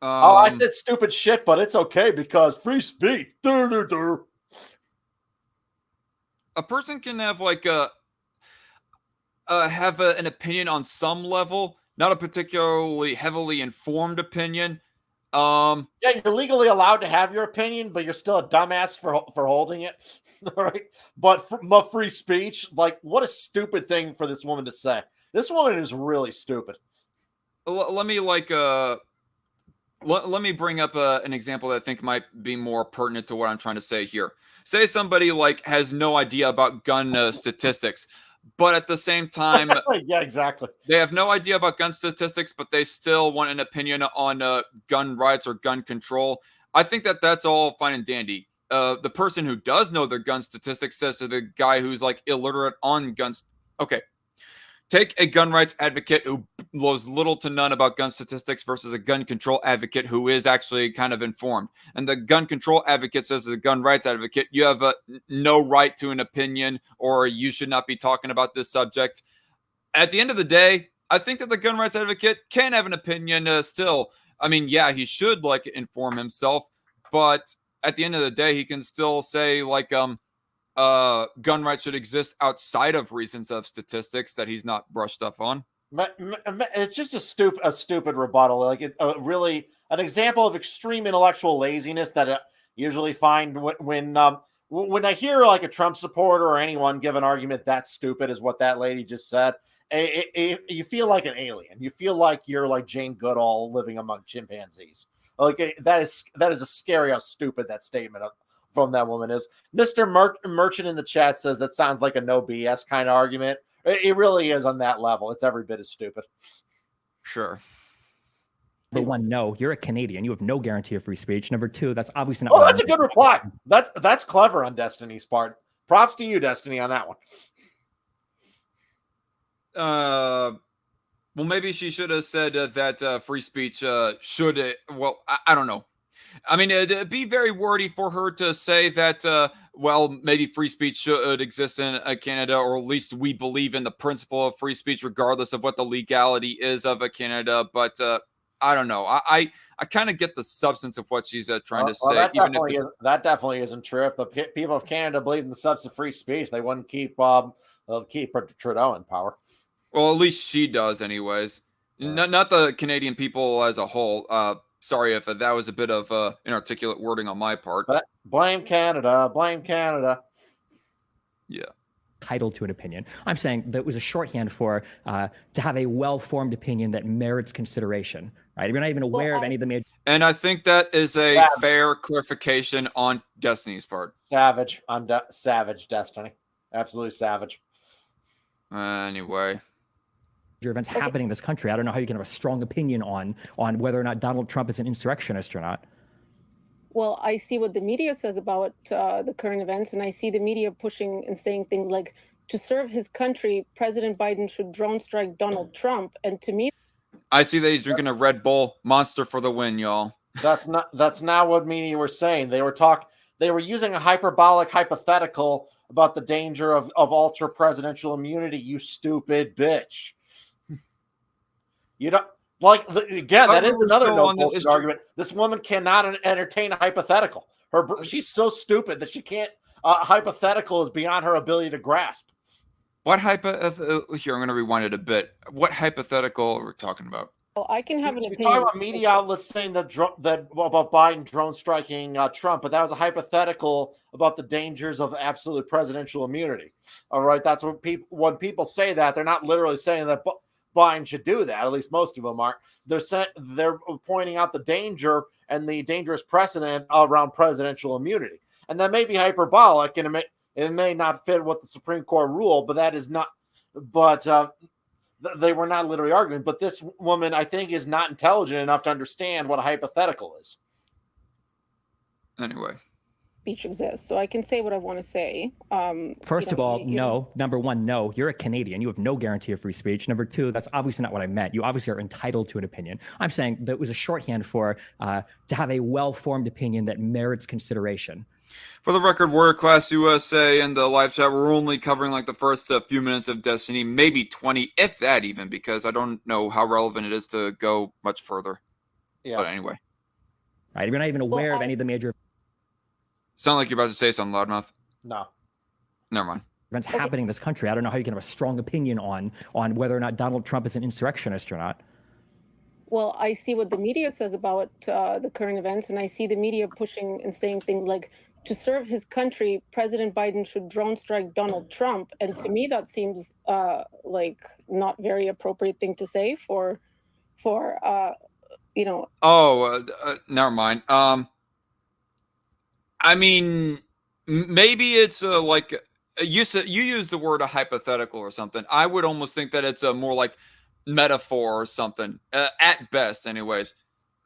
I said stupid shit, but it's okay because free speech. A person can have like an opinion on some level, not a particularly heavily informed opinion. Yeah, you're legally allowed to have your opinion, but you're still a dumbass for holding it. All right. But free speech, like, what a stupid thing for this woman to say. This woman is really stupid. Let me let me bring up an example that I think might be more pertinent to what I'm trying to say here. Say somebody like has no idea about gun statistics, but at the same time, yeah, exactly. They have no idea about gun statistics, but they still want an opinion on gun rights or gun control. I think that that's all fine and dandy. The person who does know their gun statistics says to the guy who's like illiterate on guns, okay, take a gun rights advocate who knows little to none about gun statistics versus a gun control advocate who is actually kind of informed. And the gun control advocate says to the gun rights advocate, you have no right to an opinion, or you should not be talking about this subject. At the end of the day, I think that the gun rights advocate can have an opinion still. I mean, yeah, he should like inform himself, but at the end of the day, he can still say like gun rights should exist outside of reasons of statistics that he's not brushed up on. It's just a stupid rebuttal. Like really an example of extreme intellectual laziness that I usually find when I hear like a Trump supporter or anyone give an argument that stupid as what that lady just said. You feel like an alien. You feel like you're like Jane Goodall living among chimpanzees. Like that is a scary how stupid that statement from that woman is. Mr. Merchant in the chat says that sounds like a no BS kind of argument. It really is on that level. It's every bit as stupid. Sure. Number one, no, you're a Canadian. You have no guarantee of free speech. Number two, that's obviously not. Oh, that's a good reply. That's clever on Destiny's part. Props to you, Destiny, on that one. Well, maybe she should have said that free speech should. Well, I don't know. I mean, it'd be very wordy for her to say that. Well, maybe free speech should exist in Canada, or at least we believe in the principle of free speech, regardless of what the legality is of Canada. But I don't know. I kind of get the substance of what she's trying to say. That definitely isn't true. If the people of Canada believe in the substance of free speech, they wouldn't keep Trudeau in power. Well, at least she does, anyways. Not the Canadian people as a whole. Sorry if that was a bit of inarticulate wording on my part. But blame Canada. Blame Canada. Yeah. Entitled to an opinion. I'm saying that was a shorthand for to have a well-formed opinion that merits consideration. Right? If you're not even aware of any of the major. And I think that is a fair clarification on Destiny's part. Savage on savage Destiny. Absolutely savage. Anyway. Events happening in this country. I don't know how you can have a strong opinion on whether or not Donald Trump is an insurrectionist or not. Well, I see what the media says about the current events, and I see the media pushing and saying things like, to serve his country, President Biden should drone strike Donald Trump. And to me, I see that he's drinking a Red Bull. Monster for the win, y'all. That's not what media were saying. They were using a hyperbolic hypothetical about the danger of ultra presidential immunity. You stupid bitch. You don't like again. That is another no bullshit argument. This woman cannot entertain a hypothetical. She's so stupid that she can't. Hypothetical is beyond her ability to grasp. What hypothetical? Here, I'm going to rewind it a bit. What hypothetical are we talking about? Well, I can have an opinion. You're talking about media outlets saying that about Biden drone striking Trump, but that was a hypothetical about the dangers of absolute presidential immunity. All right, that's what when people say that, they're not literally saying that Biden should do that. At least most of them aren't. They're pointing out the danger and the dangerous precedent around presidential immunity, and that may be hyperbolic, and it may not fit what the Supreme Court ruled, but that is not. But they were not literally arguing. But this woman, I think, is not intelligent enough to understand what a hypothetical is. Anyway. Speech exists, so I can say what I want to say. First of all, no. Number one, no, you're a Canadian. You have no guarantee of free speech. Number two, that's obviously not what I meant. You obviously are entitled to an opinion. I'm saying that was a shorthand for to have a well-formed opinion that merits consideration. For the record, Warrior Class USA and the live chat, we're only covering like the first few minutes of Destiny, maybe 20, if that even, because I don't know how relevant it is to go much further. Yeah. But anyway. Right, if you're not even aware of any of the major. Sound like you're about to say something, Loudmouth. No. Never mind. Events happening in this country. I don't know how you can have a strong opinion on whether or not Donald Trump is an insurrectionist or not. Well, I see what the media says about the current events, and I see the media pushing and saying things like, to serve his country, President Biden should drone strike Donald Trump. And to me, that seems like not very appropriate thing to say for you know. Oh, never mind. I mean, maybe it's like you said. You used the word a hypothetical or something. I would almost think that it's a more like metaphor or something, at best, anyways.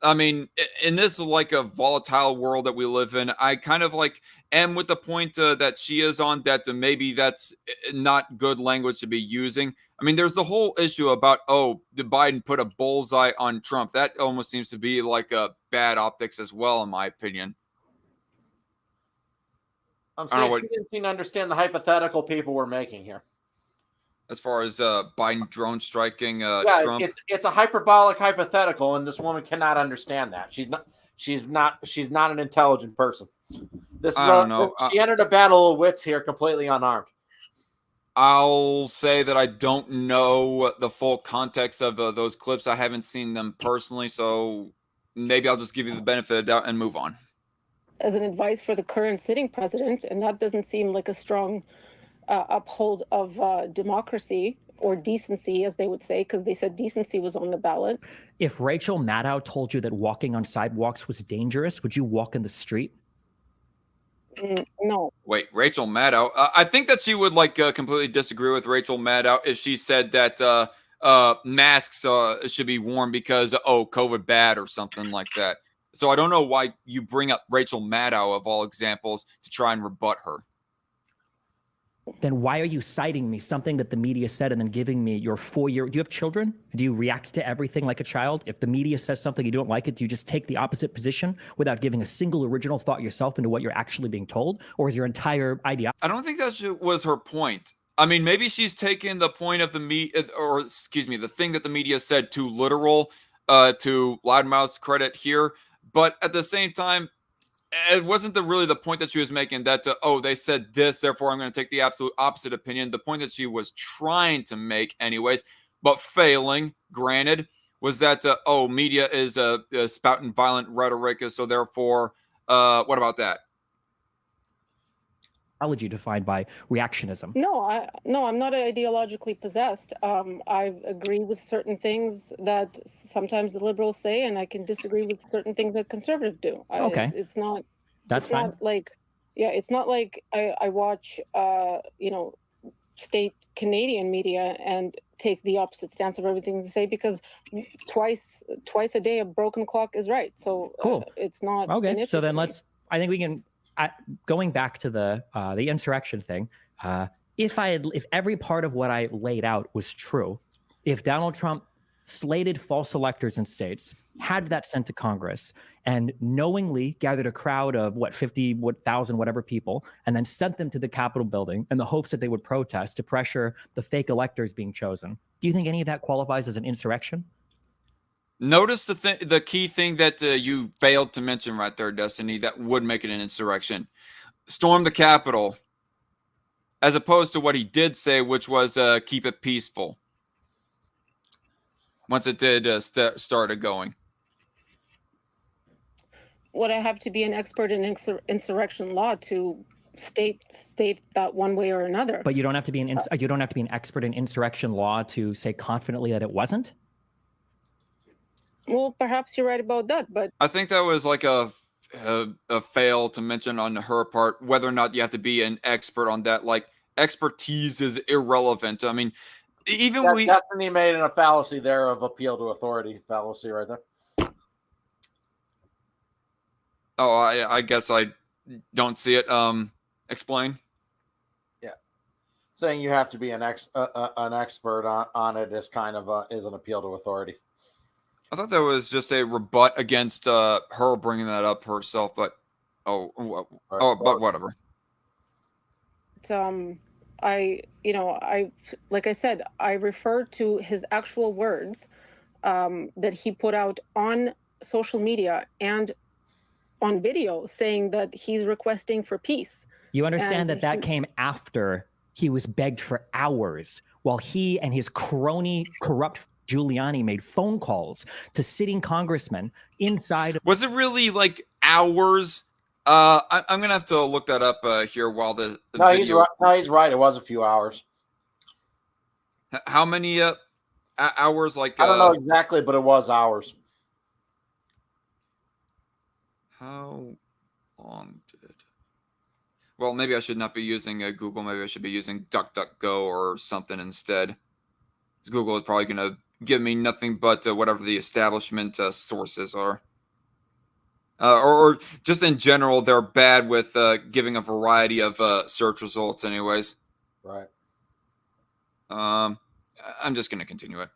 I mean, in this like a volatile world that we live in, I kind of like am with the point that she is on that maybe that's not good language to be using. I mean, there's the whole issue about, oh, did Biden put a bullseye on Trump? That almost seems to be like a bad optics as well, in my opinion. I'm I don't know saying what, she didn't seem to understand the hypothetical people were making here. as far as Biden drone striking Yeah, Trump. it's a hyperbolic hypothetical, and this woman cannot understand that. She's not an intelligent person. This is I don't know. She entered a battle of wits here completely unarmed. I'll say that I don't know the full context of those clips. I haven't seen them personally, so maybe I'll just give you the benefit of the doubt and move on. As an advice for the current sitting president, and that doesn't seem like a strong uphold of democracy or decency, as they would say, because they said decency was on the ballot. If Rachel Maddow told you that walking on sidewalks was dangerous, would you walk in the street? No. Wait, Rachel Maddow. I think that she would like completely disagree with Rachel Maddow if she said that masks should be worn because COVID bad or something like that. So I don't know why you bring up Rachel Maddow of all examples to try and rebut her. Then why are you citing me something that the media said and then giving me your 4-year? Do you have children? Do you react to everything like a child? If the media says something you don't like it, do you just take the opposite position without giving a single original thought yourself into what you're actually being told? Or is your entire idea? I don't think that was her point. I mean, maybe she's taken the point of the the thing that the media said too literal, to Loudmouth's credit here. But at the same time, it wasn't really the point that she was making that, they said this, therefore I'm going to take the absolute opposite opinion. The point that she was trying to make anyways, but failing, granted, was that, media is spouting violent rhetoric, so therefore, what about that? Ideology defined by reactionism. No, I'm not ideologically possessed. I agree with certain things that sometimes the liberals say, and I can disagree with certain things that conservatives do. Okay, It's not. That's it's fine. Not like, yeah, it's not like I watch, state Canadian media and take the opposite stance of everything they say, because twice a day a broken clock is right. So Cool. it's not Okay. an issue So then for me. I think we can. Going back to the insurrection thing, if every part of what I laid out was true, if Donald Trump slated false electors in states, had that sent to Congress, and knowingly gathered a crowd of 50,000 whatever people, and then sent them to the Capitol building in the hopes that they would protest to pressure the fake electors being chosen, do you think any of that qualifies as an insurrection? Notice the key thing that you failed to mention right there, Destiny, that would make it an insurrection. Storm the Capitol, as opposed to what he did say, which was keep it peaceful. Once it did started going. Would I have to be an expert in insurrection law to state that one way or another? But you don't have to be you don't have to be an expert in insurrection law to say confidently that it wasn't. Well, perhaps you're right about that, but I think that was like a fail to mention on her part, whether or not you have to be an expert on that. Like, expertise is irrelevant. I mean, even Destiny made a fallacy there of appeal to authority fallacy right there. Oh, I guess I don't see it. Explain. Yeah, saying you have to be an expert on it is kind of is an appeal to authority. I thought that was just a rebut against her bringing that up herself, but but whatever. I like I said, I refer to his actual words that he put out on social media and on video, saying that he's requesting for peace. You understand that came after he was begged for hours while he and his crony corrupt Giuliani made phone calls to sitting congressmen inside. Was it really like hours? I'm gonna have to look that up here while the No, video. he's right. No, he's right. It was a few hours. How many hours? Like I don't know exactly, but it was hours. How long did? Well, maybe I should not be using Google. Maybe I should be using DuckDuckGo or something instead. Google is probably going to give me nothing but whatever the establishment sources are. Or just in general, they're bad with giving a variety of search results anyways. Right. I'm just going to continue it.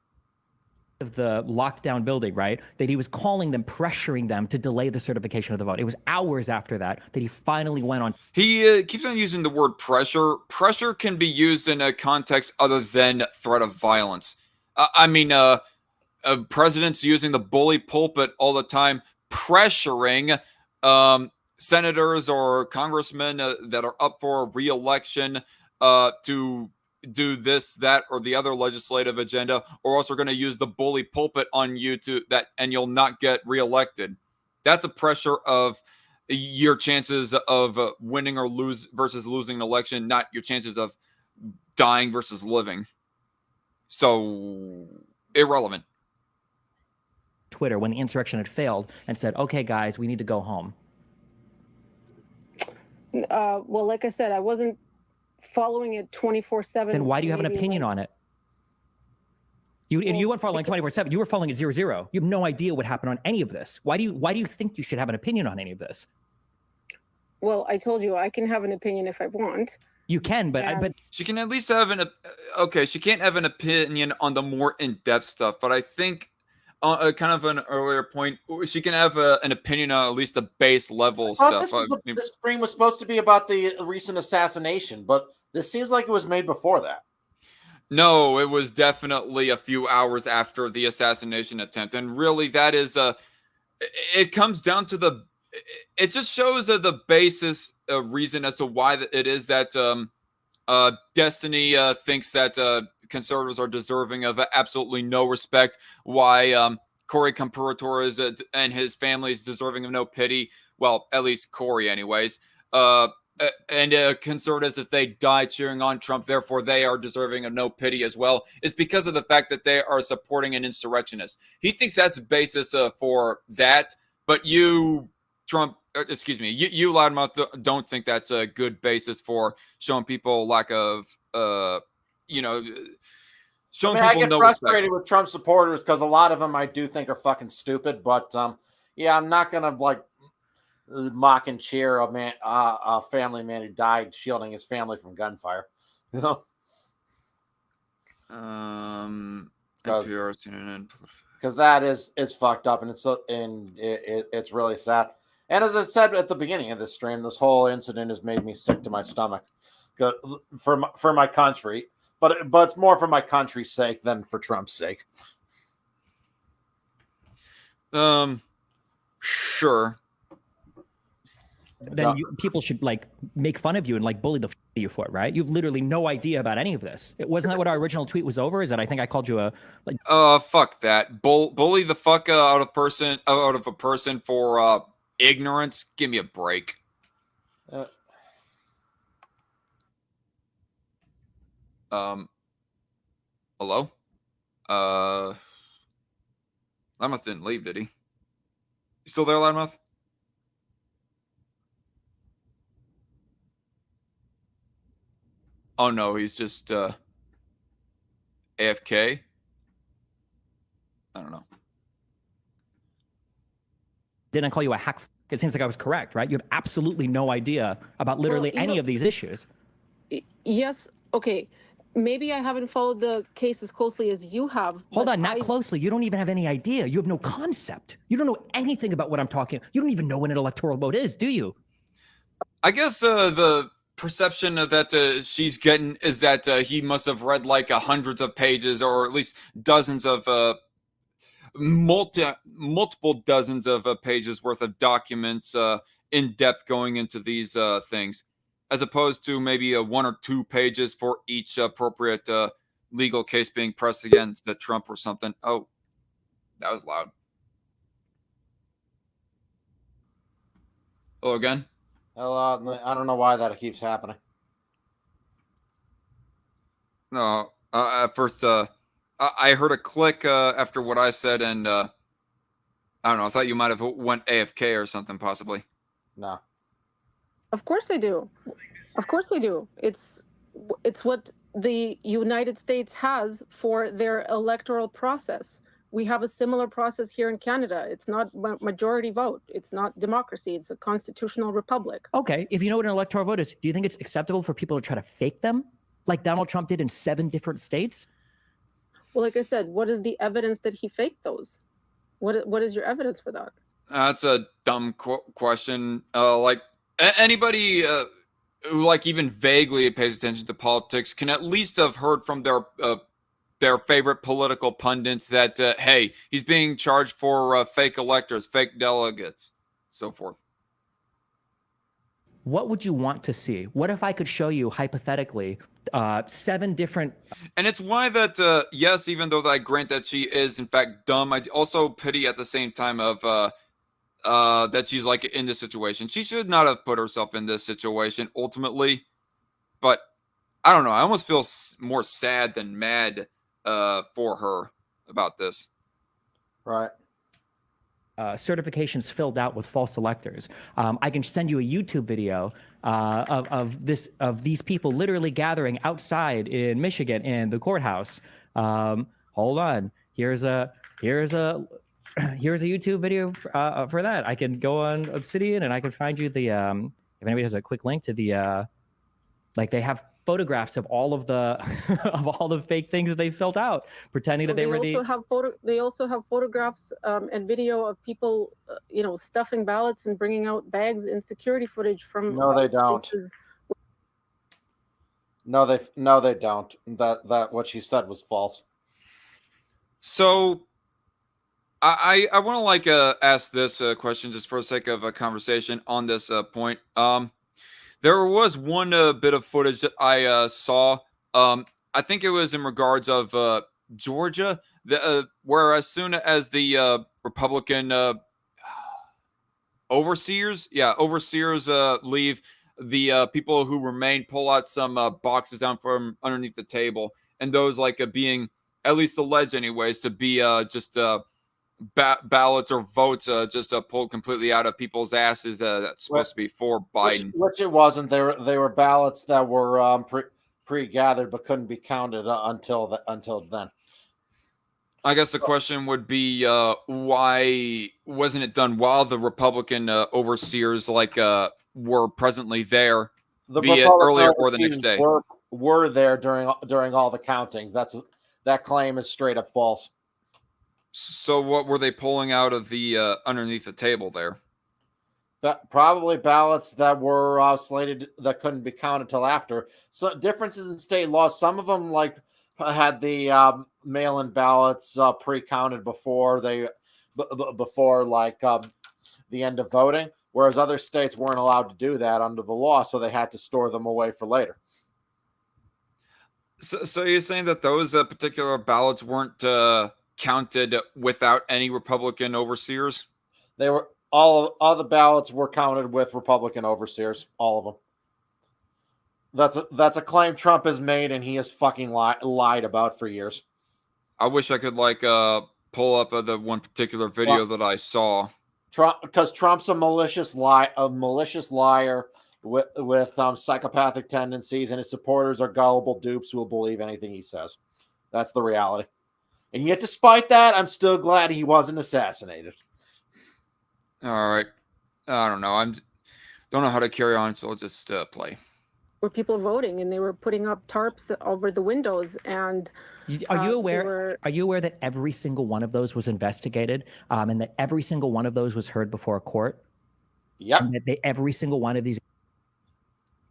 Of the locked down building, right? That he was calling them, pressuring them to delay the certification of the vote. It was hours after that he finally went on. He keeps on using the word pressure. Pressure can be used in a context other than threat of violence. I mean, presidents using the bully pulpit all the time, pressuring senators or congressmen that are up for re-election to do this, that, or the other legislative agenda, or else we're going to use the bully pulpit on you and you'll not get reelected. That's a pressure of your chances of winning or lose versus losing an election, not your chances of dying versus living. So irrelevant. Twitter when the insurrection had failed and said, okay, guys, we need to go home. Well, like I said, I wasn't following it 24/7. Then why do you have an opinion on it? You weren't following 24/7. You were following it 0-0. You have no idea what happened on any of this. Why do you think you should have an opinion on any of this? Well, I told you I can have an opinion if I want. You can, but she can at least have she can't have an opinion on the more in-depth stuff, but I think kind of an earlier point, she can have an opinion on at least the base level stuff. This stream was supposed to be about the recent assassination, but this seems like it was made before that. No, it was definitely a few hours after the assassination attempt, and really, that is it comes down to it just shows the basis reason as to why it is that Destiny thinks that conservatives are deserving of absolutely no respect. Why Cory Camperatore and his family is deserving of no pity. Well, at least Cory, anyways. And conservatives, if they die cheering on Trump, therefore they are deserving of no pity as well, is because of the fact that they are supporting an insurrectionist. He thinks that's the basis for that, but you, Trump, you loudmouth don't think that's a good basis for showing people lack of, showing I people get no frustrated respect with Trump supporters because a lot of them I do think are fucking stupid, but yeah, I'm not gonna mock and cheer a family man who died shielding his family from gunfire, you know. Because that is fucked up, and it's really sad. And as I said at the beginning of this stream, this whole incident has made me sick to my stomach for my country, but it's more for my country's sake than for Trump's sake. Sure. Then people should make fun of you and bully the you for it, right? You have literally no idea about any of this. Wasn't that what our original tweet was over? Is that I think I called you fuck that. Bully the fuck out of a person for ignorance. Give me a break. Hello? Loudmouth didn't leave, did he? You still there, Loudmouth? Oh no, he's just AFK. I don't know. Didn't I call you a hack? It seems like I was correct, right? You have absolutely no idea about literally any of these issues. Yes. Okay. Maybe I haven't followed the case as closely as you have. Hold on, not closely. You don't even have any idea. You have no concept. You don't know anything about what I'm talking. You don't even know what an electoral vote is, do you? I guess the perception that she's getting is that he must have read hundreds of pages, or at least dozens of multiple dozens of pages worth of documents in depth going into these things, as opposed to maybe 1 or 2 pages for each appropriate legal case being pressed against Trump or something. Oh, that was loud. Hello again. Hello, I don't know why that keeps happening. No, at first, I heard a click after what I said, and I don't know. I thought you might have went AFK or something, possibly. No. Of course I do. Of course I do. It's what the United States has for their electoral process. We have a similar process here in Canada. It's not majority vote. It's not democracy. It's a constitutional republic. Okay, if you know what an electoral vote is, do you think it's acceptable for people to try to fake them, like Donald Trump did in 7 different states? Well, like I said, what is the evidence that he faked those? What is your evidence for that? That's a dumb question. Like anybody who like even vaguely pays attention to politics can at least have heard from their favorite political pundits that hey, he's being charged for fake electors, fake delegates, so forth. What would you want to see? What if I could show you hypothetically 7 different... And it's why that yes, even though I grant that she is in fact dumb, I also pity at the same time of that she's like in this situation. She should not have put herself in this situation ultimately, but I don't know. I almost feel more sad than mad for her about this. Right. Certifications filled out with false electors. I can send you a YouTube video of these people literally gathering outside in Michigan in the courthouse. Hold on. Here's a YouTube video for that. I can go on Obsidian and I can find you the if anybody has a quick link to the like they have photographs of all of the of all the fake things that they filled out, pretending that they were the. They also have photographs and video of people, stuffing ballots and bringing out bags and security footage from. No, they don't. Places. No, they don't. That what she said was false. So, I want to like ask this question just for the sake of a conversation on this point. There was one bit of footage that I saw. I think it was in regards of Georgia, where as soon as the Republican overseers leave, the people who remain pull out some boxes down from underneath the table, and those like being at least alleged, anyways, to be just ballots or votes just pulled completely out of people's asses that's supposed to be for Biden. Which it wasn't. They were ballots that were pre-gathered but couldn't be counted until then. I guess the question would be why wasn't it done while the Republican overseers were presently there, be it earlier or the next day? Were there during all the countings. That claim is straight up false. So what were they pulling out of the underneath the table there? Probably ballots that were slated that couldn't be counted till after. So differences in state laws. Some of them had the mail-in ballots pre-counted before the end of voting, whereas other states weren't allowed to do that under the law, so they had to store them away for later. So you're saying that those particular ballots weren't counted without any Republican overseers? They were all the ballots were counted with Republican overseers, all of them. That's a claim Trump has made and he has fucking lied about for years. I wish I could pull up the one particular video that I saw. Because Trump's a malicious liar with psychopathic tendencies, and his supporters are gullible dupes who will believe anything he says. That's the reality. And yet, despite that, I'm still glad he wasn't assassinated. All right. I don't know. Don't know how to carry on, so I'll just play. Were people voting, and they were putting up tarps over the windows. And are you aware? Are you aware that every single one of those was investigated, and that every single one of those was heard before a court? Yep. And that every single one of these.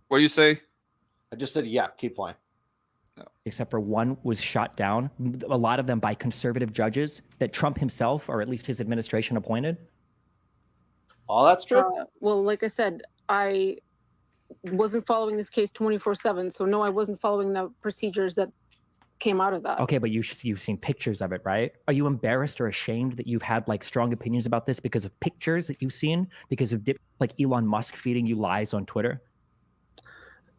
What do you say? I just said, yeah. Keep playing. Except for one was shot down. A lot of them by conservative judges that Trump himself, or at least his administration, appointed. Oh, that's true. Well, like I said, I wasn't following this case 24/7, so no, I wasn't following the procedures that came out of that. Okay, but you've seen pictures of it, right? Are you embarrassed or ashamed that you've had like strong opinions about this because of pictures that you've seen, because of like Elon Musk feeding you lies on Twitter?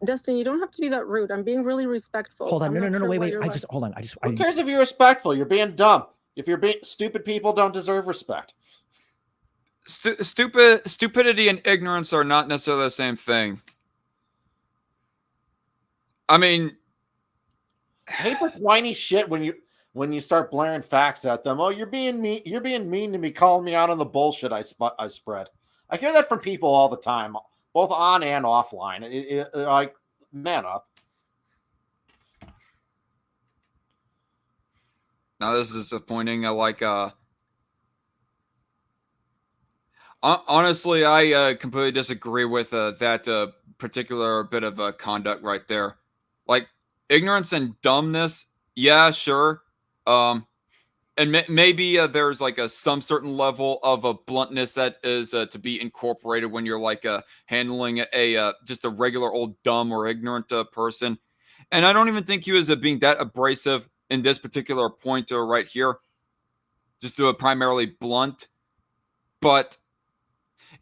Dustin, you don't have to be that rude. I'm being really respectful. Hold on, I'm no, not sure wait. why you're Hold on. Who cares if you're respectful? You're being dumb. If you're being stupid, people don't deserve respect. Stupidity and ignorance are not necessarily the same thing. I mean, I hate this whiny shit when you start blaring facts at them. Oh, you're being mean. You're being mean to me, calling me out on the bullshit I spread. I hear that from people all the time, both on and offline. Like, man up. now this is disappointing. Honestly, I completely disagree with that particular bit of conduct right there. Like, ignorance and dumbness, yeah, sure. And maybe there's like some certain level of bluntness that is to be incorporated when you're like handling just a regular old dumb or ignorant person. And I don't even think he was being that abrasive in this particular point right here, just to primarily blunt. But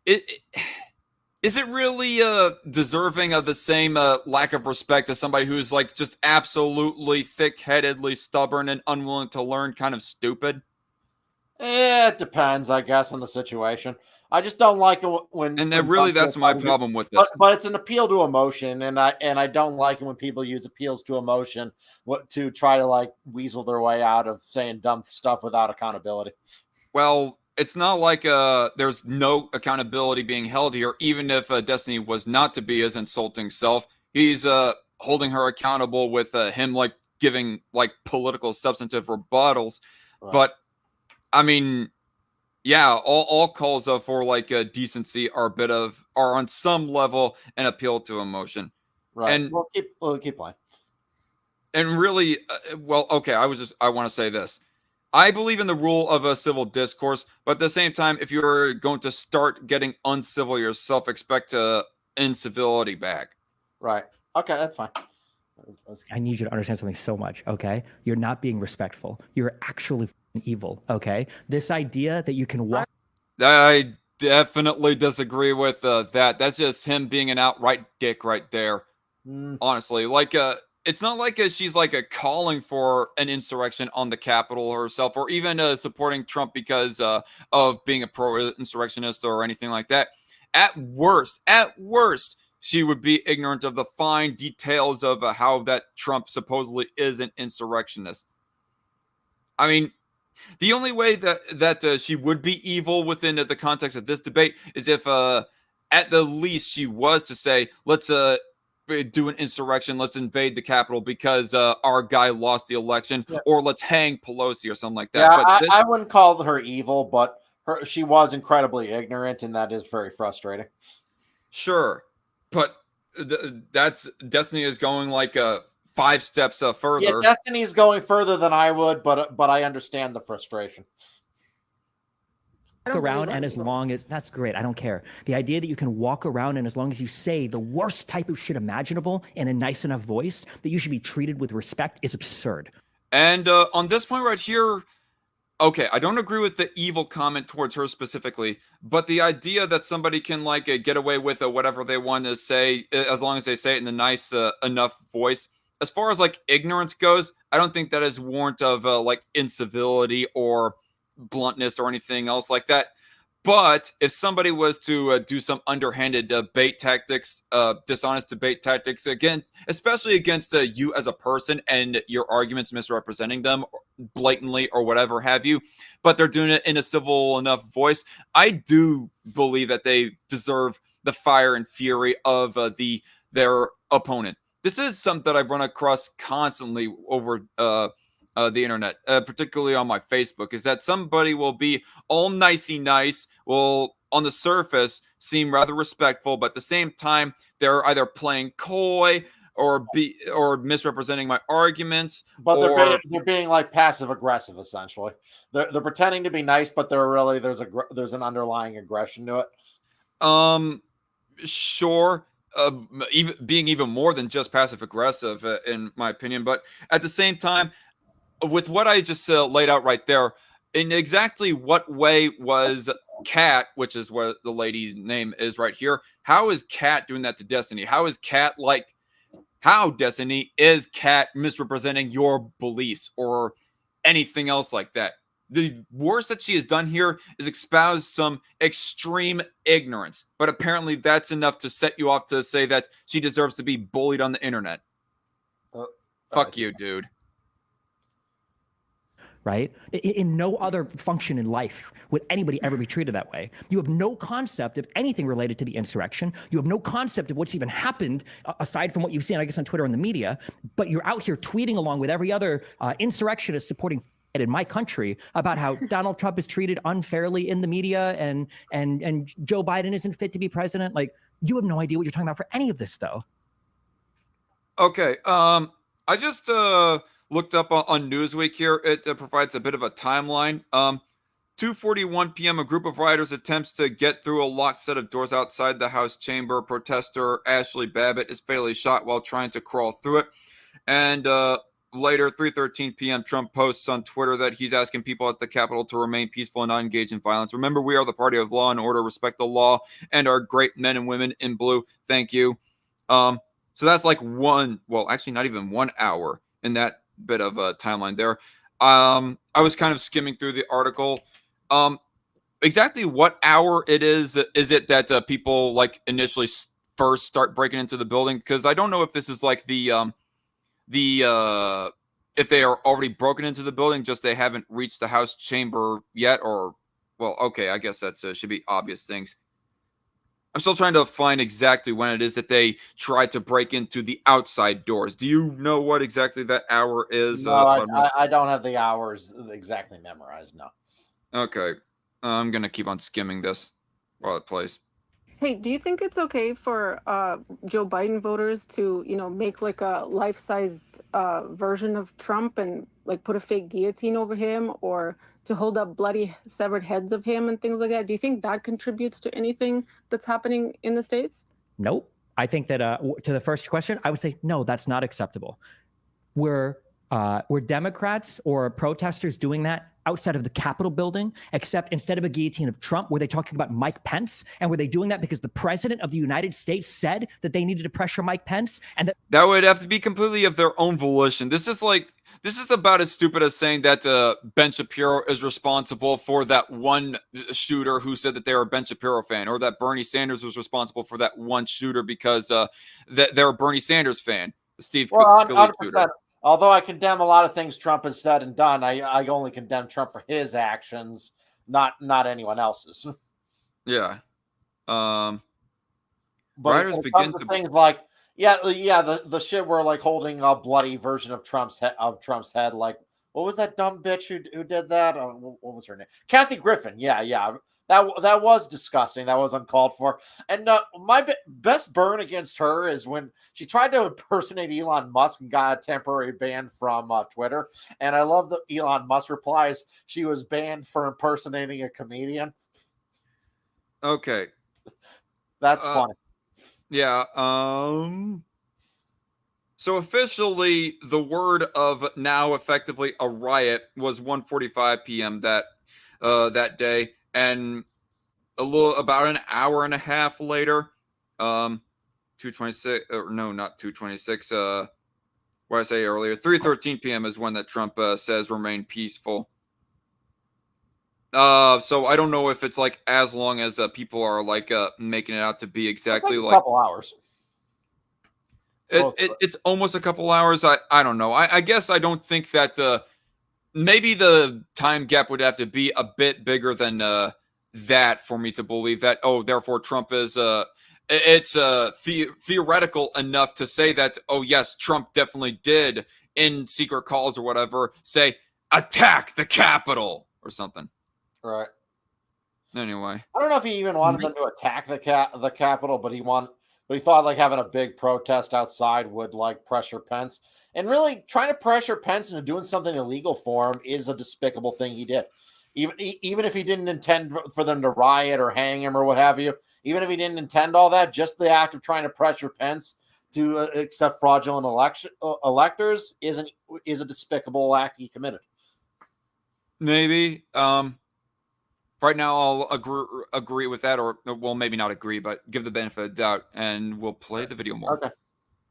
is it really deserving of the same lack of respect as somebody who's like just absolutely thick-headedly stubborn and unwilling to learn, kind of stupid? It depends, I guess, on the situation. I just don't like it when. And when really, that's my problem with this. But it's an appeal to emotion, and I don't like it when people use appeals to emotion to try to like weasel their way out of saying dumb stuff without accountability. Well, it's not like there's no accountability being held here. Even if Destiny was not to be his insulting self, he's holding her accountable with him like giving like political substantive rebuttals. Right. But I mean, yeah, all calls for like decency are on some level an appeal to emotion. Right. And we'll keep playing. And really, well, okay. I want to say this. I believe in the rule of a civil discourse, but at the same time, if you're going to start getting uncivil yourself, expect incivility back. Right. Okay, that's fine. I need you to understand something so much, okay? You're not being respectful. You're actually evil, okay? This idea that you can walk... I definitely disagree with that. That's just him being an outright dick right there. Honestly, like... it's not like she's like calling for an insurrection on the Capitol herself, or even supporting Trump because of being a pro-insurrectionist or anything like that. At worst, she would be ignorant of the fine details of how that Trump supposedly is an insurrectionist. I mean, the only way that she would be evil within the context of this debate is if, at the least, she was to say, let's do an insurrection, let's invade the Capitol because our guy lost the election, or let's hang Pelosi or something like that. Yeah, but I wouldn't call her evil, but she was incredibly ignorant, and that is very frustrating. Sure, but that's Destiny is going like 5 steps further. Yeah, Destiny's going further than I would, but I understand the frustration. Around, and as long as that's great, I don't care. The idea that you can walk around and as long as you say the worst type of shit imaginable in a nice enough voice that you should be treated with respect is absurd. And on this point right here, okay, I don't agree with the evil comment towards her specifically, but the idea that somebody can like get away with whatever they want to say as long as they say it in a nice enough voice. As far as like ignorance goes, I don't think that is warrant of like incivility or bluntness or anything else like that. But if somebody was to do some underhanded debate tactics, dishonest debate tactics, especially against you as a person and your arguments misrepresenting them blatantly or whatever have you, but they're doing it in a civil enough voice, I do believe that they deserve the fire and fury of their opponent. This is something that I run across constantly over the internet, particularly on my Facebook, is that somebody will be all nicey nice, will on the surface seem rather respectful, but at the same time they're either playing coy or misrepresenting my arguments. But they're being like passive aggressive essentially. They're pretending to be nice, but there's an underlying aggression to it. Sure. even being even more than just passive aggressive, in my opinion. But at the same time, with what I just laid out right there, in exactly what way was Kat, which is what the lady's name is right here, how is Kat doing that to Destiny? How is Kat how, Destiny, is Kat misrepresenting your beliefs or anything else like that? The worst that she has done here is espouse some extreme ignorance, but apparently that's enough to set you off to say that she deserves to be bullied on the internet. Fuck you, dude. Right? In no other function in life would anybody ever be treated that way. You have no concept of anything related to the insurrection. You have no concept of what's even happened aside from what you've seen, I guess, on Twitter and the media. But you're out here tweeting along with every other insurrectionist supporting in my country about how Donald Trump is treated unfairly in the media and Joe Biden isn't fit to be president. Like, you have no idea what you're talking about for any of this, though. Okay. I just looked up on Newsweek here. It provides a bit of a timeline. 2:41 p.m., a group of rioters attempts to get through a locked set of doors outside the House chamber. Protester Ashley Babbitt is fatally shot while trying to crawl through it. And later, 3:13 p.m., Trump posts on Twitter that he's asking people at the Capitol to remain peaceful and not engage in violence. Remember, we are the party of law and order, respect the law, and our great men and women in blue. Thank you. So that's like actually not even 1 hour in that bit of a timeline there. I was kind of skimming through the article. Exactly what hour it is it that people like initially first start breaking into the building? Because I don't know if this is like if they are already broken into the building, just they haven't reached the House chamber yet, or okay, I guess that should be obvious things. I'm still trying to find exactly when it is that they tried to break into the outside doors. Do you know what exactly that hour is? No, I don't have the hours exactly memorized. No. Okay. I'm going to keep on skimming this while it plays. Hey, do you think it's okay for Joe Biden voters to, make like a life-sized version of Trump and like put a fake guillotine over him, or to hold up bloody severed heads of him and things like that? Do you think that contributes to anything that's happening in the States? Nope. I think that to the first question, I would say, no, that's not acceptable. Were Democrats or protesters doing that outside of the Capitol building, except instead of a guillotine of Trump, were they talking about Mike Pence? And were they doing that because the president of the United States said that they needed to pressure Mike Pence? And that would have to be completely of their own volition. This is about as stupid as saying that Ben Shapiro is responsible for that one shooter who said that they were a Ben Shapiro fan, or that Bernie Sanders was responsible for that one shooter because they're a Bernie Sanders fan. The Steve Scalise shooter. Although I condemn a lot of things Trump has said and done, I only condemn Trump for his actions, not anyone else's. Yeah. But writers begin to things like the shit where like holding a bloody version of Trump's head. Like, what was that dumb bitch who did that? What was her name? Kathy Griffin. Yeah. That was disgusting. That was uncalled for. And my best burn against her is when she tried to impersonate Elon Musk and got a temporary ban from Twitter. And I love that Elon Musk replies she was banned for impersonating a comedian. Okay. That's funny. Yeah. So officially, the word of now effectively a riot was 1:45 p.m. that day. And about an hour and a half later, 2:26, no, not 2:26. What I say earlier, 3:13 p.m. is when that Trump says remain peaceful. So I don't know if it's like as long as people are like making it out to be exactly like a couple hours. It's almost a couple hours. I don't know. I guess I don't think that. Maybe the time gap would have to be a bit bigger than that for me to believe that. Oh, therefore Trump is it's theoretical enough to say that. Oh, yes, Trump definitely did in secret calls or whatever say attack the Capitol or something. Right. Anyway, I don't know if he even wanted them to attack the Capitol, but he thought like having a big protest outside would like pressure Pence. And really trying to pressure Pence into doing something illegal for him is a despicable thing he did. even if he didn't intend for them to riot or hang him or what have you, even if he didn't intend all that, just the act of trying to pressure Pence to accept fraudulent electors is a despicable act he committed. Maybe. Right now, I'll agree with that, or well, maybe not agree, but give the benefit of the doubt, and we'll play the video more. Okay.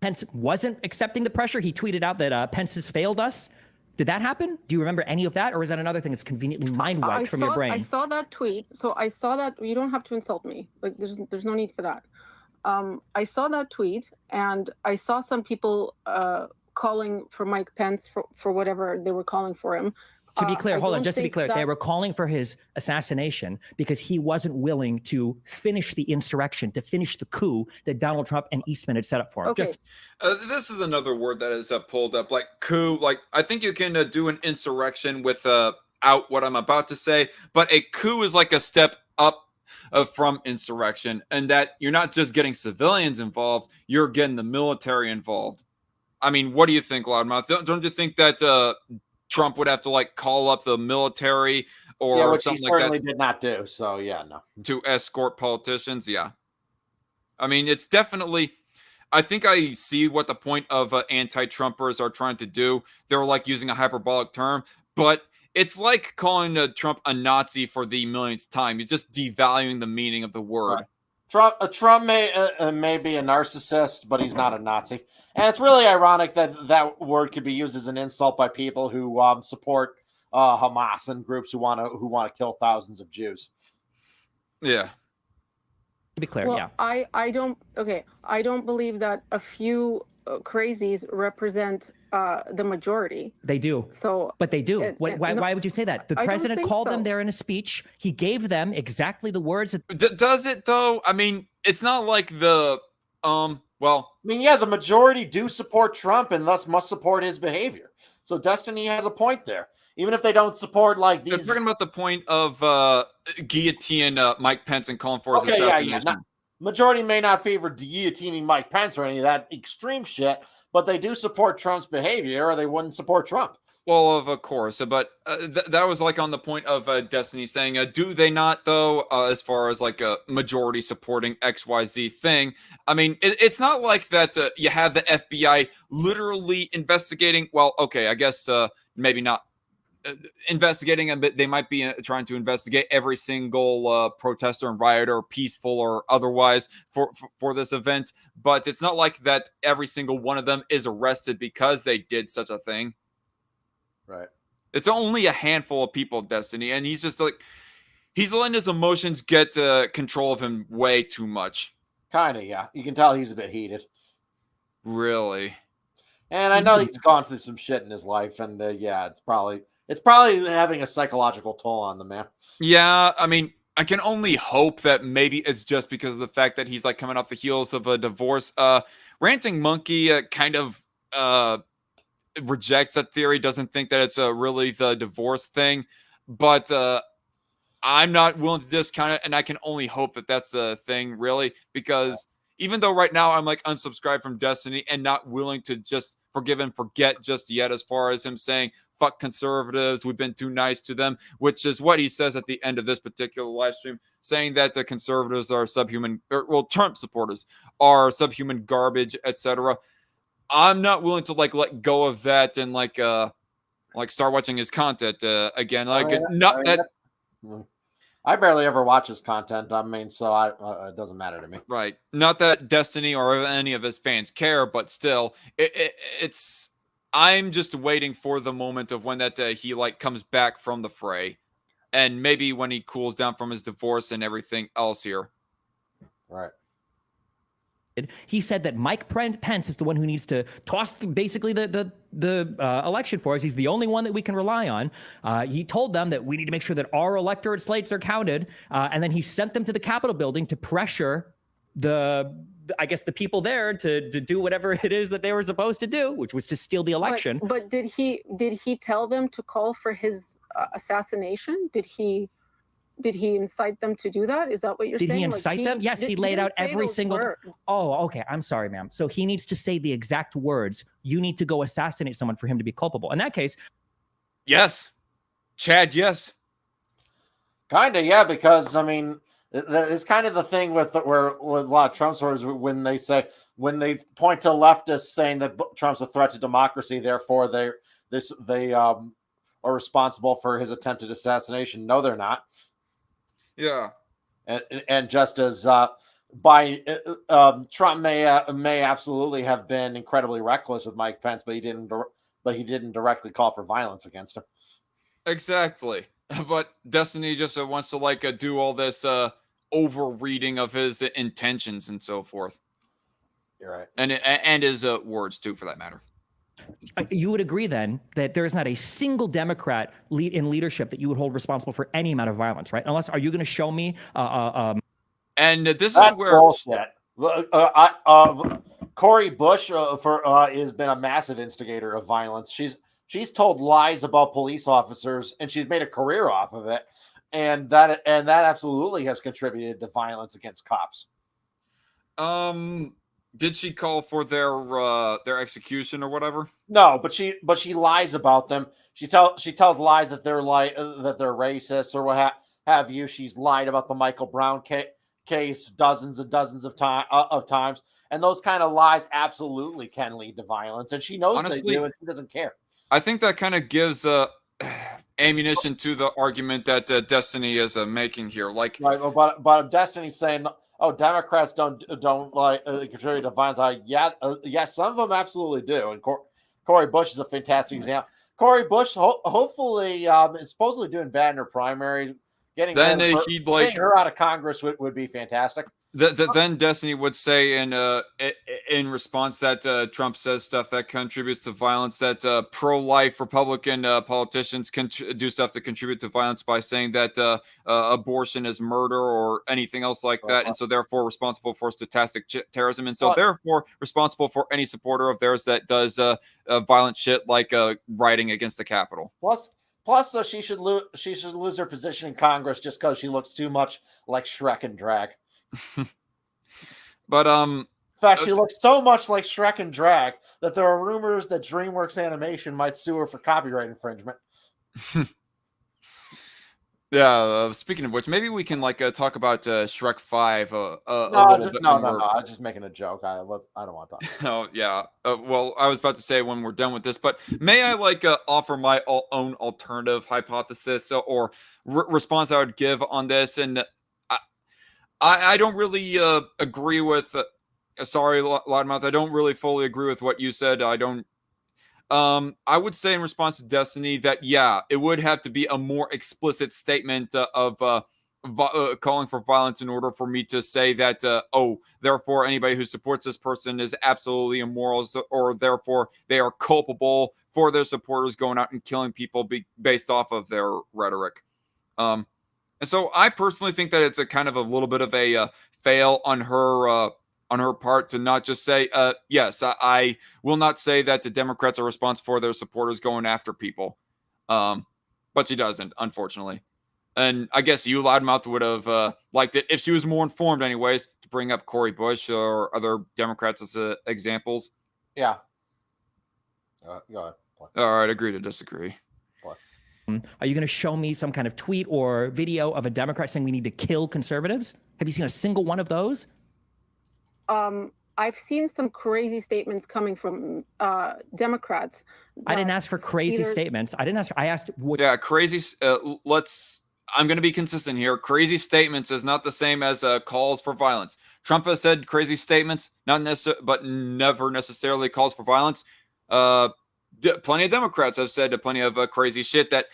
Pence wasn't accepting the pressure. He tweeted out that Pence has failed us. Did that happen? Do you remember any of that, or is that another thing that's conveniently mind wiped from your brain? I saw that tweet, so I saw that. You don't have to insult me. Like, there's no need for that. I saw that tweet, and I saw some people calling for Mike Pence for whatever they were calling for him. To be clear, hold on, just to be clear, they were calling for his assassination because he wasn't willing to finish the insurrection, to finish the coup that Donald Trump and Eastman had set up for him. Okay. This is another word that is pulled up, like coup. Like, I think you can do an insurrection without what I'm about to say, but a coup is like a step up from insurrection, and that you're not just getting civilians involved, you're getting the military involved. I mean, what do you think, Loudmouth? Don't you think that Trump would have to like call up the military or which something he like that? certainly did not do. So yeah, no. To escort politicians, yeah. I mean, it's definitely. I think I see what the point of anti-Trumpers are trying to do. They're like using a hyperbolic term, but it's like calling Trump a Nazi for the millionth time. You're just devaluing the meaning of the word. Right. Trump may be a narcissist, but he's not a Nazi. And it's really ironic that that word could be used as an insult by people who support Hamas and groups who want to kill thousands of Jews. Yeah. To be clear, Well, yeah. I don't believe that a few crazies represent the majority. They do. So, but they do. Why would you say that? The I don't president think called so. them there in a speech. He gave them exactly the words. Does it though? I mean, it's not like the well. I mean, yeah, the majority do support Trump and thus must support his behavior. So Destiny has a point there. Even if they don't support like these. They're talking about the point of guillotine Mike Pence and calling for his assassination. Majority may not favor guillotining Mike Pence or any of that extreme shit, but they do support Trump's behavior, or they wouldn't support Trump. Well, of course, but that was like on the point of Destiny saying, do they not though? As far as like a majority supporting XYZ thing, I mean, it's not like that. You have the FBI literally investigating. Well, okay, I guess maybe not. Investigating, but they might be trying to investigate every single protester and rioter, peaceful or otherwise, for this event. But it's not like that every single one of them is arrested because they did such a thing. Right. It's only a handful of people, Destiny, and he's just like, he's letting his emotions get control of him way too much. Kind of, yeah. You can tell he's a bit heated. Really. And I know he's gone through some shit in his life, and yeah, it's probably having a psychological toll on the man. Yeah, I mean, I can only hope that maybe it's just because of the fact that he's like coming off the heels of a divorce. Ranting Monkey kind of rejects that theory, doesn't think that it's really the divorce thing, but I'm not willing to discount it, and I can only hope that that's the thing, really, because even though right now I'm like unsubscribed from Destiny and not willing to just forgive and forget just yet, as far as him saying fuck conservatives, we've been too nice to them, which is what he says at the end of this particular live stream, saying that the conservatives are subhuman, or well, Trump supporters are subhuman garbage, etc. I'm not willing to like let go of that and like start watching his content again. I barely ever watch his content. I mean, so it doesn't matter to me. Right. Not that Destiny or any of his fans care, but still, it's. I'm just waiting for the moment of when that he like comes back from the fray, and maybe when he cools down from his divorce and everything else here. Right. He said that Mike Pence is the one who needs to toss basically the election for us. He's the only one that we can rely on. He told them that we need to make sure that our electorate slates are counted, and then he sent them to the Capitol building to pressure the people there to do whatever it is that they were supposed to do, which was to steal the election. But did he tell them to call for his assassination? Did he incite them to do that? Is that what you're saying? Did he incite them? Yes, he laid out every single words. Oh, okay. I'm sorry, ma'am. So he needs to say the exact words. You need to go assassinate someone for him to be culpable. In that case, yes. Chad, yes. Kind of, yeah, because I mean, it's kind of the thing with with a lot of Trump supporters when they point to leftists saying that Trump's a threat to democracy, therefore they are responsible for his attempted assassination. No, they're not. Yeah. And just as Trump may absolutely have been incredibly reckless with Mike Pence, but he didn't directly call for violence against him. Exactly. But Destiny just wants to like do all this overreading of his intentions and so forth. You're right. And his words too, for that matter. You would agree then that there is not a single Democrat in leadership that you would hold responsible for any amount of violence, right? Unless, are you going to show me? And this That's is where bullshit. Cori Bush has been a massive instigator of violence. She's told lies about police officers, and she's made a career off of it, and that absolutely has contributed to violence against cops. Did she call for their execution or whatever? No, but she lies about them. She tells lies that they're racist or what have you. She's lied about the Michael Brown case dozens and dozens of times, and those kind of lies absolutely can lead to violence, and she knows Honestly, they do, and she doesn't care. I think that kind of gives ammunition to the argument that Destiny is making here. Like, right, but Destiny's saying, "Oh, Democrats don't like contribute to violence." Yes, some of them absolutely do, and Cori Bush is a fantastic example. Cori Bush, hopefully, is supposedly doing bad in her primary. Getting her out of Congress would be fantastic. Then Destiny would say in response that Trump says stuff that contributes to violence, that pro-life Republican politicians can do stuff that contribute to violence by saying that abortion is murder or anything else like that, and so therefore responsible for stochastic terrorism, and so therefore responsible for any supporter of theirs that does violent shit like rioting against the Capitol. Plus, she should lose her position in Congress just because she looks too much like Shrek and Drag. But in fact, she looks so much like Shrek and Drag that there are rumors that DreamWorks Animation might sue her for copyright infringement. Yeah. Speaking of which, maybe we can like talk about Shrek 5. No. I'm just making a joke. I don't want to talk. Oh yeah. Well, I was about to say when we're done with this, but may I like offer my own alternative hypothesis or response I would give on this? And I don't really agree with. Sorry, Loudmouth. I don't really fully agree with what you said. I don't. I would say in response to Destiny that, yeah, it would have to be a more explicit statement of calling for violence in order for me to say that, therefore anybody who supports this person is absolutely immoral, or therefore they are culpable for their supporters going out and killing people based off of their rhetoric. And so I personally think that it's a kind of a little bit of a fail on her part to not just say, yes, I will not say that the Democrats are responsible for their supporters going after people. But she doesn't, unfortunately. And I guess you, Loudmouth, would have liked it if she was more informed anyways, to bring up Cori Bush or other Democrats as examples. Yeah. Go ahead. All right, agree to disagree. Are you going to show me some kind of tweet or video of a Democrat saying we need to kill conservatives? Have you seen a single one of those? I've seen some crazy statements coming from Democrats. I didn't ask for crazy statements. I asked what. Yeah, crazy. I'm going to be consistent here. Crazy statements is not the same as calls for violence. Trump has said crazy statements, but never necessarily calls for violence. Plenty of Democrats have said plenty of crazy shit that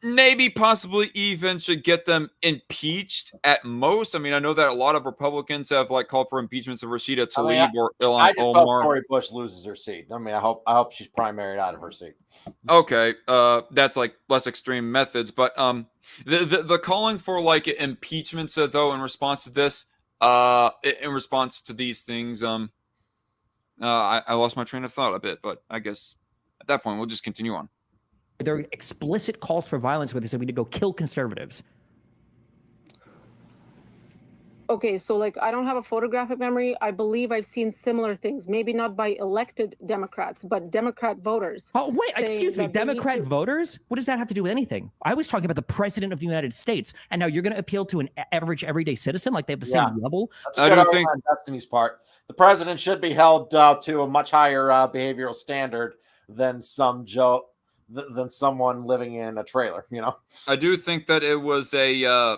maybe possibly even should get them impeached at most. I mean, I know that a lot of Republicans have like called for impeachments of Rashida Tlaib or Ilhan Omar. I just hope Cori Bush loses her seat. I mean, I hope she's primaried out of her seat. Okay, that's like less extreme methods, but the calling for like impeachments though in response to this, in response to these things, I lost my train of thought a bit, but I guess at that point we'll just continue on. There are explicit calls for violence where they said we need to go kill conservatives. Okay, so like I don't have a photographic memory. I believe I've seen similar things, maybe not by elected Democrats, but Democrat voters. Oh, wait, saying excuse me. that they need Democrat to- voters? What does that have to do with anything? I was talking about the president of the United States, and now you're going to appeal to an average everyday citizen like they have the Yeah. same level? That's a I good do argument think- on Destiny's part. The president should be held to a much higher behavioral standard than than someone living in a trailer. You know, I do think that it was a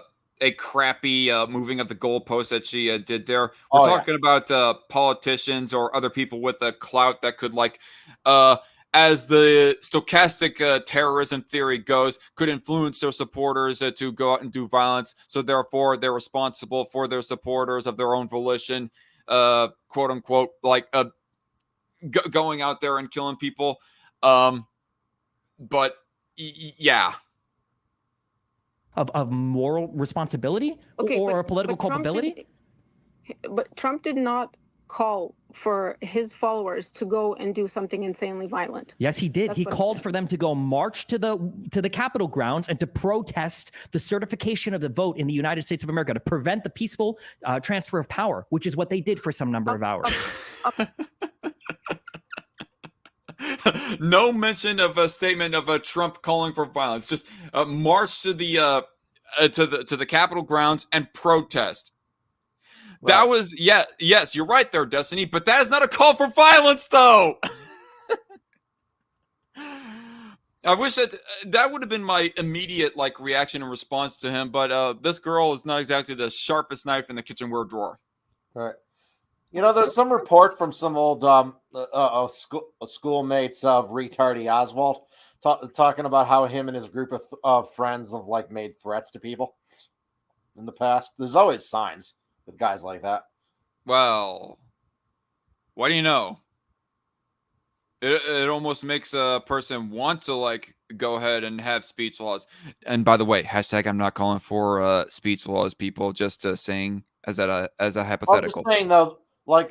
crappy moving of the goalpost that she did there. We're talking about politicians or other people with a clout that could, like, as the stochastic terrorism theory goes, could influence their supporters to go out and do violence. So therefore, they're responsible for their supporters of their own volition, quote unquote, like going out there and killing people. But yeah. Of moral responsibility Okay, or but- political but Trump culpability? But Trump did not call for his followers to go and do something insanely violent. Yes, he did. That's He what I'm called saying. for them to go march to the Capitol grounds and to protest the certification of the vote in the United States of America to prevent the peaceful transfer of power, which is what they did for some number of hours. No mention of a statement of Trump calling for violence. Just march to the Capitol grounds and protest. Right. That was yes, you're right there, Destiny. But that is not a call for violence, though. I wish that would have been my immediate reaction and response to him. But this girl is not exactly the sharpest knife in the kitchenware drawer. Right. You know, there's some report from some old schoolmates of retardy Oswald talking about how him and his group of friends have made threats to people in the past. There's always signs with guys like that. Well, what do you know? It almost makes a person want to go ahead and have speech laws. And by the way, hashtag I'm not calling for speech laws, people. Just saying as a hypothetical. I'm just saying though,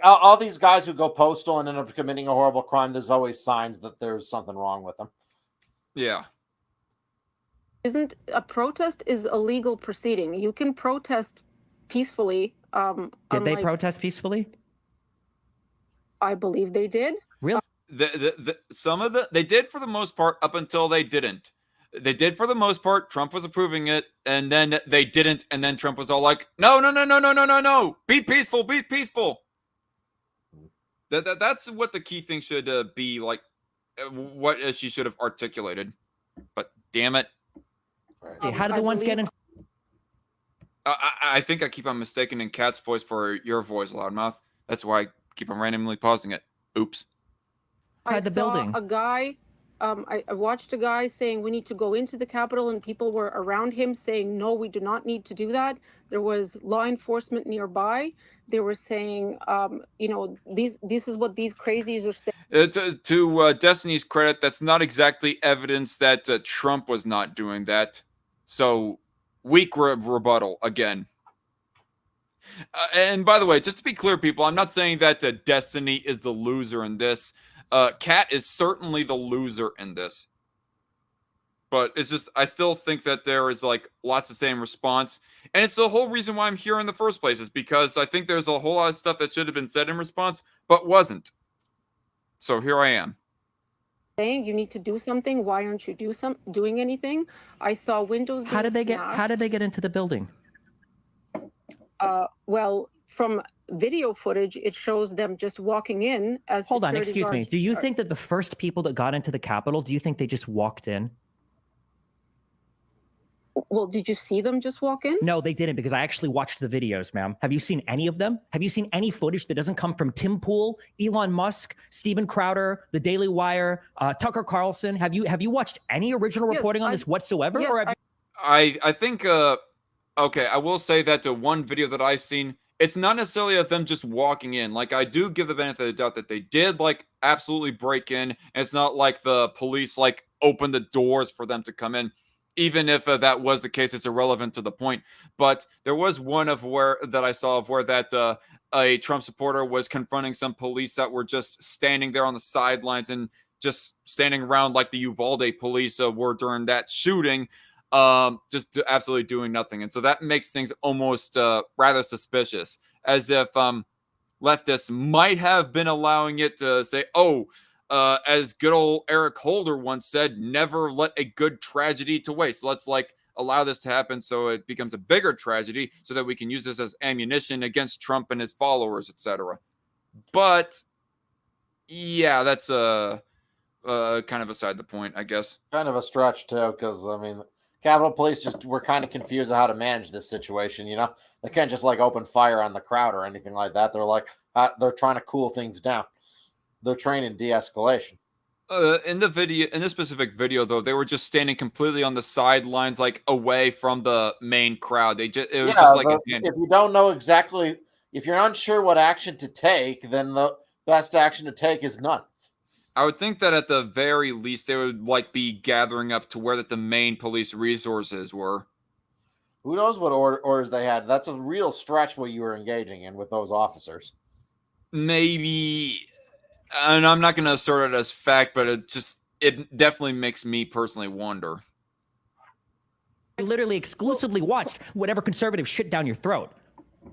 all these guys who go postal and end up committing a horrible crime, there's always signs that there's something wrong with them. Yeah. Isn't a protest is a legal proceeding? You can protest peacefully. Did they protest peacefully? I believe they did. Really? They did for the most part up until they didn't. They did for the most part. Trump was approving it, and then they didn't, and then Trump was all like, no, be peaceful, be peaceful. That's what the key thing should be, what she should have articulated. But damn it. Hey, how do the ones get in? I think I keep on mistaking in Kat's voice for your voice, Loudmouth. That's why I keep on randomly pausing it. Oops. Inside the building. A guy, I watched a guy saying we need to go into the Capitol, and people were around him saying, no, we do not need to do that. There was law enforcement nearby. They were saying, this is what these crazies are saying. To Destiny's credit, that's not exactly evidence that Trump was not doing that. So, weak rebuttal again. And by the way, just to be clear, people, I'm not saying that Destiny is the loser in this. Kat is certainly the loser in this. But it's just, I still think that there is lots to say in response. And it's the whole reason why I'm here in the first place, is because I think there's a whole lot of stuff that should have been said in response, but wasn't. So here I am. Saying you need to do something. Why aren't you doing anything? I saw windows. How did they get into the building? Well, from video footage, it shows them just walking in as. Hold on, security excuse me. guards Do you start. think that the first people that got into the Capitol, do you think they just walked in? Well, did you see them just walk in? No, they didn't, because I actually watched the videos, ma'am. Have you seen any of them? Have you seen any footage that doesn't come from Tim Pool, Elon Musk, Steven Crowder, The Daily Wire, Tucker Carlson? Have you watched any original reporting on this whatsoever? yes, Or have I think, okay, I will say that the one video that I've seen, it's not necessarily of them just walking in. I do give the benefit of the doubt that they did, absolutely break in. And it's not like the police, opened the doors for them to come in. Even if that was the case, it's irrelevant to the point. But there was one that I saw of where that a Trump supporter was confronting some police that were just standing there on the sidelines and just standing around like the Uvalde police were during that shooting. just absolutely doing nothing. And so that makes things almost rather suspicious, as if leftists might have been allowing it to say, oh, as good old Eric Holder once said, never let a good tragedy to waste. Let's like allow this to happen so it becomes a bigger tragedy so that we can use this as ammunition against Trump and his followers, etc. But yeah, that's kind of beside the point, I guess. Kind of a stretch too, because I mean, Capitol Police just were kind of confused on how to manage this situation. You know, they can't just like open fire on the crowd or anything like that. They're like they're trying to cool things down. They're training de-escalation. In this specific video, though, they were just standing completely on the sidelines, like away from the main crowd. It was just like if you don't know exactly, if you're unsure what action to take, then the best action to take is none. I would think that at the very least they would like be gathering up to where that the main police resources were. Who knows what orders they had? That's a real stretch what you were engaging in with those officers. Maybe, and I'm not going to assert it as fact, but it definitely makes me personally wonder. I literally exclusively watched whatever conservative shit down your throat.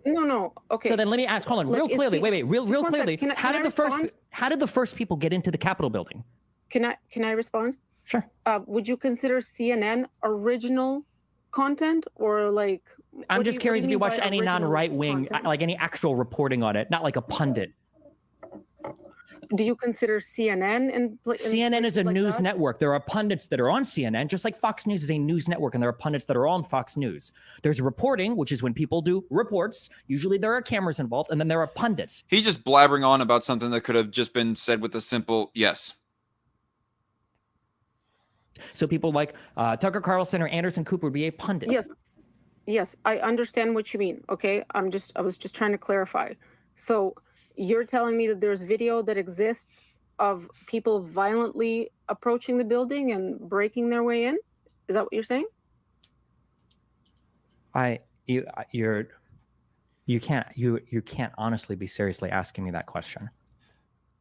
No. Okay. So then let me ask, hold on, real clearly. Real clearly. How did the first people get into the Capitol building? Can I respond? Sure. Would you consider CNN original content, or like? I'm just curious if you watched any non-right wing, like any actual reporting on it, not like a pundit. Do you consider CNN CNN is a news network. There are pundits that are on CNN, just like Fox News is a news network, and there are pundits that are on Fox News. There's reporting, which is when people do reports. Usually there are cameras involved, and then there are pundits. He's just blabbering on about something that could have just been said with a simple yes. So people like Tucker Carlson or Anderson Cooper would be a pundit. Yes, I understand what you mean. Okay, I was just trying to clarify. So you're telling me that there's video that exists of people violently approaching the building and breaking their way in? Is that what you're saying? You can't honestly be seriously asking me that question.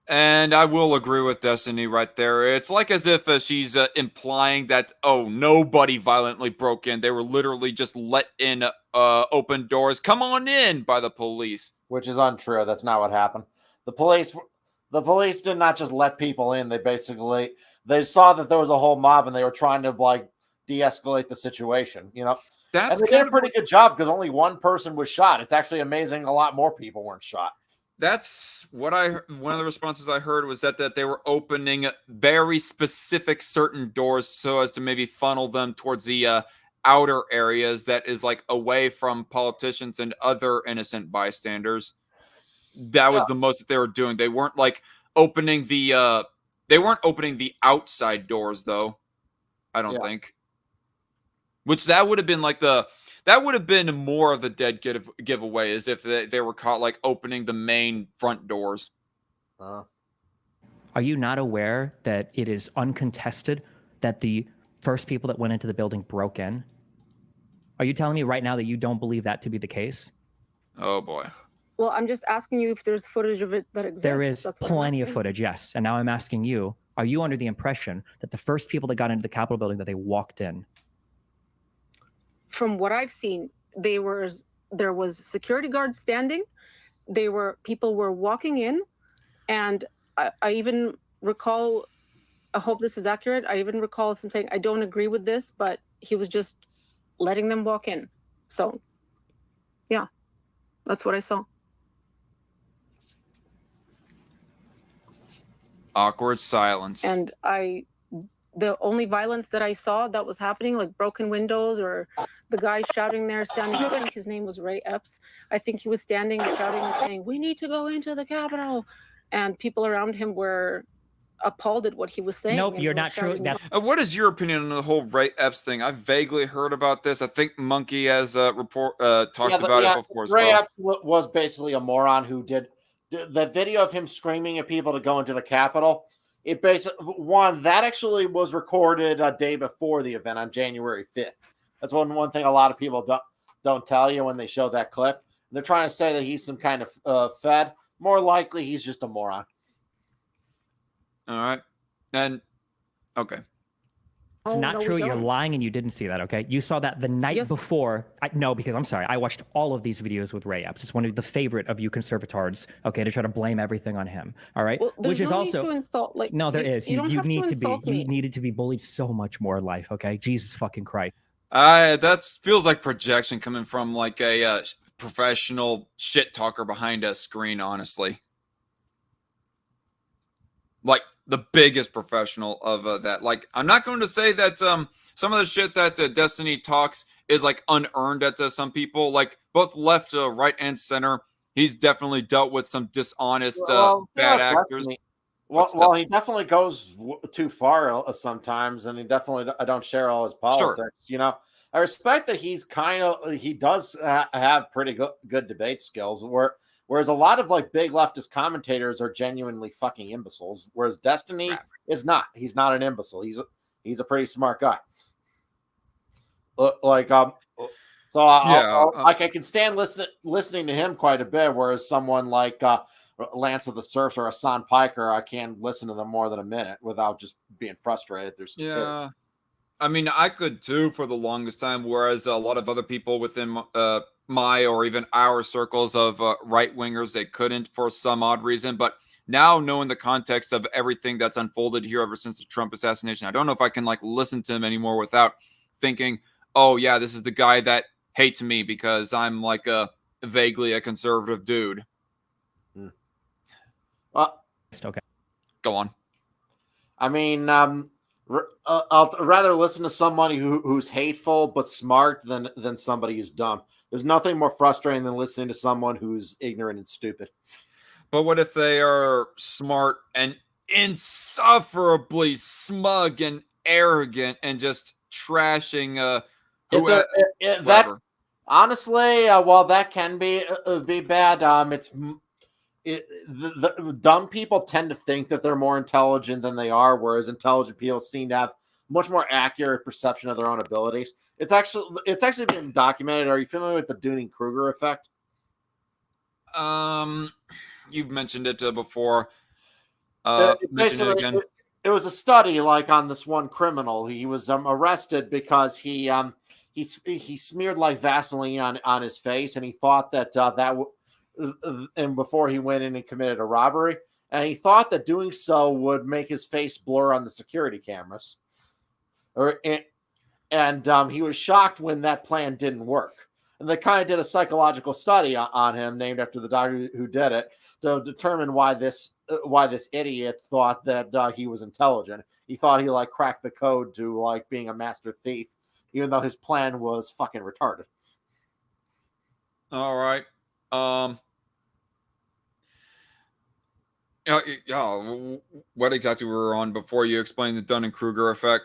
And I will agree with Destiny right there. It's like as if she's implying that, oh, nobody violently broke in. They were literally just let in open doors. Come on in by the police. Which is untrue. That's not what happened. The police did not just let people in. They saw that there was a whole mob and they were trying to like de-escalate the situation, you know? And they did a pretty good job because only one person was shot. It's actually amazing a lot more people weren't shot. That's what one of the responses I heard was that they were opening very specific certain doors so as to maybe funnel them towards the outer areas that is like away from politicians and other innocent bystanders. That was the most that they were doing. They weren't like opening the outside doors though. I don't think. Which that would have been like that would have been more of the dead giveaway, as if they were caught like opening the main front doors. Are you not aware that it is uncontested that the first people that went into the building broke in? Are you telling me right now that you don't believe that to be the case? Oh, boy. Well, I'm just asking you if there's footage of it that exists. There is plenty of footage, yes. And now I'm asking you, are you under the impression that the first people that got into the Capitol building, that they walked in? From what I've seen, there was security guards standing. People were walking in, and I even recall, I hope this is accurate, I even recall some saying, I don't agree with this, but he was just letting them walk in. So, yeah, that's what I saw. Awkward silence. And the only violence that I saw that was happening, like broken windows or the guy shouting there, standing, I think his name was Ray Epps. I think he was standing, shouting and saying, we need to go into the Capitol. And people around him were appalled at what he was saying. Nope, you're not true. What is your opinion on the whole Ray Epps thing? I've vaguely heard about this. I think Monkey has talked about it before as well. Ray Epps was basically a moron who did the video of him screaming at people to go into the Capitol. It basically that actually was recorded a day before the event on January 5th. That's one thing a lot of people don't tell you when they show that clip. They're trying to say that he's some kind of fed. More likely, he's just a moron. All right. Then, okay. It's Oh, not no, we true. You're don't. lying and you didn't see that, okay? You saw that the night Yes. before. No, because I'm sorry. I watched all of these videos with Ray Epps. It's one of the favorite of you conservatards, okay, to try to blame everything on him, all right? Well, there's Which is no also... need to insult. Like, No, there is. You don't You have to need to be. insult You me. needed to be bullied so much more in life, okay? Jesus fucking Christ. That feels like projection coming from like a professional shit talker behind a screen, honestly. Like the biggest professional of that. Like, I'm not going to say that some of the shit that Destiny talks is like unearned at some people. Like both left, right, and center. He's definitely dealt with some dishonest, bad actors. Well, he definitely goes too far sometimes, and he definitely I don't share all his politics. Sure. You know, I respect that he does have pretty good debate skills. Whereas a lot of like big leftist commentators are genuinely fucking imbeciles. Whereas Destiny is not. He's not an imbecile. He's a pretty smart guy. So I can stand listening to him quite a bit. Whereas someone like Lance of the Serfs or Hassan Piker, I can't listen to them more than a minute without just being frustrated. They're stupid. Yeah, I mean, I could too for the longest time. Whereas a lot of other people within my or even our circles of right wingers, they couldn't for some odd reason. But now knowing the context of everything that's unfolded here ever since the Trump assassination, I don't know if I can like listen to him anymore without thinking, oh yeah, this is the guy that hates me because I'm like vaguely a conservative dude. Well, Okay. Go on. I mean, I'll rather listen to somebody who's hateful but smart than somebody who's dumb. There's nothing more frustrating than listening to someone who's ignorant and stupid. But what if they are smart and insufferably smug and arrogant and just trashing whoever? That honestly, while that can be bad, the dumb people tend to think that they're more intelligent than they are, whereas intelligent people seem to have much more accurate perception of their own abilities. It's actually been documented. Are you familiar with the Dunning-Kruger effect? You've mentioned it before. Mention it again. It was a study like on this one criminal. He was arrested because he smeared like Vaseline on his face, and he thought that and before he went in and committed a robbery, and he thought that doing so would make his face blur on the security cameras. And he was shocked when that plan didn't work. And they kind of did a psychological study on him, named after the doctor who did it, to determine why this idiot thought that he was intelligent. He thought he like cracked the code to like being a master thief, even though his plan was fucking retarded. All right. Yeah. What exactly were we on before you explained the Dunning-Kruger effect?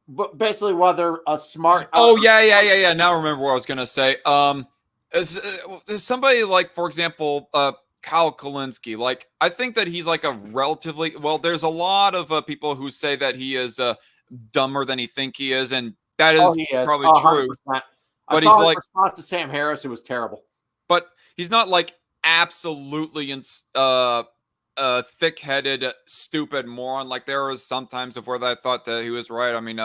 But basically, whether a smart. Oh yeah. Now I remember what I was gonna say. Is somebody like, for example, Kyle Kalinske. Like, I think that he's like a relatively there's a lot of people who say that he is dumber than he think he is, and that is probably 100%. True. But he's like response to Sam Harris, who was terrible. But he's not like absolutely thick-headed, stupid moron. Like there was some times of where I thought that he was right. I mean,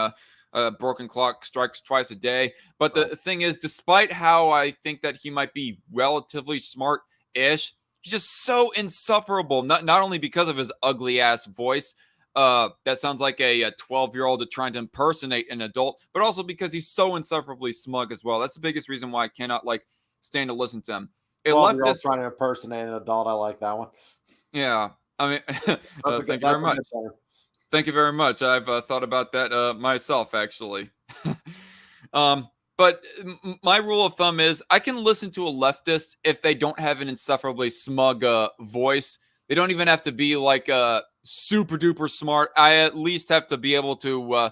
broken clock strikes twice a day. But the thing is, despite how I think that he might be relatively smart-ish, he's just so insufferable. Not only because of his ugly ass voice, that sounds like a 12-year-old trying to impersonate an adult, but also because he's so insufferably smug as well. That's the biggest reason why I cannot like stand to listen to him. Trying to impersonate an adult. I like that one. Yeah, I mean, thank you very much. Thank you very much. I've thought about that myself, actually. But my rule of thumb is I can listen to a leftist if they don't have an insufferably smug voice. They don't even have to be like super duper smart. I at least have to be able to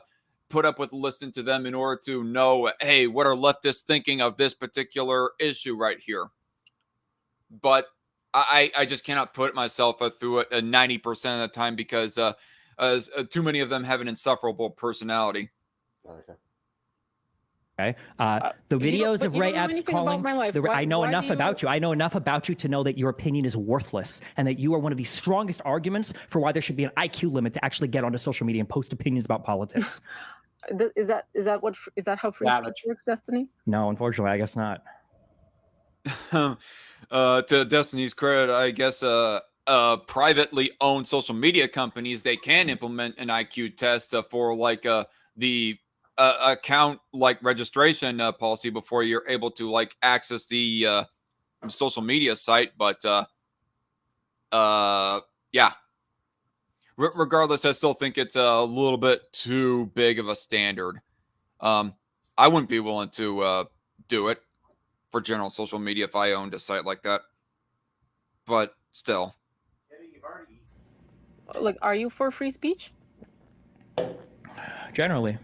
put up with listening to them in order to know, hey, what are leftists thinking of this particular issue right here? But I just cannot put myself through it 90% of the time because too many of them have an insufferable personality. Okay. Okay. The videos of Ray Epps calling. I know enough about you. I know enough about you to know that your opinion is worthless and that you are one of the strongest arguments for why there should be an IQ limit to actually get onto social media and post opinions about politics. Is that how free speech works, Destiny? No, unfortunately, I guess not. To Destiny's credit, I guess privately owned social media companies, they can implement an IQ test for like the account like registration policy before you're able to like access the social media site. But yeah, regardless, I still think it's a little bit too big of a standard. I wouldn't be willing to do it for general social media if I owned a site like that. But still. Like, are you for free speech? Generally.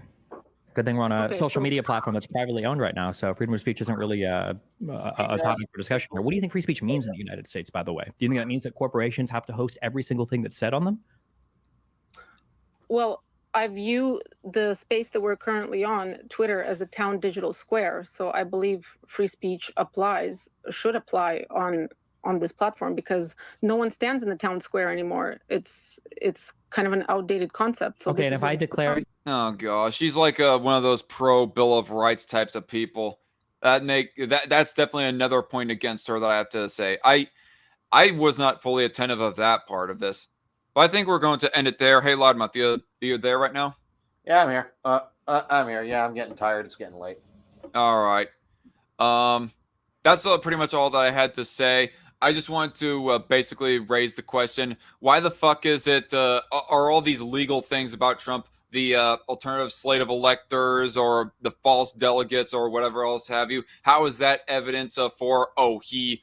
Good thing we're on a social media platform that's privately owned right now, so freedom of speech isn't really a topic for discussion here. What do you think free speech means in the United States, by the way? Do you think that means that corporations have to host every single thing that's said on them? Well, I view the space that we're currently on, Twitter, as a town digital square. So I believe free speech should apply on this platform, because no one stands in the town square anymore. It's kind of an outdated concept. So okay, and if I declare, oh gosh, she's like one of those pro Bill of Rights types of people. That's definitely another point against her that I have to say. I was not fully attentive of that part of this, but I think we're going to end it there. Hey, Loudmouth, you're there right now? Yeah, I'm here. I'm here. Yeah, I'm getting tired. It's getting late. All right. That's pretty much all that I had to say. I just want to basically raise the question: why the fuck is it? Are all these legal things about Trump, the alternative slate of electors, or the false delegates, or whatever else have you? How is that evidence for? Oh, he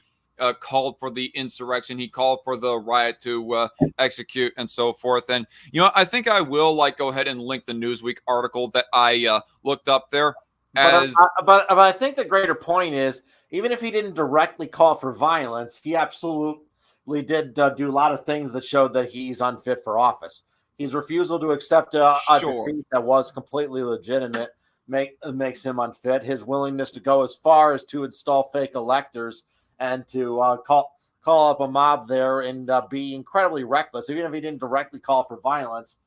called for the insurrection. He called for the riot to execute and so forth. And I think I will go ahead and link the Newsweek article that I looked up there. But I think the greater point is, even if he didn't directly call for violence, he absolutely did do a lot of things that showed that he's unfit for office. His refusal to accept a defeat that was completely legitimate makes him unfit. His willingness to go as far as to install fake electors and to call up a mob there and be incredibly reckless, even if he didn't directly call for violence,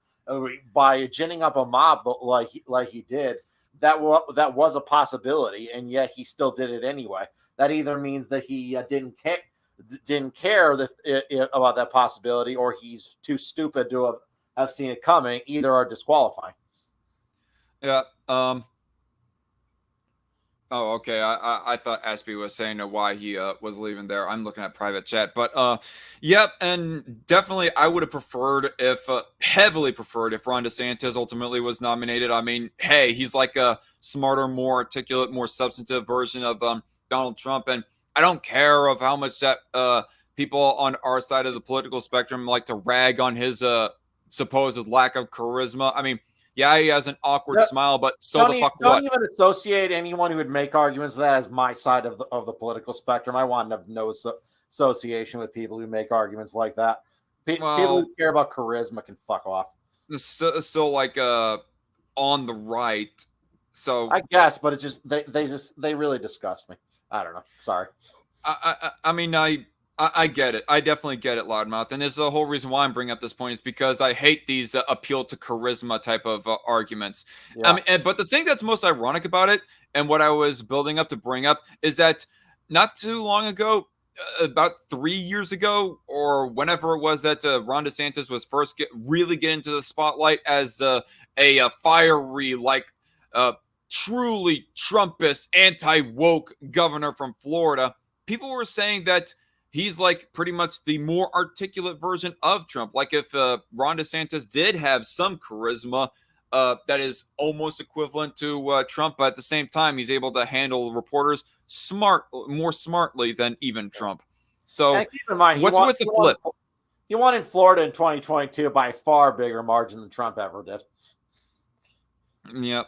by ginning up a mob like he did. That was a possibility, and yet he still did it anyway. That either means that he didn't care about that possibility, or he's too stupid to have seen it coming. Either are disqualifying. Yeah. Oh, okay. I thought Aspie was saying why he was leaving there. I'm looking at private chat, but yep, and definitely I would have preferred heavily preferred if Ron DeSantis ultimately was nominated. I mean, hey, he's like a smarter, more articulate, more substantive version of Donald Trump, and I don't care of how much that people on our side of the political spectrum like to rag on his supposed lack of charisma. I mean, yeah, he has an awkward smile, but don't even associate anyone who would make arguments that as my side of the political spectrum. I want to have no association with people who make arguments like that. People who care about charisma can fuck off. Still like on the right. So I guess, but it's just they really disgust me. I don't know. Sorry. I mean, I get it. I definitely get it, Loudmouth. And it's the whole reason why I'm bringing up this point is because I hate these appeal to charisma type of arguments. Yeah. I mean, but the thing that's most ironic about it, and what I was building up to bring up, is that not too long ago, about 3 years ago, or whenever it was that Ron DeSantis was first really get into the spotlight as a fiery, truly Trumpist, anti-woke governor from Florida, people were saying that he's like pretty much the more articulate version of Trump. Like if Ron DeSantis did have some charisma that is almost equivalent to Trump, but at the same time, he's able to handle reporters more smartly than even Trump. So keep in mind, what's with the flip? He won in Florida in 2022 by a far bigger margin than Trump ever did. Yep.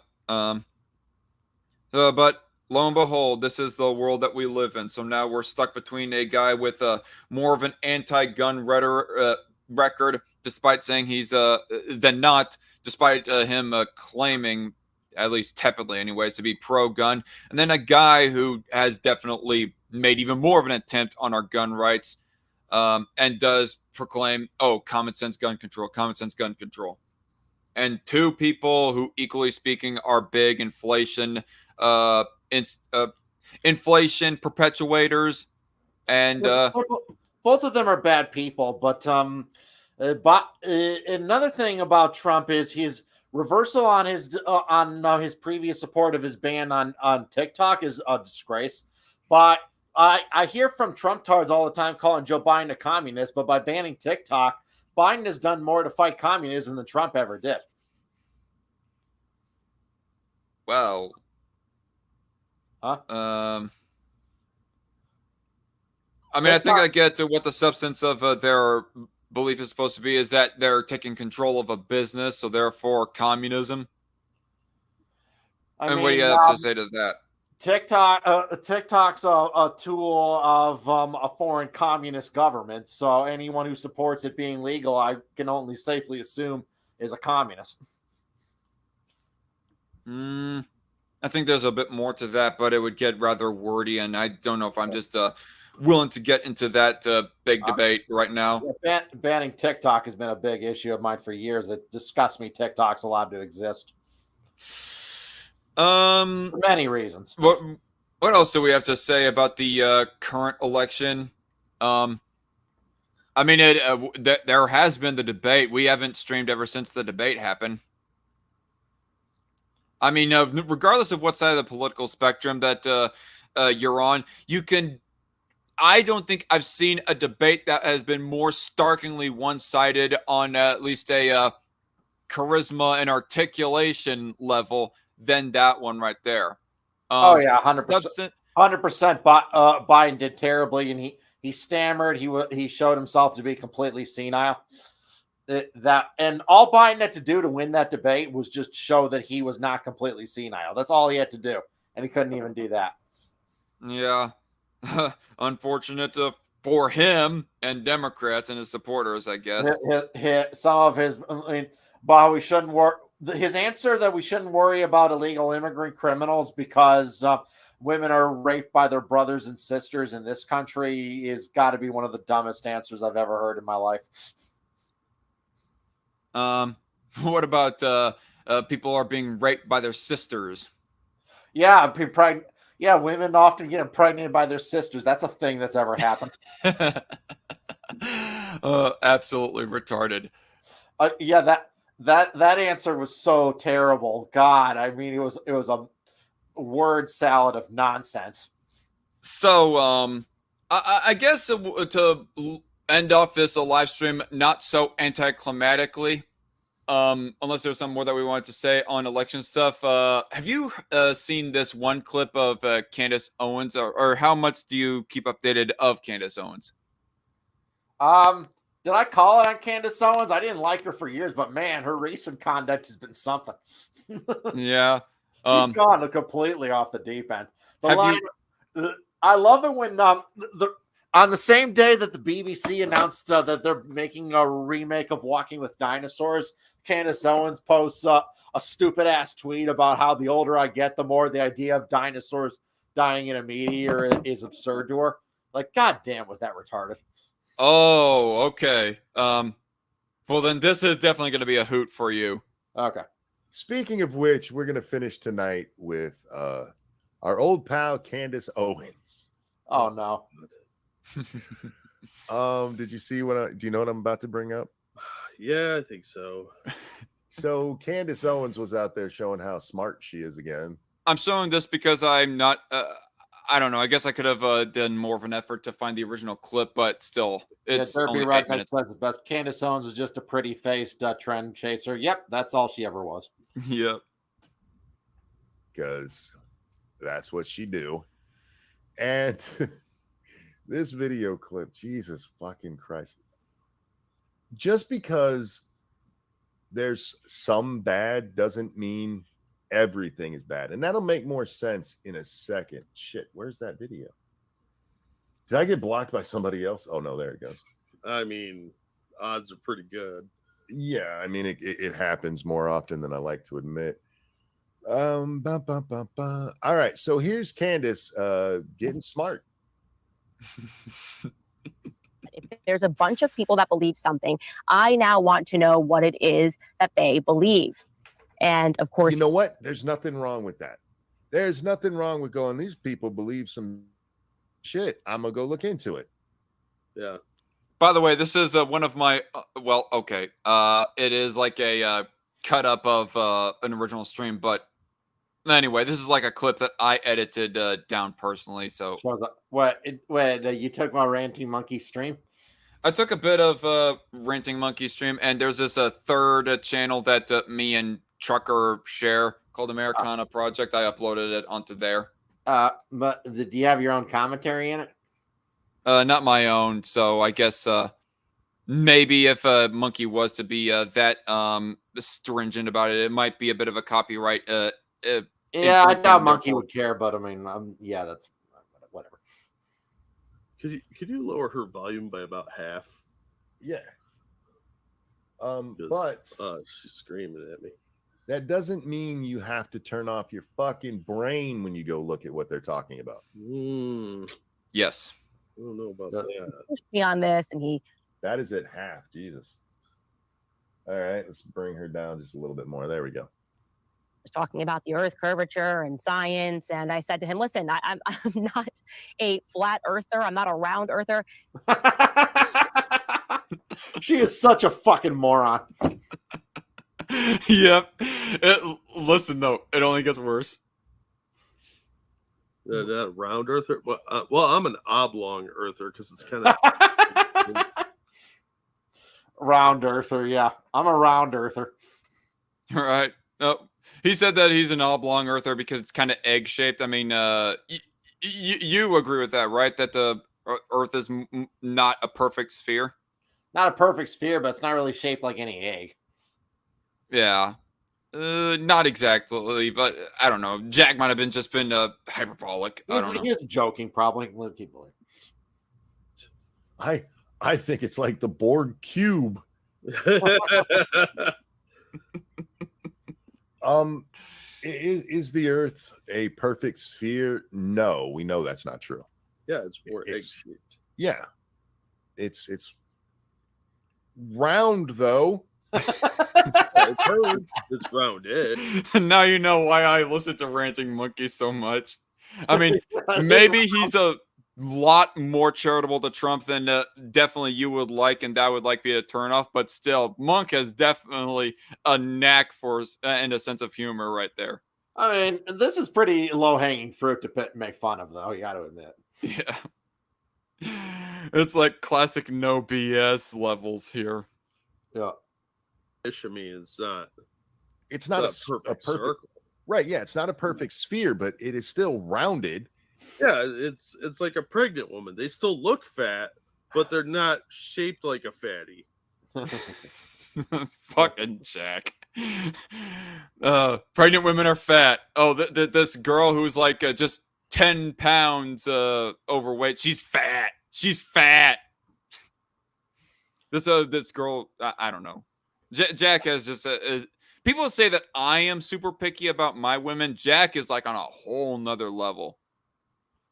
But lo and behold, this is the world that we live in. So now we're stuck between a guy with more of an anti-gun record, despite saying he's than not, despite him claiming at least tepidly anyways, to be pro-gun, and then a guy who has definitely made even more of an attempt on our gun rights, and does proclaim, oh, common sense gun control, common sense gun control. And two people who, equally speaking, are big inflation inflation perpetuators, and both of them are bad people. But another thing about Trump is his reversal on his previous support of his ban on TikTok is a disgrace. But I hear from Trump tards all the time calling Joe Biden a communist, but by banning TikTok, Biden has done more to fight communism than Trump ever did. well, Huh? I mean, I think I get to what the substance of their belief is supposed to be, is that they're taking control of a business, so therefore communism. And what do you have to say to that? TikTok's a tool of a foreign communist government, so anyone who supports it being legal, I can only safely assume, is a communist. I think there's a bit more to that, but it would get rather wordy, and I don't know if I'm just willing to get into that big debate right now. Banning TikTok has been a big issue of mine for years. It disgusts me TikTok's allowed to exist. For many reasons. What else do we have to say about the current election? I mean, there has been the debate. We haven't streamed ever since the debate happened. I mean, regardless of what side of the political spectrum that you're on, you can. I don't think I've seen a debate that has been more starkly one-sided on at least a charisma and articulation level than that one right there. Oh yeah, 100%. 100%. Biden did terribly, and he stammered. He showed himself to be completely senile. And all Biden had to do to win that debate was just show that he was not completely senile. That's all he had to do, and he couldn't even do that. Yeah, unfortunate for him and Democrats and his supporters, I guess. Some of his, but we shouldn't worry. His answer that we shouldn't worry about illegal immigrant criminals because women are raped by their brothers and sisters in this country is got to be one of the dumbest answers I've ever heard in my life. What about people are being raped by their sisters? Yeah, women often get impregnated by their sisters. That's a thing that's ever happened. Absolutely retarded. Yeah, that answer was so terrible. God, I mean, it was a word salad of nonsense. So, I guess to end off this live stream not so anticlimactically, unless there's something more that we wanted to say on election stuff. Have you seen this one clip of Candace Owens, or how much do you keep updated of Candace Owens? Did I call it on Candace Owens? I didn't like her for years, but man, her recent conduct has been something. Yeah. She's gone completely off the deep end. I love it when on the same day that the BBC announced that they're making a remake of Walking with Dinosaurs, Candace Owens posts a stupid ass tweet about how the older I get, the more the idea of dinosaurs dying in a meteor is absurd to her. Like, goddamn, was that retarded? Oh, okay. Well, then this is definitely going to be a hoot for you. Okay. Speaking of which, we're going to finish tonight with our old pal Candace Owens. Oh no. Did you see do you know what I'm about to bring up? Yeah, I think so. So Candace Owens was out there showing how smart she is again. I'm showing this because I'm not. I don't know. I guess I could have done more of an effort to find the original clip, but still, it's only 8 minutes. Says the best. Candace Owens was just a pretty-faced trend chaser. Yep, that's all she ever was. Yep. Because that's what she do. And this video clip, Jesus fucking Christ. Just because there's some bad doesn't mean everything is bad. And that'll make more sense in a second. Shit, where's that video? Did I get blocked by somebody else? Oh, no, there it goes. I mean, odds are pretty good. Yeah, I mean, it happens more often than I like to admit. All right, so here's Candace getting smart. If there's a bunch of people that believe something, I now want to know what it is that they believe. And of course, You know what? There's nothing wrong with that. There's nothing wrong with going, these people believe some shit. I'm gonna go look into it. Yeah. By the way, this is one of my well, okay. It is like a cut up of an original stream, but anyway, this is like a clip that I edited down personally. So What you took my ranting monkey stream? I took a bit of Renting Monkey stream, and there's this third channel that me and Trucker share called Americana Project. I uploaded it onto there. But do you have your own commentary in it? Not my own. So I guess maybe if a monkey was to be that stringent about it, it might be a bit of a copyright. Yeah, I doubt monkey would care, but I mean, yeah, that's whatever. Could you lower her volume by about half? Yeah. Because, But she's screaming at me. that doesn't mean you have to turn off your fucking brain when you go look at what they're talking about. Yes. I don't know about that. pushed me on this, and he That is at half. Jesus. All right, let's bring her down just a little bit more. There we go. was talking about the Earth curvature and science. And I said to him, listen, I'm not a flat earther. I'm not a round earther. She is such a fucking moron. Yep. Listen, though, it only gets worse. That round earther. Well, I'm an oblong earther because it's kind of round earther. Yeah, I'm a round earther. All right. Oh, he said that he's an oblong earther because it's kind of egg shaped. I mean, you agree with that, right? That the Earth is not a perfect sphere. Not a perfect sphere, but it's not really shaped like any egg. Yeah. Not exactly, but I don't know. Jack might have just been hyperbolic. I don't know. He was joking, probably. Let's keep going. I think it's like the Borg cube. Is the Earth a perfect sphere? No, we know that's not true. Yeah, it's more egg shaped. Yeah, it's round though. It's rounded. Now you know why I listen to Ranting Monkey so much. I mean, maybe he's a lot more charitable to Trump than definitely you would like, and that would be a turnoff. But still, Monk has definitely a knack for and a sense of humor right there. I mean, this is pretty low-hanging fruit to make fun of, though. You got to admit. Yeah, it's like classic no BS levels here. Yeah. I mean, it's not a perfect circle. Right, yeah, it's not a perfect sphere, but it is still rounded. Yeah, it's like a pregnant woman. They still look fat, but they're not shaped like a fatty. Fucking Jack. Pregnant women are fat. Oh, this girl who's like just 10 pounds overweight. She's fat. She's fat. This girl, I don't know. Jack has just people say that I am super picky about my women. Jack is like on a whole nother level.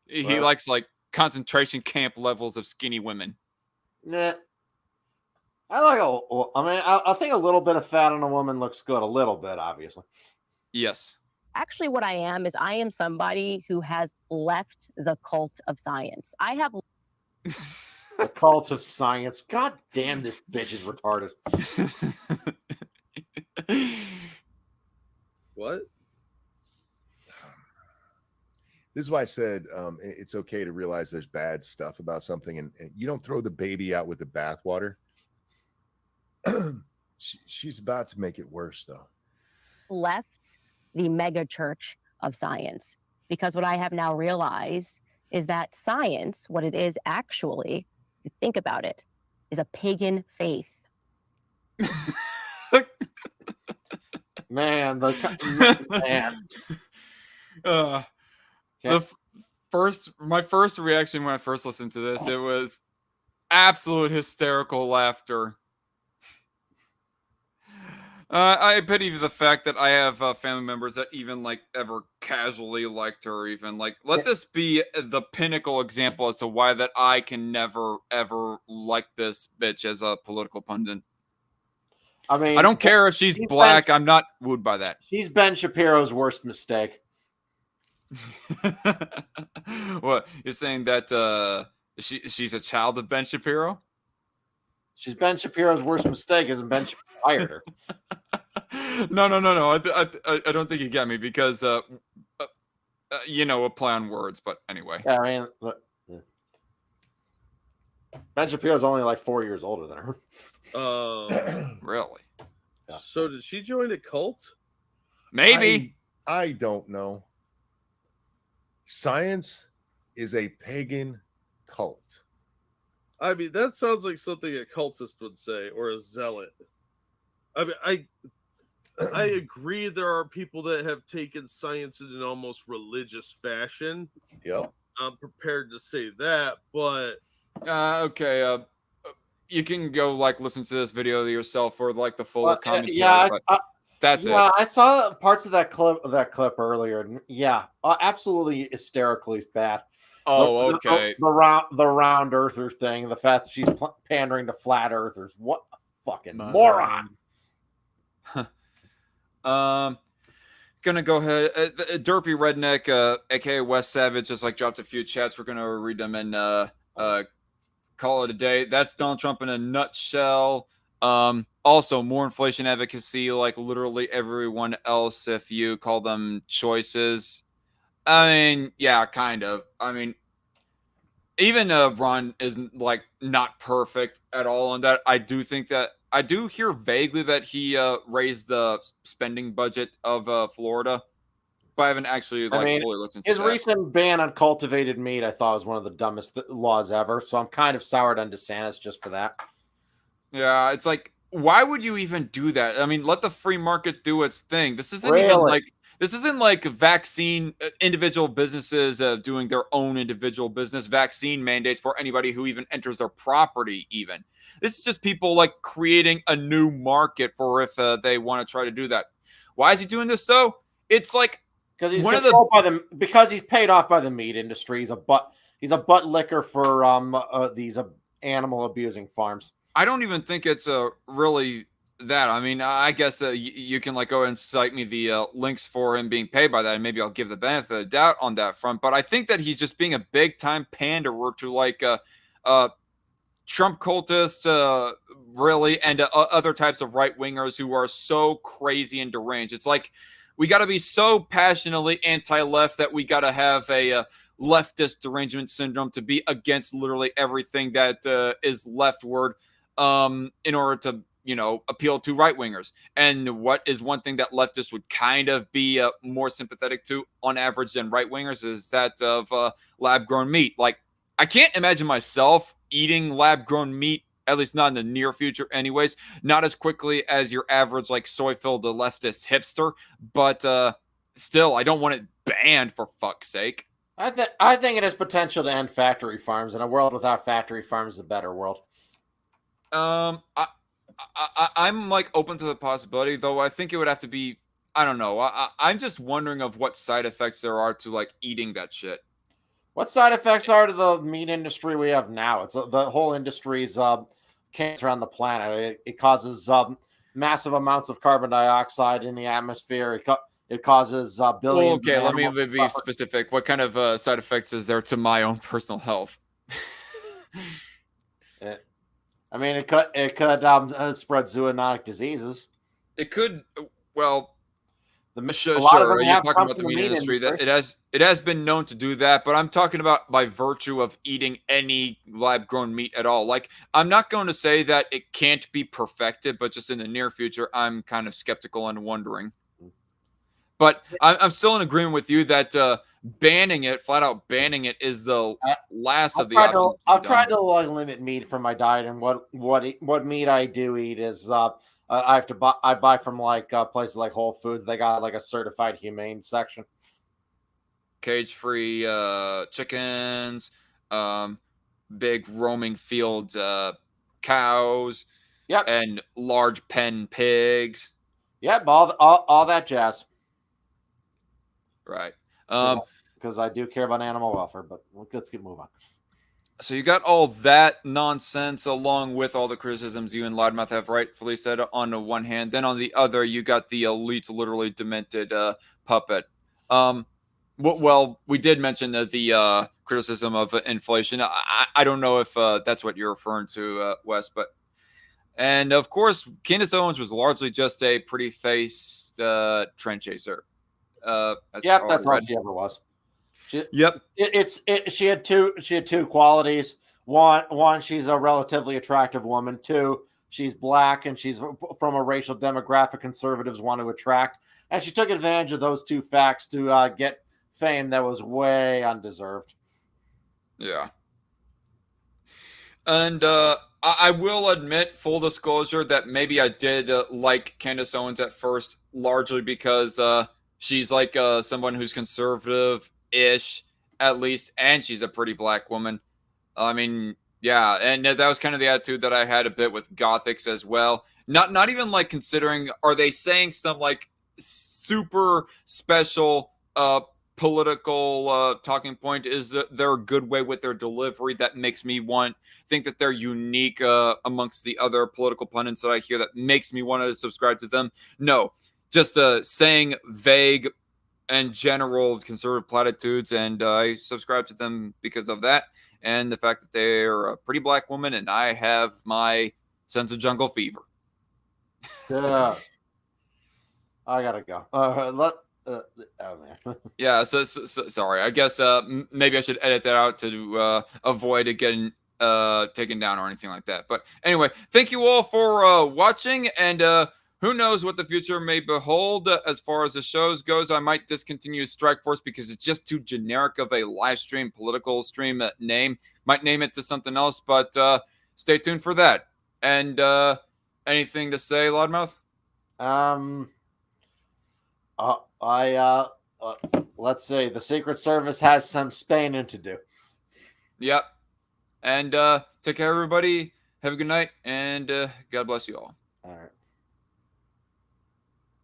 He likes like concentration camp levels of skinny women. Nah. I think a little bit of fat on a woman looks good. A little bit, obviously. Yes. Actually, what I am somebody who has left the cult of science. I have the cult of science. God damn, this bitch is retarded. What? This is why I said it's okay to realize there's bad stuff about something, and you don't throw the baby out with the bathwater. She's about to make it worse, though. Left the mega church of science, because what I have now realized is that science, what it is actually, if you think about it, is a pagan faith. Man, my first reaction when I first listened to this, it was absolute hysterical laughter. I pity the fact that I have family members that even like ever casually liked her. Even like, let this be the pinnacle example as to why that I can never ever like this bitch as a political pundit. I mean, I don't care if she's black. I'm not wooed by that. She's Ben Shapiro's worst mistake. What, you're saying that she's a child of Ben Shapiro? She's Ben Shapiro's worst mistake, isn't Ben Shapiro hired her? No. I don't think you get me because a play on words. But anyway, Yeah, I mean, look, Ben Shapiro's only like 4 years older than her. Really? Yeah. So did she join a cult? Maybe. I don't know. Science is a pagan cult. I mean, that sounds like something a cultist would say, or a zealot. I mean, I agree there are people that have taken science in an almost religious fashion. Yep. I'm prepared to say that, but okay. You can go like listen to this video yourself for like the fuller commentary. Yeah, that's it. I saw parts of that clip earlier. And yeah, absolutely hysterically bad. Oh, okay. The round earther thing, the fact that she's pandering to flat earthers. What a fucking moron. Gonna go ahead. Derpy Redneck, aka West Savage, just like dropped a few chats. We're gonna read them and call it a day. That's Donald Trump in a nutshell. Also, more inflation advocacy, like literally everyone else. If you call them choices, I mean, yeah, kind of. I mean, even Ron isn't like not perfect at all on that. I do think that I do hear vaguely that he raised the spending budget of Florida, but I haven't actually fully looked into his that. recent ban on cultivated meat. I thought was one of the dumbest laws ever. So I'm kind of soured on DeSantis just for that. Yeah, it's like, why would you even do that? I mean, let the free market do its thing. This isn't Really? even like. This isn't like vaccine individual businesses doing their own individual business vaccine mandates for anybody who even enters their property even. This is just people like creating a new market for if they want to try to do that. Why is he doing this though? It's like because he's controlled by because he's paid off by the meat industry. He's a butt licker for these animal abusing farms. I don't even think it's really that. I mean, I guess you can like go ahead and cite me the links for him being paid by that, and maybe I'll give the benefit of the doubt on that front. But I think that he's just being a big time panderer to like Trump cultists, really, and other types of right wingers who are so crazy and deranged. It's like we got to be so passionately anti-left that we got to have a leftist derangement syndrome to be against literally everything that is leftward, in order to appeal to right wingers. And what is one thing that leftists would kind of be more sympathetic to on average than right wingers is that of lab grown meat. Like, I can't imagine myself eating lab grown meat, at least not in the near future anyways, not as quickly as your average like soy filled leftist hipster, but still, I don't want it banned for fuck's sake. I think it has potential to end factory farms, and a world without factory farms is a better world. I'm like open to the possibility, though. I think it would have to be. I don't know. I'm just wondering of what side effects there are to like eating that shit. What side effects are to the meat industry we have now? It's the whole industry's cancer on the planet. It causes massive amounts of carbon dioxide in the atmosphere. It causes billions. Okay, let me be specific. What kind of side effects is there to my own personal health? I mean, it could spread zoonotic diseases. It could. Well, sure. You're talking about the meat industry. That it has been known to do that, but I'm talking about by virtue of eating any lab-grown meat at all. Like, I'm not going to say that it can't be perfected, but just in the near future, I'm kind of skeptical and wondering. But I'm still in agreement with you that flat out banning it, is the last of the options. I've tried to limit meat from my diet, and what meat I do eat is I buy from like places like Whole Foods. They got like a certified humane section. Cage-free chickens, big roaming field cows, yep, and large pen pigs. Yep, all that jazz. Right. Because I do care about animal welfare, but let's get moving on. So you got all that nonsense along with all the criticisms you and Loudmouth have rightfully said on the one hand. Then on the other, you got the elite, literally demented puppet. Well, we did mention the criticism of inflation. I don't know if that's what you're referring to, Wes, but. And of course, Candace Owens was largely just a pretty faced trend chaser. Yep, that's all she ever was. Yep. She had two qualities. One, she's a relatively attractive woman. Two, she's black and she's from a racial demographic conservatives want to attract. And she took advantage of those two facts to get fame that was way undeserved. Yeah. And I will admit, full disclosure, that maybe I did like Candace Owens at first, largely because she's like someone who's conservative-ish, at least, and she's a pretty black woman. I mean, yeah, and that was kind of the attitude that I had a bit with Gothics as well. Not even like considering, are they saying some like super special political talking point? Is there a good way with their delivery that makes me think that they're unique amongst the other political pundits that I hear that makes me want to subscribe to them? No, just saying vague and general conservative platitudes, and I subscribe to them because of that, and the fact that they're a pretty black woman, and I have my sense of jungle fever. Yeah, I gotta go. Oh man. Yeah, so sorry. I guess maybe I should edit that out to avoid it getting taken down or anything like that. But anyway, thank you all for watching, and who knows what the future may behold as far as the shows goes. I might discontinue Strike Force because it's just too generic of a live stream, political stream name. Might name it to something else, but stay tuned for that. And anything to say, Loudmouth? Let's see. The Secret Service has some Spaining to do. Yep. And take care, everybody. Have a good night, and God bless you all. All right.